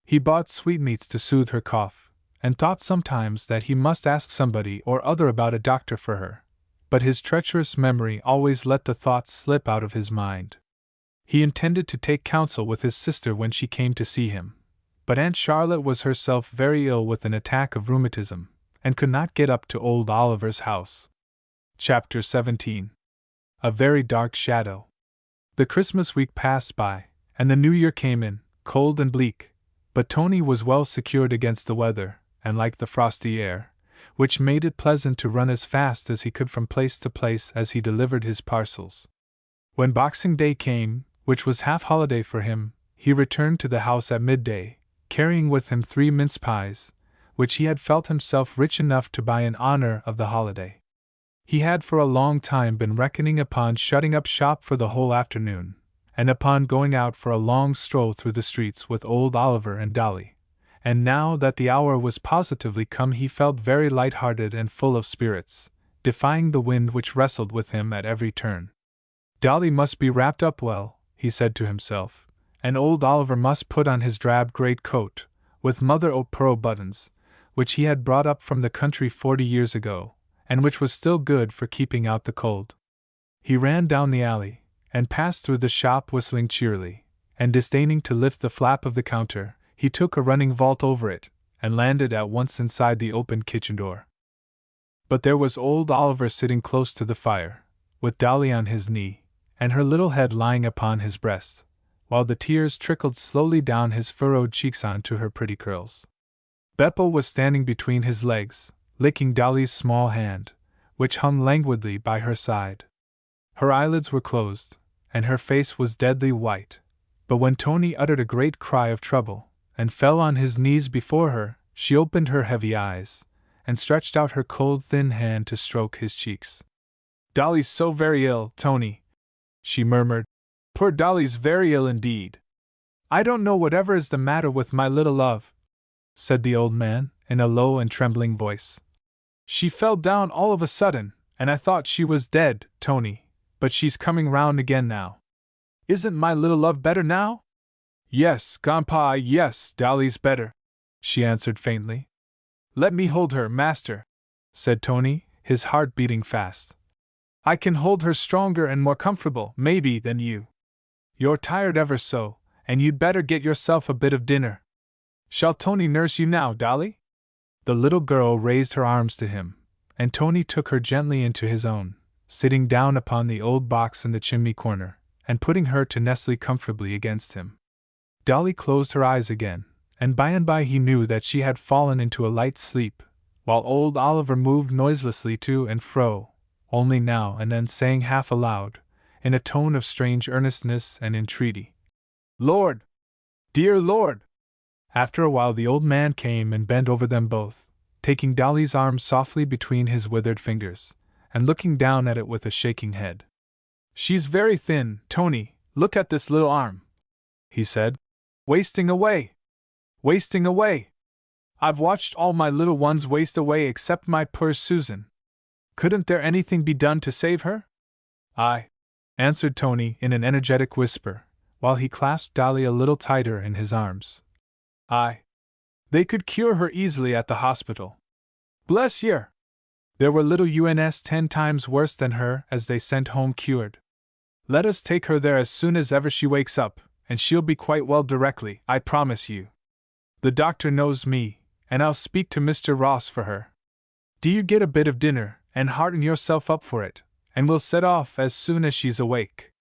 He bought sweetmeats to soothe her cough, and thought sometimes that he must ask somebody or other about a doctor for her, but his treacherous memory always let the thoughts slip out of his mind. He intended to take counsel with his sister when she came to see him, but Aunt Charlotte was herself very ill with an attack of rheumatism, and could not get up to old Oliver's house. Chapter 17. A very dark shadow. The Christmas week passed by, and the New Year came in, cold and bleak, but Tony was well secured against the weather, and liked the frosty air, which made it pleasant to run as fast as he could from place to place as he delivered his parcels. When Boxing Day came, which was half-holiday for him, he returned to the house at midday, carrying with him 3 mince pies, which he had felt himself rich enough to buy in honor of the holiday. He had for a long time been reckoning upon shutting up shop for the whole afternoon, and upon going out for a long stroll through the streets with old Oliver and Dolly, and now that the hour was positively come he felt very light-hearted and full of spirits, defying the wind which wrestled with him at every turn. Dolly must be wrapped up well, he said to himself, and old Oliver must put on his drab great coat, with mother-o'-pearl buttons, which he had brought up from the country 40 years ago, and which was still good for keeping out the cold. He ran down the alley, and passed through the shop whistling cheerily, and disdaining to lift the flap of the counter, he took a running vault over it, and landed at once inside the open kitchen door. But there was old Oliver sitting close to the fire, with Dolly on his knee, and her little head lying upon his breast, while the tears trickled slowly down his furrowed cheeks onto her pretty curls. Beppo was standing between his legs, licking Dolly's small hand, which hung languidly by her side. Her eyelids were closed, and her face was deadly white, but when Tony uttered a great cry of trouble, and fell on his knees before her, she opened her heavy eyes, and stretched out her cold thin hand to stroke his cheeks. "Dolly's so very ill, Tony," she murmured. "Poor Dolly's very ill indeed." "I don't know whatever is the matter with my little love," said the old man, in a low and trembling voice. "She fell down all of a sudden, and I thought she was dead, Tony, but she's coming round again now. Isn't my little love better now?" "Yes, Grandpa, yes, Dolly's better," she answered faintly. "Let me hold her, master," said Tony, his heart beating fast. "I can hold her stronger and more comfortable, maybe, than you. You're tired ever so, and you'd better get yourself a bit of dinner. Shall Tony nurse you now, Dolly?" The little girl raised her arms to him, and Tony took her gently into his own, sitting down upon the old box in the chimney corner, and putting her to nestle comfortably against him. Dolly closed her eyes again, and by he knew that she had fallen into a light sleep, while old Oliver moved noiselessly to and fro, only now and then saying half aloud, in a tone of strange earnestness and entreaty, "Lord! Dear Lord!" After a while the old man came and bent over them both, taking Dolly's arm softly between his withered fingers, and looking down at it with a shaking head. "She's very thin, Tony, look at this little arm," he said. "Wasting away! Wasting away! I've watched all my little ones waste away except my poor Susan. Couldn't there anything be done to save her?" "Aye," answered Tony in an energetic whisper, while he clasped Dolly a little tighter in his arms. "Aye. They could cure her easily at the hospital. Bless yer! There were little UNS 10 times worse than her as they sent home cured. Let us take her there as soon as ever she wakes up, and she'll be quite well directly, I promise you. The doctor knows me, and I'll speak to Mr. Ross for her. Do you get a bit of dinner, and hearten yourself up for it, and we'll set off as soon as she's awake."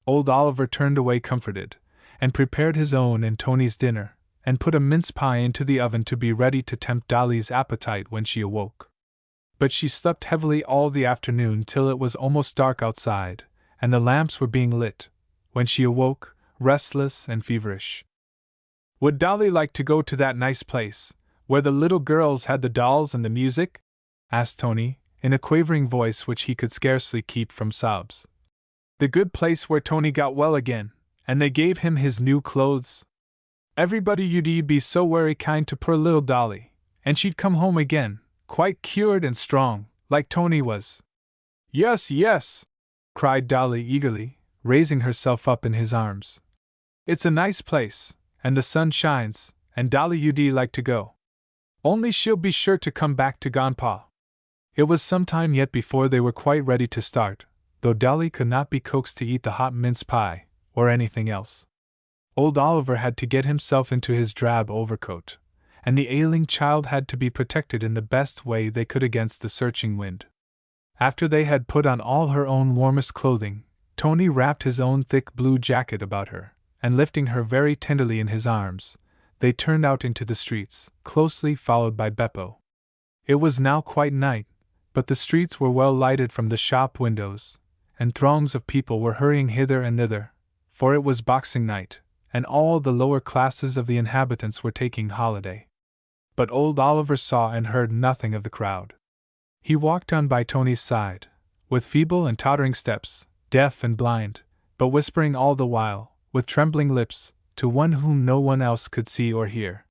Old Oliver turned away comforted, and prepared his own and Tony's dinner, and put a mince pie into the oven to be ready to tempt Dolly's appetite when she awoke. But she slept heavily all the afternoon till it was almost dark outside, and the lamps were being lit, when she awoke, restless and feverish. "Would Dolly like to go to that nice place, where the little girls had the dolls and the music?" asked Tony, in a quavering voice which he could scarcely keep from sobs. "The good place where Tony got well again, and they gave him his new clothes? Everybody you'd be so very kind to poor little Dolly, and she'd come home again, quite cured and strong, like Tony was." "Yes, yes!" cried Dolly eagerly, raising herself up in his arms. "It's a nice place, and the sun shines, and Dolly you'd like to go. Only she'll be sure to come back to Grandpa." It was some time yet before they were quite ready to start, though Dolly could not be coaxed to eat the hot mince pie, or anything else. Old Oliver had to get himself into his drab overcoat, and the ailing child had to be protected in the best way they could against the searching wind. After they had put on all her own warmest clothing, Tony wrapped his own thick blue jacket about her, and lifting her very tenderly in his arms, they turned out into the streets, closely followed by Beppo. It was now quite night, but the streets were well lighted from the shop windows, and throngs of people were hurrying hither and thither, for it was Boxing Night, and all the lower classes of the inhabitants were taking holiday. But old Oliver saw and heard nothing of the crowd. He walked on by Tony's side, with feeble and tottering steps, deaf and blind, but whispering all the while, with trembling lips, to one whom no one else could see or hear.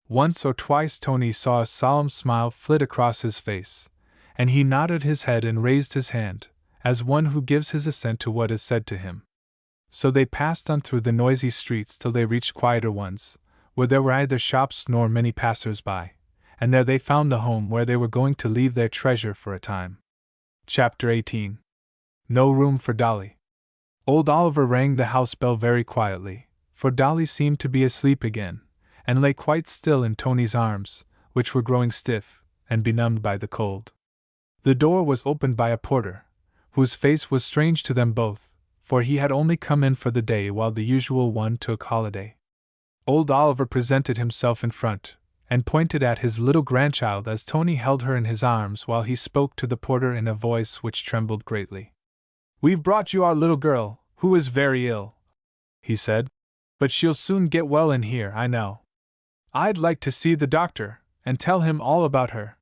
Once or twice Tony saw a solemn smile flit across his face, and he nodded his head and raised his hand, as one who gives his assent to what is said to him. So they passed on through the noisy streets till they reached quieter ones, where there were neither shops nor many passers-by, and there they found the home where they were going to leave their treasure for a time. Chapter 18. No room for Dolly. Old Oliver rang the house bell very quietly, for Dolly seemed to be asleep again, and lay quite still in Tony's arms, which were growing stiff and benumbed by the cold. The door was opened by a porter, whose face was strange to them both, for he had only come in for the day while the usual one took holiday. Old Oliver presented himself in front, and pointed at his little grandchild as Tony held her in his arms while he spoke to the porter in a voice which trembled greatly. "We've brought you our little girl, who is very ill," he said, "but she'll soon get well in here, I know. I'd like to see the doctor, and tell him all about her."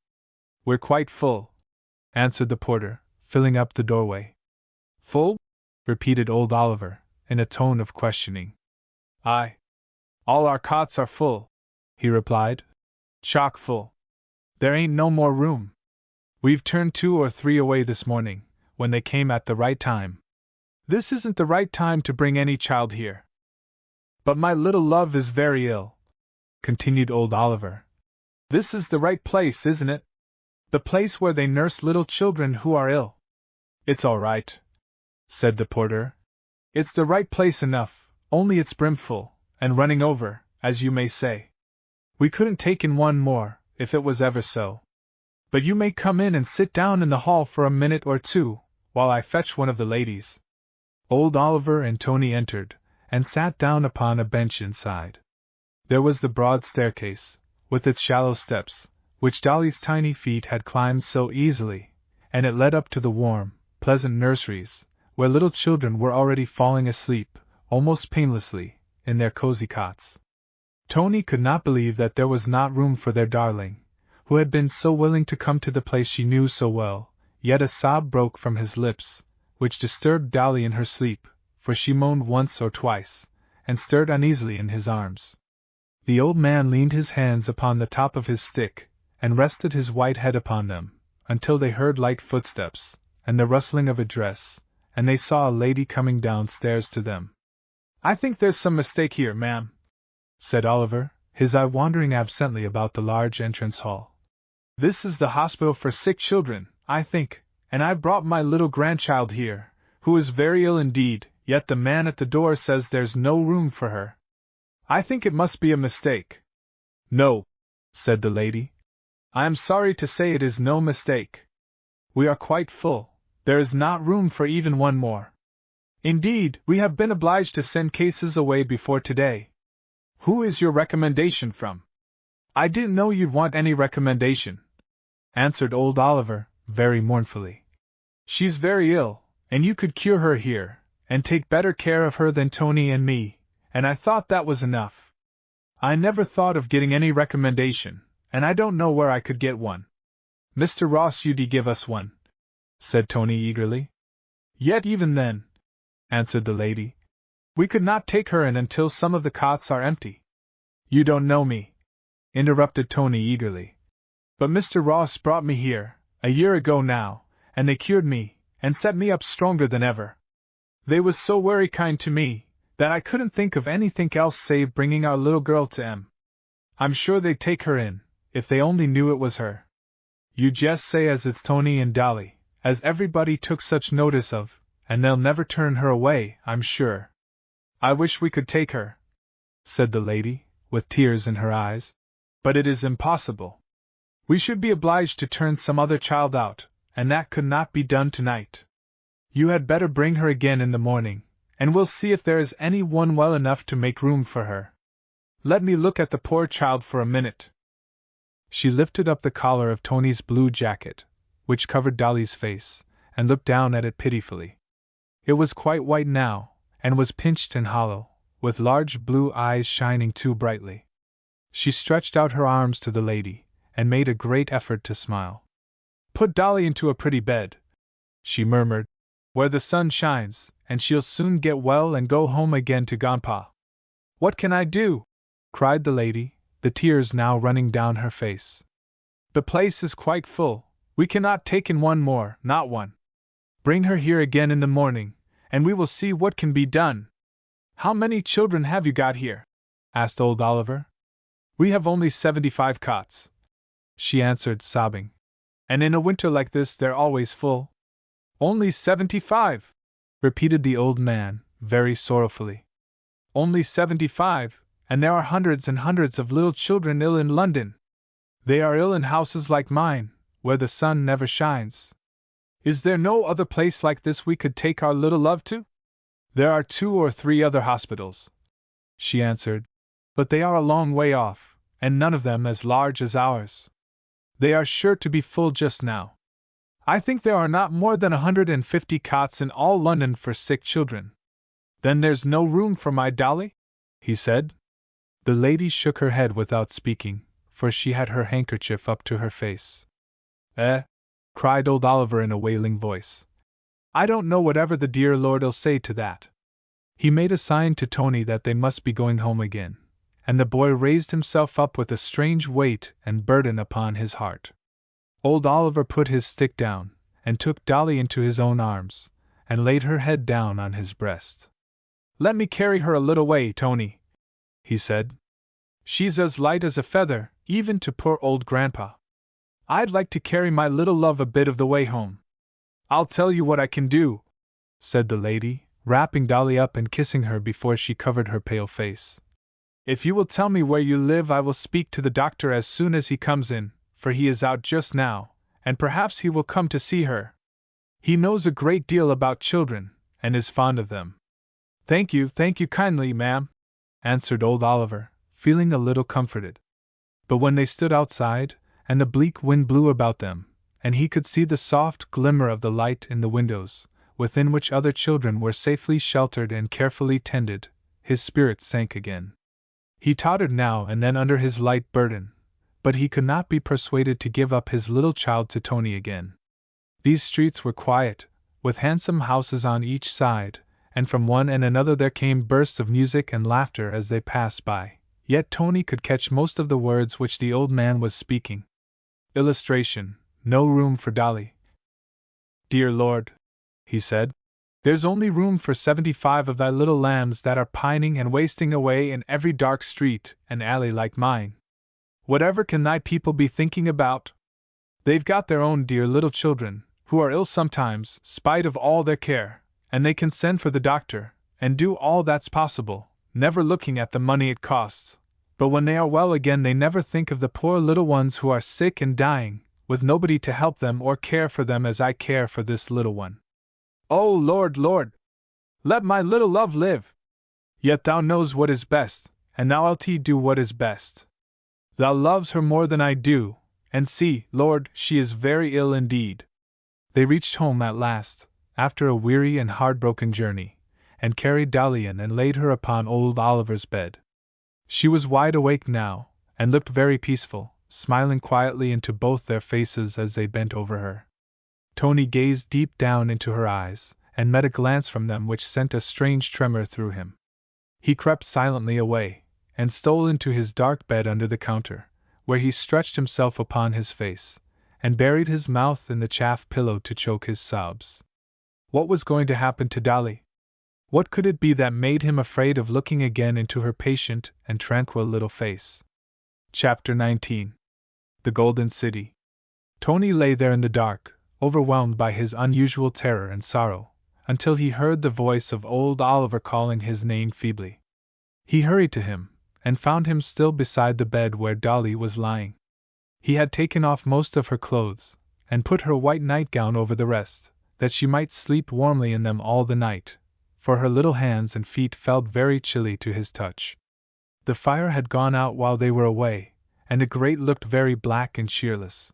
"We're quite full," answered the porter, filling up the doorway. "Full?" repeated old Oliver, in a tone of questioning. "Aye. All our cots are full," he replied. "Chock full. There ain't no more room. We've turned 2 or 3 away this morning, when they came at the right time. This isn't the right time to bring any child here." "But my little love is very ill," continued old Oliver. "This is the right place, isn't it? The place where they nurse little children who are ill." "It's all right," said the porter. "It's the right place enough, only it's brimful, and running over, as you may say. We couldn't take in one more, if it was ever so. But you may come in and sit down in the hall for a minute or two, while I fetch one of the ladies." Old Oliver and Tony entered, and sat down upon a bench inside. There was the broad staircase, with its shallow steps, which Dolly's tiny feet had climbed so easily, and it led up to the warm, pleasant nurseries, where little children were already falling asleep, almost painlessly, in their cozy cots. Tony could not believe that there was not room for their darling, who had been so willing to come to the place she knew so well, yet a sob broke from his lips, which disturbed Dolly in her sleep, for she moaned once or twice, and stirred uneasily in his arms. The old man leaned his hands upon the top of his stick, and rested his white head upon them, until they heard light footsteps, and the rustling of a dress, and they saw a lady coming downstairs to them. "I think there's some mistake here, ma'am," said Oliver, his eye wandering absently about the large entrance hall. "This is the hospital for sick children, I think, and I brought my little grandchild here, who is very ill indeed, yet the man at the door says there's no room for her. I think it must be a mistake." "No," said the lady. "I am sorry to say it is no mistake. We are quite full, there is not room for even one more. Indeed, we have been obliged to send cases away before today." "Who is your recommendation from?" "I didn't know you'd want any recommendation," answered old Oliver, very mournfully. "She's very ill, and you could cure her here, and take better care of her than Tony and me, and I thought that was enough. I never thought of getting any recommendation, and I don't know where I could get one." "Mr. Ross you'd give us one," said Tony eagerly. "Yet even then," answered the lady, "we could not take her in until some of the cots are empty." "You don't know me," interrupted Tony eagerly. "But Mr. Ross brought me here, a year ago now, and they cured me, and set me up stronger than ever. They was so very kind to me, that I couldn't think of anything else save bringing our little girl to 'em. I'm sure they'd take her in, if they only knew it was her. You just say as it's Tony and Dolly, as everybody took such notice of, and they'll never turn her away, I'm sure." "I wish we could take her," said the lady, with tears in her eyes. "But it is impossible. We should be obliged to turn some other child out, and that could not be done tonight. You had better bring her again in the morning, and we'll see if there is any one well enough to make room for her. Let me look at the poor child for a minute." She lifted up the collar of Tony's blue jacket, which covered Dolly's face, and looked down at it pitifully. It was quite white now, and was pinched and hollow, with large blue eyes shining too brightly. She stretched out her arms to the lady, and made a great effort to smile. "Put Dolly into a pretty bed," she murmured, "where the sun shines, and she'll soon get well and go home again to Grandpa." "What can I do?" cried the lady, the tears now running down her face. "The place is quite full, we cannot take in one more, not one. Bring her here again in the morning, and we will see what can be done." "How many children have you got here?" asked old Oliver. "We have only 75 cots," she answered, sobbing. "And in a winter like this they're always full." "Only 75," repeated the old man, very sorrowfully. "Only 75, and there are hundreds and hundreds of little children ill in London. They are ill in houses like mine, where the sun never shines. Is there no other place like this we could take our little love to?" "There are 2 or 3 other hospitals," she answered, "but they are a long way off, and none of them as large as ours. They are sure to be full just now. I think there are not more than 150 cots in all London for sick children." "Then there's no room for my Dolly?" he said. The lady shook her head without speaking, for she had her handkerchief up to her face. "Eh?" cried old Oliver in a wailing voice. "I don't know whatever the dear Lord'll say to that." He made a sign to Tony that they must be going home again, and the boy raised himself up with a strange weight and burden upon his heart. Old Oliver put his stick down, and took Dolly into his own arms, and laid her head down on his breast. "Let me carry her a little way, Tony," he said. "She's as light as a feather, even to poor old Grandpa. I'd like to carry my little love a bit of the way home." "I'll tell you what I can do," said the lady, wrapping Dolly up and kissing her before she covered her pale face. "If you will tell me where you live, I will speak to the doctor as soon as he comes in, for he is out just now, and perhaps he will come to see her. He knows a great deal about children, and is fond of them." Thank you kindly, ma'am," answered old Oliver, feeling a little comforted. But when they stood outside, and the bleak wind blew about them, and he could see the soft glimmer of the light in the windows, within which other children were safely sheltered and carefully tended. His spirits sank again. He tottered now and then under his light burden, but he could not be persuaded to give up his little child to Tony again. These streets were quiet, with handsome houses on each side, and from one and another there came bursts of music and laughter as they passed by, yet Tony could catch most of the words which the old man was speaking. Illustration: no room for Dolly. "Dear Lord," he said, "there's only room for 75 of thy little lambs that are pining and wasting away in every dark street and alley like mine. Whatever can thy people be thinking about? They've got their own dear little children, who are ill sometimes, spite of all their care, and they can send for the doctor, and do all that's possible, never looking at the money it costs. But when they are well again they never think of the poor little ones who are sick and dying, with nobody to help them or care for them as I care for this little one. Oh Lord, Lord! Let my little love live! Yet thou knows what is best, and thou'lt do what is best. Thou loves her more than I do, and see, Lord, she is very ill indeed." They reached home at last, after a weary and heartbroken journey, and carried Dolly in and laid her upon old Oliver's bed. She was wide awake now, and looked very peaceful, smiling quietly into both their faces as they bent over her. Tony gazed deep down into her eyes, and met a glance from them which sent a strange tremor through him. He crept silently away, and stole into his dark bed under the counter, where he stretched himself upon his face, and buried his mouth in the chaff pillow to choke his sobs. What was going to happen to Dolly? What could it be that made him afraid of looking again into her patient and tranquil little face? Chapter 19. The Golden City. Tony lay there in the dark, overwhelmed by his unusual terror and sorrow, until he heard the voice of old Oliver calling his name feebly. He hurried to him, and found him still beside the bed where Dolly was lying. He had taken off most of her clothes, and put her white nightgown over the rest, that she might sleep warmly in them all the night, for her little hands and feet felt very chilly to his touch. The fire had gone out while they were away, and the grate looked very black and cheerless.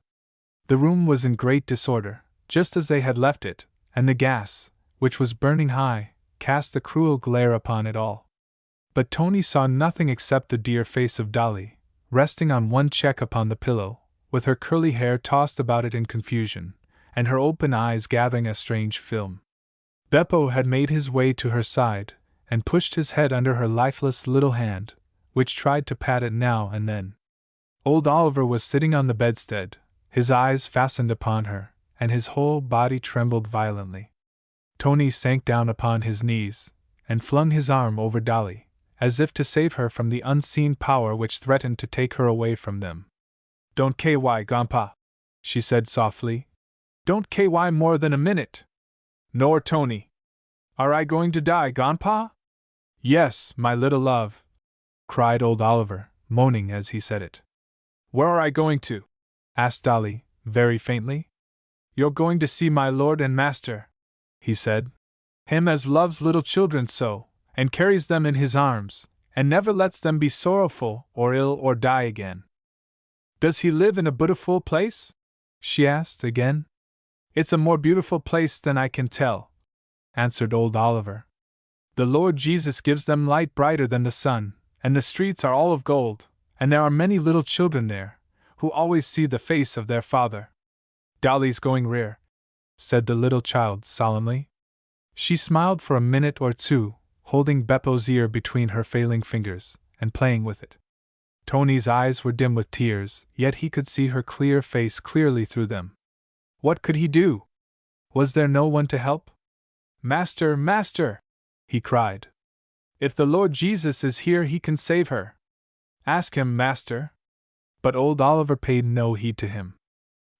The room was in great disorder, just as they had left it, and the gas, which was burning high, cast a cruel glare upon it all. But Tony saw nothing except the dear face of Dolly, resting on one cheek upon the pillow, with her curly hair tossed about it in confusion, and her open eyes gathering a strange film. Beppo had made his way to her side, and pushed his head under her lifeless little hand, which tried to pat it now and then. Old Oliver was sitting on the bedstead, his eyes fastened upon her, and his whole body trembled violently. Tony sank down upon his knees, and flung his arm over Dolly, as if to save her from the unseen power which threatened to take her away from them. "Don't ky, Grandpa," she said softly. "Don't ky more than a minute." "Nor Tony." "Are I going to die, Grandpa?" "Yes, my little love," cried old Oliver, moaning as he said it. "Where are I going to?" asked Dolly, very faintly. "You're going to see my lord and master," he said. "Him as loves little children so, and carries them in his arms, and never lets them be sorrowful or ill or die again." "Does he live in a beautiful place?" she asked again. "It's a more beautiful place than I can tell," answered old Oliver. "The Lord Jesus gives them light brighter than the sun, and the streets are all of gold, and there are many little children there, who always see the face of their father." "Dolly's going rear," said the little child solemnly. She smiled for a minute or two, holding Beppo's ear between her failing fingers, and playing with it. Tony's eyes were dim with tears, yet he could see her clear face clearly through them. What could he do? Was there no one to help? "Master, Master!" he cried. "If the Lord Jesus is here he can save her. Ask him, Master." But old Oliver paid no heed to him.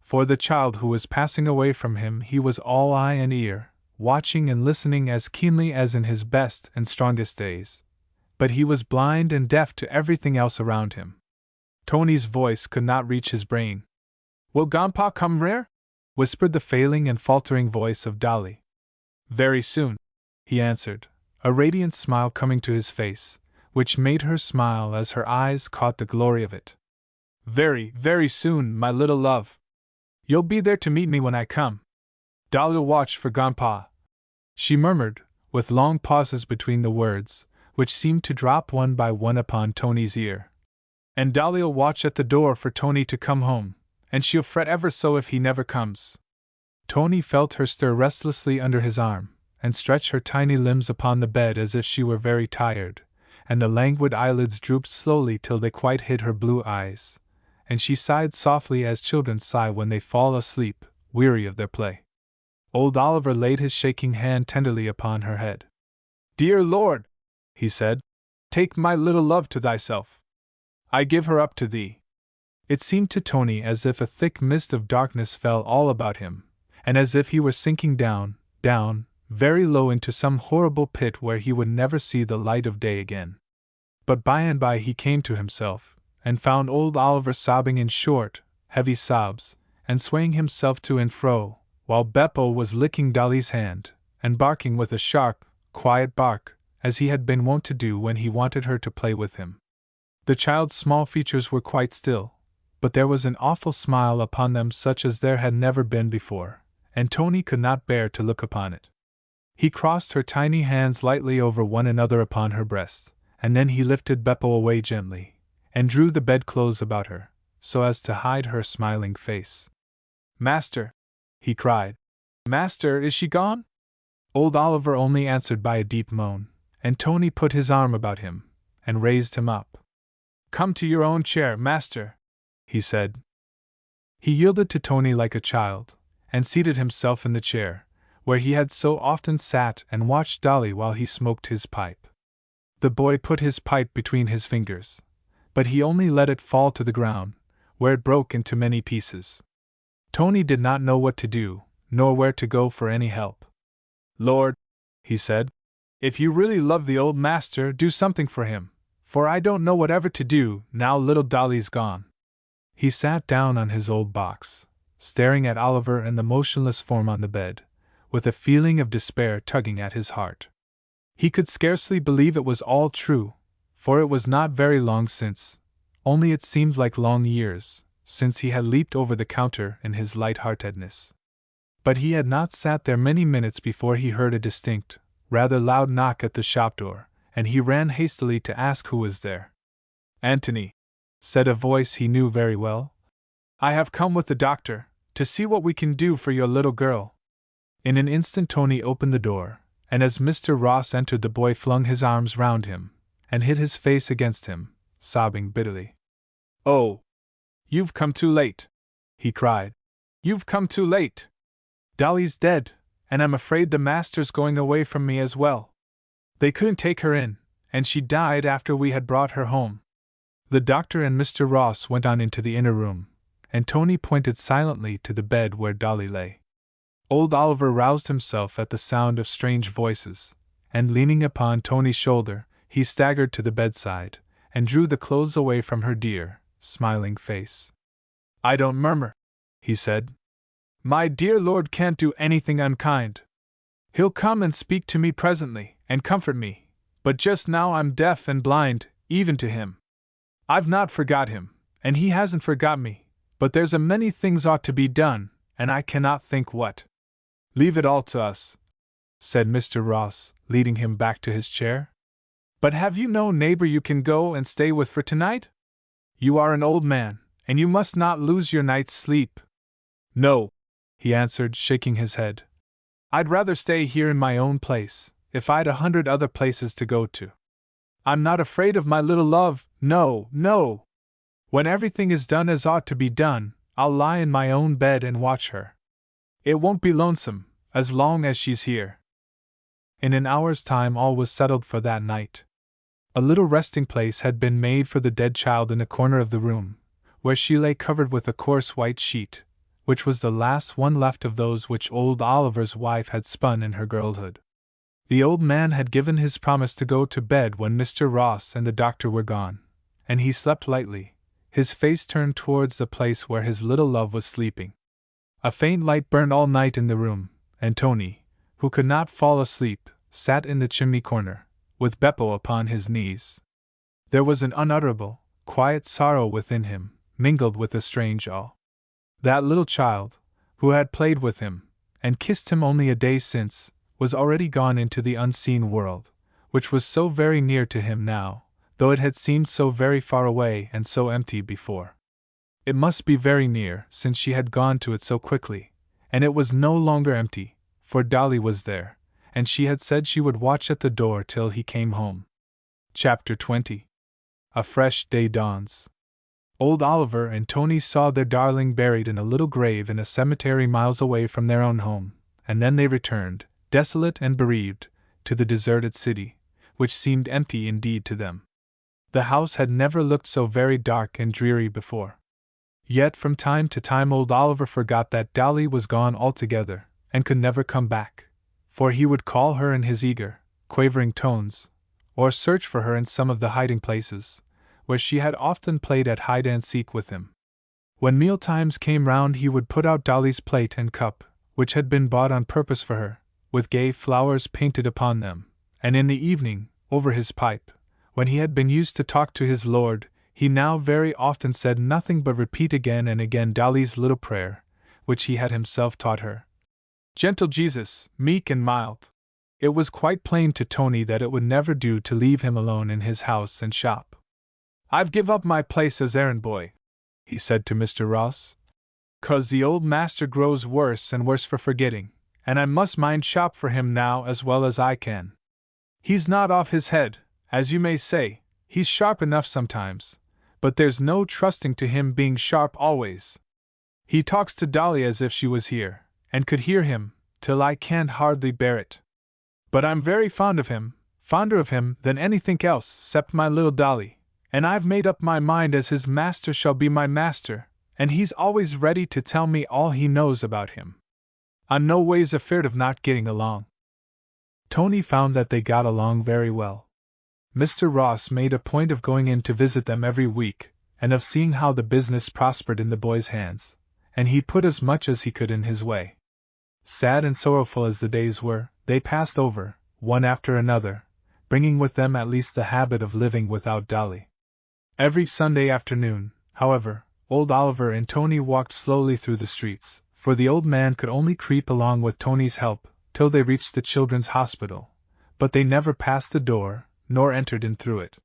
For the child who was passing away from him he was all eye and ear, watching and listening as keenly as in his best and strongest days. But he was blind and deaf to everything else around him. Tony's voice could not reach his brain. "Will Grandpa come rear?" whispered the failing and faltering voice of Dolly. "Very soon," he answered, a radiant smile coming to his face, which made her smile as her eyes caught the glory of it. "Very, very soon, my little love." You'll be there to meet me when I come. Dolly'll watch for Grandpa, she murmured, with long pauses between the words, which seemed to drop one by one upon Tony's ear. And Dolly'll watch at the door for Tony to come home, and she'll fret ever so if he never comes. Tony felt her stir restlessly under his arm, and stretch her tiny limbs upon the bed as if she were very tired, and the languid eyelids drooped slowly till they quite hid her blue eyes, and she sighed softly as children sigh when they fall asleep, weary of their play. Old Oliver laid his shaking hand tenderly upon her head. "Dear Lord," he said, "take my little love to thyself. I give her up to thee." It seemed to Tony as if a thick mist of darkness fell all about him, and as if he were sinking down, down, very low into some horrible pit where he would never see the light of day again. But by and by he came to himself, and found old Oliver sobbing in short, heavy sobs, and swaying himself to and fro, while Beppo was licking Dolly's hand, and barking with a sharp, quiet bark, as he had been wont to do when he wanted her to play with him. The child's small features were quite still, but there was an awful smile upon them such as there had never been before, and Tony could not bear to look upon it. He crossed her tiny hands lightly over one another upon her breast, and then he lifted Beppo away gently, and drew the bedclothes about her, so as to hide her smiling face. "Master!" he cried. "Master, is she gone?" Old Oliver only answered by a deep moan, and Tony put his arm about him, and raised him up. "Come to your own chair, master," he said. He yielded to Tony like a child, and seated himself in the chair, where he had so often sat and watched Dolly while he smoked his pipe. The boy put his pipe between his fingers, but he only let it fall to the ground, where it broke into many pieces. Tony did not know what to do, nor where to go for any help. "Lord," he said, "if you really love the old master, do something for him, for I don't know whatever to do now little Dolly's gone." He sat down on his old box, staring at Oliver and the motionless form on the bed, with a feeling of despair tugging at his heart. He could scarcely believe it was all true, for it was not very long since, only it seemed like long years, since he had leaped over the counter in his light-heartedness. But he had not sat there many minutes before he heard a distinct, rather loud knock at the shop door, and he ran hastily to ask who was there. "Antony," said a voice he knew very well. "I have come with the doctor, to see what we can do for your little girl." In an instant Tony opened the door, and as Mr. Ross entered the boy flung his arms round him, and hid his face against him, sobbing bitterly. "Oh! You've come too late!" he cried. "You've come too late! Dolly's dead, and I'm afraid the master's going away from me as well. They couldn't take her in, and she died after we had brought her home." The doctor and Mr. Ross went on into the inner room, and Tony pointed silently to the bed where Dolly lay. Old Oliver roused himself at the sound of strange voices, and leaning upon Tony's shoulder, he staggered to the bedside, and drew the clothes away from her dear, smiling face. "I don't murmur," he said. "My dear Lord can't do anything unkind. He'll come and speak to me presently, and comfort me, but just now I'm deaf and blind, even to him. I've not forgot him, and he hasn't forgot me, but there's a many things ought to be done, and I cannot think what." "Leave it all to us," said Mr. Ross, leading him back to his chair. "But have you no neighbor you can go and stay with for tonight? You are an old man, and you must not lose your night's sleep." "No," he answered, shaking his head. "I'd rather stay here in my own place, if I'd 100 other places to go to. I'm not afraid of my little love, no, no! When everything is done as ought to be done, I'll lie in my own bed and watch her. It won't be lonesome, as long as she's here." In an hour's time all was settled for that night. A little resting place had been made for the dead child in a corner of the room, where she lay covered with a coarse white sheet, which was the last one left of those which old Oliver's wife had spun in her girlhood. The old man had given his promise to go to bed when Mr. Ross and the doctor were gone, and he slept lightly, his face turned towards the place where his little love was sleeping. A faint light burned all night in the room, and Tony, who could not fall asleep, sat in the chimney corner, with Beppo upon his knees. There was an unutterable, quiet sorrow within him, mingled with a strange awe. That little child, who had played with him, and kissed him only a day since, was already gone into the unseen world, which was so very near to him now, though it had seemed so very far away and so empty before. It must be very near, since she had gone to it so quickly, and it was no longer empty, for Dolly was there, and she had said she would watch at the door till he came home. Chapter 20. A fresh day dawns. Old Oliver and Tony saw their darling buried in a little grave in a cemetery miles away from their own home, and then they returned, desolate and bereaved, to the deserted city, which seemed empty indeed to them. The house had never looked so very dark and dreary before. Yet from time to time old Oliver forgot that Dolly was gone altogether, and could never come back, for he would call her in his eager, quavering tones, or search for her in some of the hiding places, where she had often played at hide-and-seek with him. When meal times came round he would put out Dolly's plate and cup, which had been bought on purpose for her, with gay flowers painted upon them, and in the evening, over his pipe, when he had been used to talk to his lord, he now very often said nothing but repeat again and again Dolly's little prayer, which he had himself taught her. Gentle Jesus, meek and mild. It was quite plain to Tony that it would never do to leave him alone in his house and shop. "I've give up my place as errand boy," he said to Mr. Ross, "'cause the old master grows worse and worse for forgetting, and I must mind shop for him now as well as I can. He's not off his head, as you may say, he's sharp enough sometimes, but there's no trusting to him being sharp always. He talks to Dolly as if she was here, and could hear him, till I can't hardly bear it. But I'm very fond of him, fonder of him than anything else 'cept my little Dolly, and I've made up my mind as his master shall be my master, and he's always ready to tell me all he knows about him. I'm no ways afeard of not getting along." Tony found that they got along very well. Mr. Ross made a point of going in to visit them every week, and of seeing how the business prospered in the boy's hands, and he put as much as he could in his way. Sad and sorrowful as the days were, they passed over, one after another, bringing with them at least the habit of living without Dolly. Every Sunday afternoon, however, old Oliver and Tony walked slowly through the streets, for the old man could only creep along with Tony's help, till they reached the children's hospital, but they never passed the door, nor entered in through it.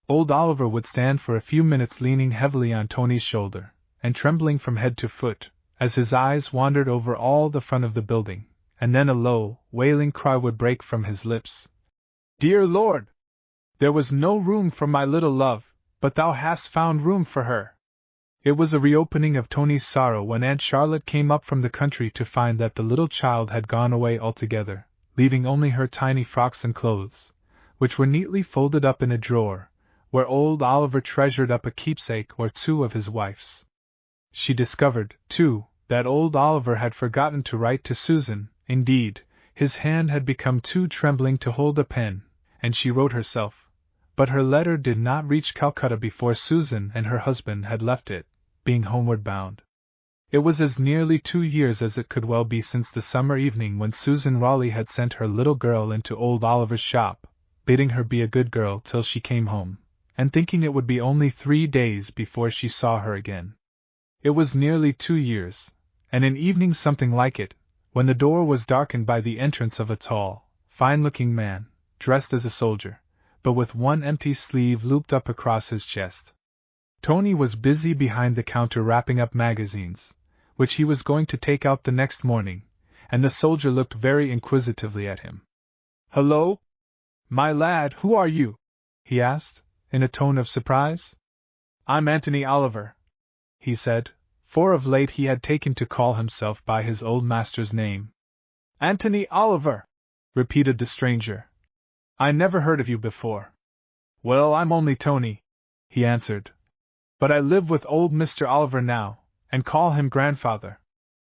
Old Oliver would stand for a few minutes leaning heavily on Tony's shoulder, and trembling from head to foot, as his eyes wandered over all the front of the building, and then a low, wailing cry would break from his lips. "Dear Lord! There was no room for my little love, but thou hast found room for her." It was a reopening of Tony's sorrow when Aunt Charlotte came up from the country to find that the little child had gone away altogether, leaving only her tiny frocks and clothes, which were neatly folded up in a drawer, where old Oliver treasured up a keepsake or two of his wife's. She discovered, too, that old Oliver had forgotten to write to Susan. Indeed, his hand had become too trembling to hold a pen, and she wrote herself, but her letter did not reach Calcutta before Susan and her husband had left it, being homeward bound. It was as nearly 2 years as it could well be since the summer evening when Susan Raleigh had sent her little girl into old Oliver's shop, bidding her be a good girl till she came home, and thinking it would be only 3 days before she saw her again. It was nearly 2 years, and an evening something like it, when the door was darkened by the entrance of a tall, fine-looking man, dressed as a soldier, but with one empty sleeve looped up across his chest. Tony was busy behind the counter wrapping up magazines, which he was going to take out the next morning, and the soldier looked very inquisitively at him. "Hello, my lad, who are you?" he asked, in a tone of surprise. "I'm Anthony Oliver," he said, for of late he had taken to call himself by his old master's name. "Anthony Oliver," repeated the stranger. "I never heard of you before." "Well, I'm only Tony," he answered. "But I live with old Mr. Oliver now, and call him grandfather.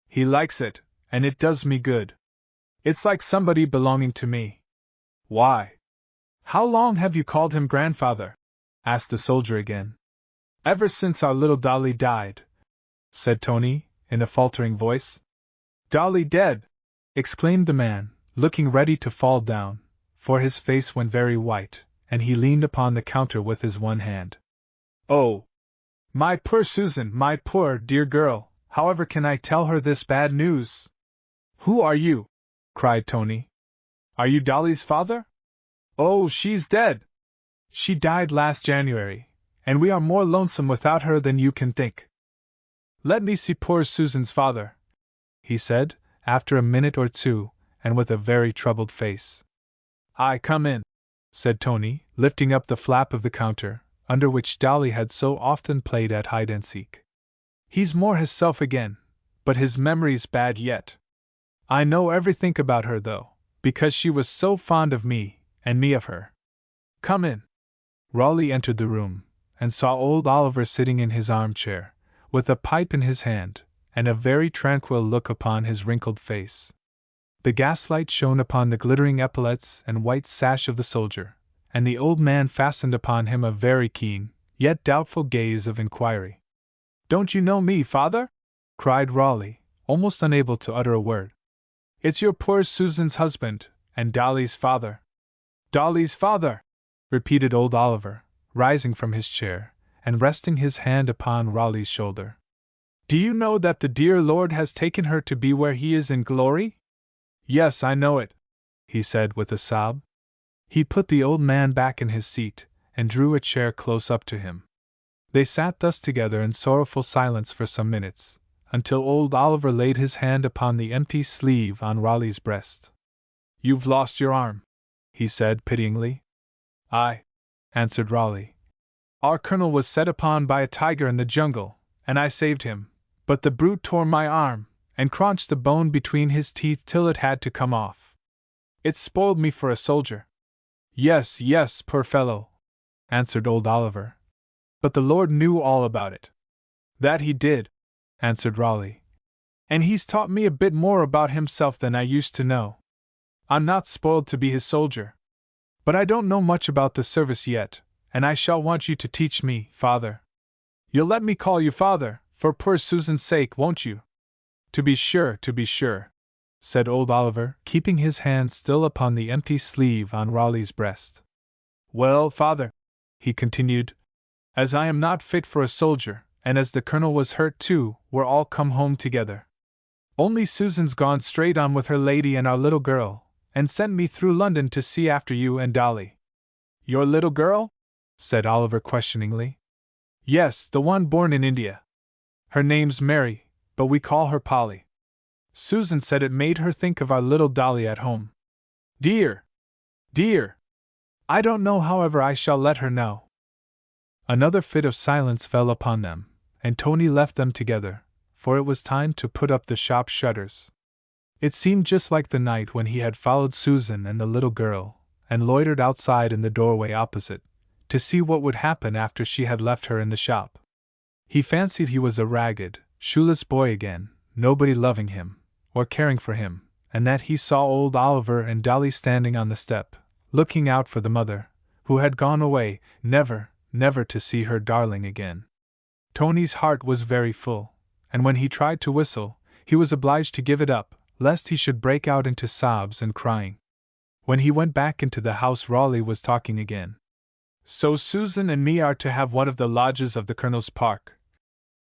He likes it, and it does me good. It's like somebody belonging to me." "Why? How long have you called him grandfather?" asked the soldier again. "Ever since our little Dolly died," said Tony, in a faltering voice. "Dolly dead!" exclaimed the man, looking ready to fall down, for his face went very white, and he leaned upon the counter with his one hand. "Oh! My poor Susan, my poor dear girl, However can I tell her this bad news?" "Who are you?" cried Tony. "Are you Dolly's father?" "Oh, she's dead! She died last January, and we are more lonesome without her than you can think." "Let me see poor Susan's father," he said, after a minute or two, and with a very troubled face. "Aye, come in," said Tony, lifting up the flap of the counter, under which Dolly had so often played at hide-and-seek. "He's more hisself again, but his memory's bad yet. I know everything about her, though, because she was so fond of me, and me of her. Come in." Raleigh entered the room, and saw old Oliver sitting in his armchair, with a pipe in his hand, and a very tranquil look upon his wrinkled face. The gaslight shone upon the glittering epaulets and white sash of the soldier, and the old man fastened upon him a very keen, yet doubtful gaze of inquiry. "Don't you know me, father?" cried Raleigh, almost unable to utter a word. "It's your poor Susan's husband, and Dolly's father." "Dolly's father!" repeated old Oliver, rising from his chair, and resting his hand upon Raleigh's shoulder. "Do you know that the dear Lord has taken her to be where he is in glory?" "Yes, I know it," he said with a sob. He put the old man back in his seat, and drew a chair close up to him. They sat thus together in sorrowful silence for some minutes, until old Oliver laid his hand upon the empty sleeve on Raleigh's breast. "You've lost your arm," he said pityingly. "Aye," answered Raleigh. "Our colonel was set upon by a tiger in the jungle, and I saved him, but the brute tore my arm, and crunched the bone between his teeth till it had to come off. It spoiled me for a soldier." "Yes, yes, poor fellow," answered old Oliver. "But the Lord knew all about it." "That he did," answered Raleigh. "And he's taught me a bit more about himself than I used to know. I'm not spoiled to be his soldier. But I don't know much about the service yet, and I shall want you to teach me, father. You'll let me call you father, for poor Susan's sake, won't you?" To be sure," said old Oliver, keeping his hand still upon the empty sleeve on Raleigh's breast. "Well, father," he continued, "as I am not fit for a soldier, and as the colonel was hurt too, we're all come home together. Only Susan's gone straight on with her lady and our little girl, and sent me through London to see after you and Dolly." "Your little girl?" said Oliver questioningly. "Yes, the one born in India. Her name's Mary, but we call her Polly. Susan said it made her think of our little Dolly at home. Dear! Dear! I don't know, however I shall let her know." Another fit of silence fell upon them, and Tony left them together, for it was time to put up the shop shutters. It seemed just like the night when he had followed Susan and the little girl, and loitered outside in the doorway opposite, to see what would happen after she had left her in the shop. He fancied he was a ragged, shoeless boy again, nobody loving him, or caring for him, and that he saw old Oliver and Dolly standing on the step, looking out for the mother, who had gone away, never to see her darling again. Tony's heart was very full, and when he tried to whistle, he was obliged to give it up, lest he should break out into sobs and crying. When he went back into the house, Raleigh was talking again. "So Susan and me are to have one of the lodges of the Colonel's park,"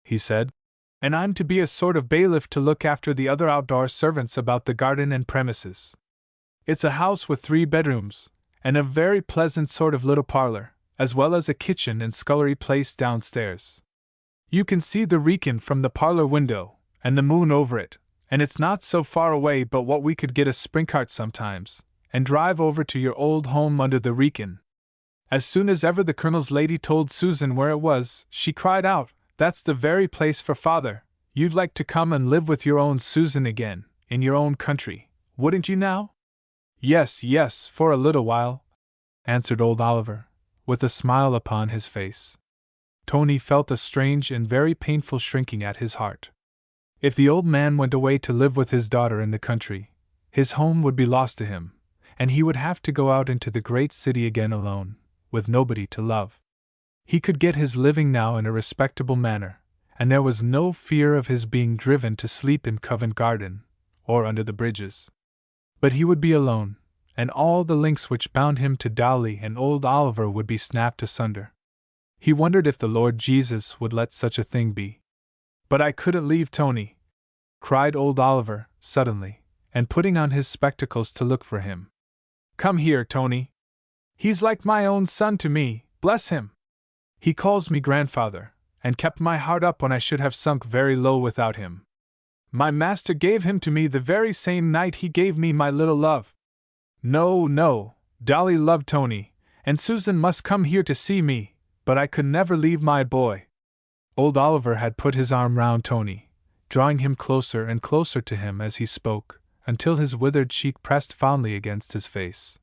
he said, "and I'm to be a sort of bailiff to look after the other outdoor servants about the garden and premises. It's a house with 3 bedrooms, and a very pleasant sort of little parlor, as well as a kitchen and scullery place downstairs. You can see the Wrekin from the parlor window, and the moon over it, and it's not so far away but what we could get a spring cart sometimes, and drive over to your old home under the Wrekin." As soon as ever the Colonel's lady told Susan where it was, she cried out, "That's the very place for father. You'd like to come and live with your own Susan again, in your own country, wouldn't you now?" Yes, for a little while," answered old Oliver, with a smile upon his face. Tony felt a strange and very painful shrinking at his heart. If the old man went away to live with his daughter in the country, his home would be lost to him, and he would have to go out into the great city again alone, with nobody to love. He could get his living now in a respectable manner, and there was no fear of his being driven to sleep in Covent Garden, or under the bridges. But he would be alone, and all the links which bound him to Dolly and old Oliver would be snapped asunder. He wondered if the Lord Jesus would let such a thing be. But I couldn't leave Tony, cried old Oliver, suddenly, and putting on his spectacles to look for him. Come here, Tony. He's like my own son to me, bless him! He calls me grandfather, and kept my heart up when I should have sunk very low without him. My master gave him to me the very same night he gave me my little love. No, no, Dolly loved Tony, and Susan must come here to see me, but I could never leave my boy. Old Oliver had put his arm round Tony, drawing him closer and closer to him as he spoke, until his withered cheek pressed fondly against his face.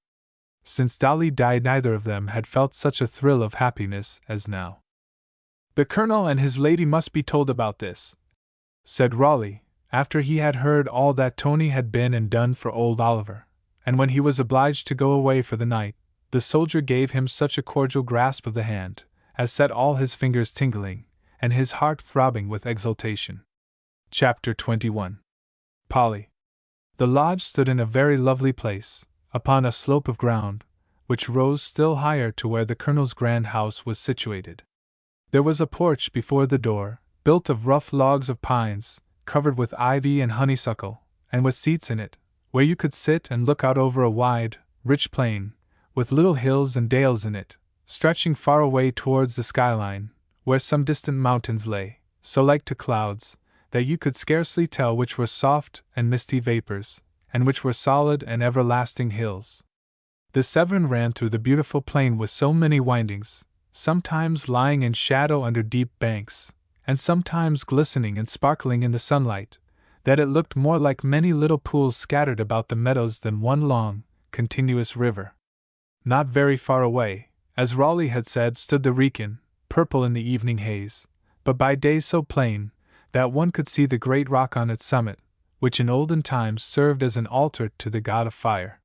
Since Dolly died, neither of them had felt such a thrill of happiness as now. The Colonel and his lady must be told about this, said Raleigh, after he had heard all that Tony had been and done for old Oliver, and when he was obliged to go away for the night, the soldier gave him such a cordial grasp of the hand as set all his fingers tingling, and his heart throbbing with exultation. Chapter 21. Polly. The lodge stood in a very lovely place, upon a slope of ground, which rose still higher to where the Colonel's grand house was situated. There was a porch before the door, built of rough logs of pines, covered with ivy and honeysuckle, and with seats in it, where you could sit and look out over a wide, rich plain, with little hills and dales in it, stretching far away towards the skyline, where some distant mountains lay, so like to clouds, that you could scarcely tell which were soft and misty vapors, and which were solid and everlasting hills. The Severn ran through the beautiful plain with so many windings, sometimes lying in shadow under deep banks, and sometimes glistening and sparkling in the sunlight, that it looked more like many little pools scattered about the meadows than one long, continuous river. Not very far away, as Raleigh had said, stood the Wrekin, purple in the evening haze, but by day so plain that one could see the great rock on its summit, which in olden times served as an altar to the god of fire.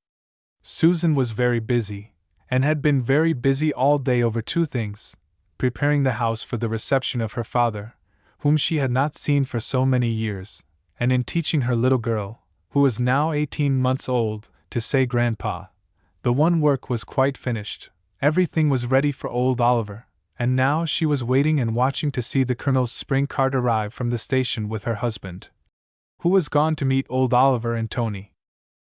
Susan was very busy, and had been very busy all day over two things: preparing the house for the reception of her father, whom she had not seen for so many years, and in teaching her little girl, who was now 18 months old, to say Grandpa. The one work was quite finished, everything was ready for old Oliver, and now she was waiting and watching to see the Colonel's spring cart arrive from the station with her husband, who was gone to meet old Oliver and Tony.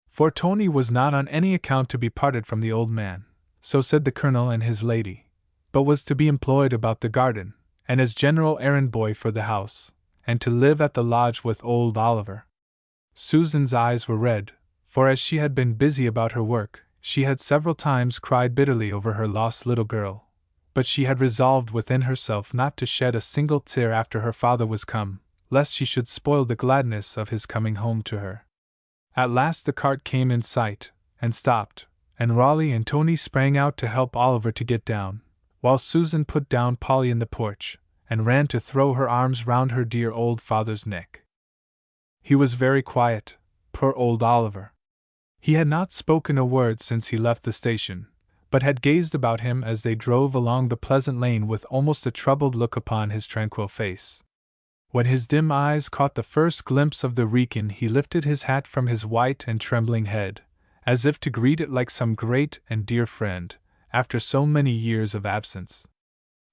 For Tony was not on any account to be parted from the old man, so said the Colonel and his lady, but was to be employed about the garden, and as general errand boy for the house, and to live at the lodge with old Oliver. Susan's eyes were red, for as she had been busy about her work, she had several times cried bitterly over her lost little girl, but she had resolved within herself not to shed a single tear after her father was come, lest she should spoil the gladness of his coming home to her. At last the cart came in sight, and stopped, and Raleigh and Tony sprang out to help Oliver to get down, while Susan put down Polly in the porch, and ran to throw her arms round her dear old father's neck. He was very quiet, poor old Oliver. He had not spoken a word since he left the station, but had gazed about him as they drove along the pleasant lane with almost a troubled look upon his tranquil face. When his dim eyes caught the first glimpse of the Wrekin, he lifted his hat from his white and trembling head, as if to greet it like some great and dear friend, after so many years of absence.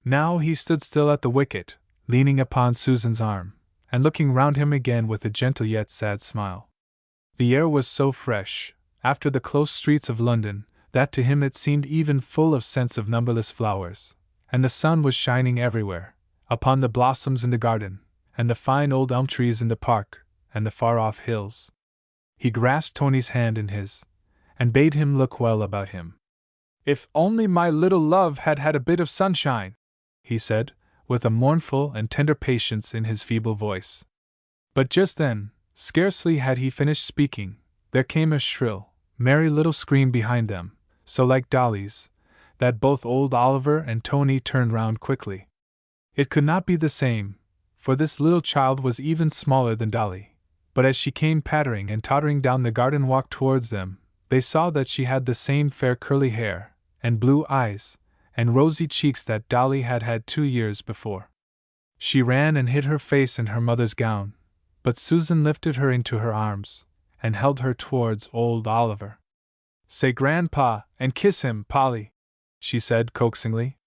Now he stood still at the wicket, leaning upon Susan's arm, and looking round him again with a gentle yet sad smile. The air was so fresh, after the close streets of London, that to him it seemed even full of scents of numberless flowers, and the sun was shining everywhere, upon the blossoms in the garden, and the fine old elm trees in the park, and the far-off hills. He grasped Tony's hand in his, and bade him look well about him. "If only my little love had had a bit of sunshine," he said, with a mournful and tender patience in his feeble voice. But just then, scarcely had he finished speaking, there came a shrill, merry little scream behind them, so like Dolly's, that both old Oliver and Tony turned round quickly. It could not be the same, for this little child was even smaller than Dolly, but as she came pattering and tottering down the garden walk towards them, they saw that she had the same fair curly hair, and blue eyes, and rosy cheeks that Dolly had had 2 years before. She ran and hid her face in her mother's gown, but Susan lifted her into her arms, and held her towards old Oliver. "Say Grandpa, and kiss him, Polly," she said coaxingly.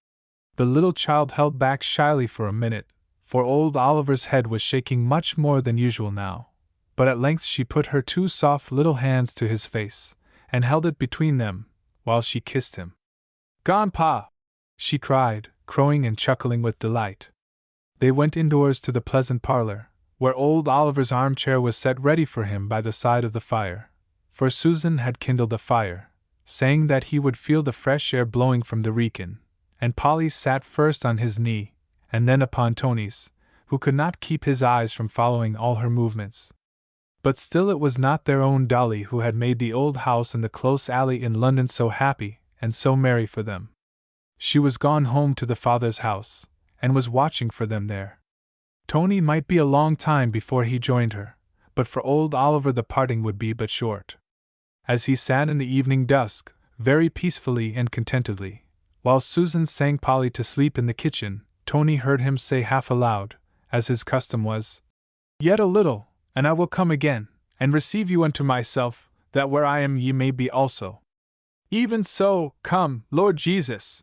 The little child held back shyly for a minute, for old Oliver's head was shaking much more than usual now. But at length she put her 2 soft little hands to his face, and held it between them, while she kissed him. "Gone, Pa!" she cried, crowing and chuckling with delight. They went indoors to the pleasant parlor, where old Oliver's armchair was set ready for him by the side of the fire, for Susan had kindled a fire, saying that he would feel the fresh air blowing from the wrekin, and Polly sat first on his knee, and then upon Tony's, who could not keep his eyes from following all her movements. But still it was not their own Dolly who had made the old house in the close alley in London so happy and so merry for them. She was gone home to the father's house, and was watching for them there. Tony might be a long time before he joined her, but for old Oliver the parting would be but short. As he sat in the evening dusk, very peacefully and contentedly, while Susan sang Polly to sleep in the kitchen, Tony heard him say half aloud, as his custom was, "Yet a little, and I will come again, and receive you unto myself, that where I am ye may be also. Even so, come, Lord Jesus!"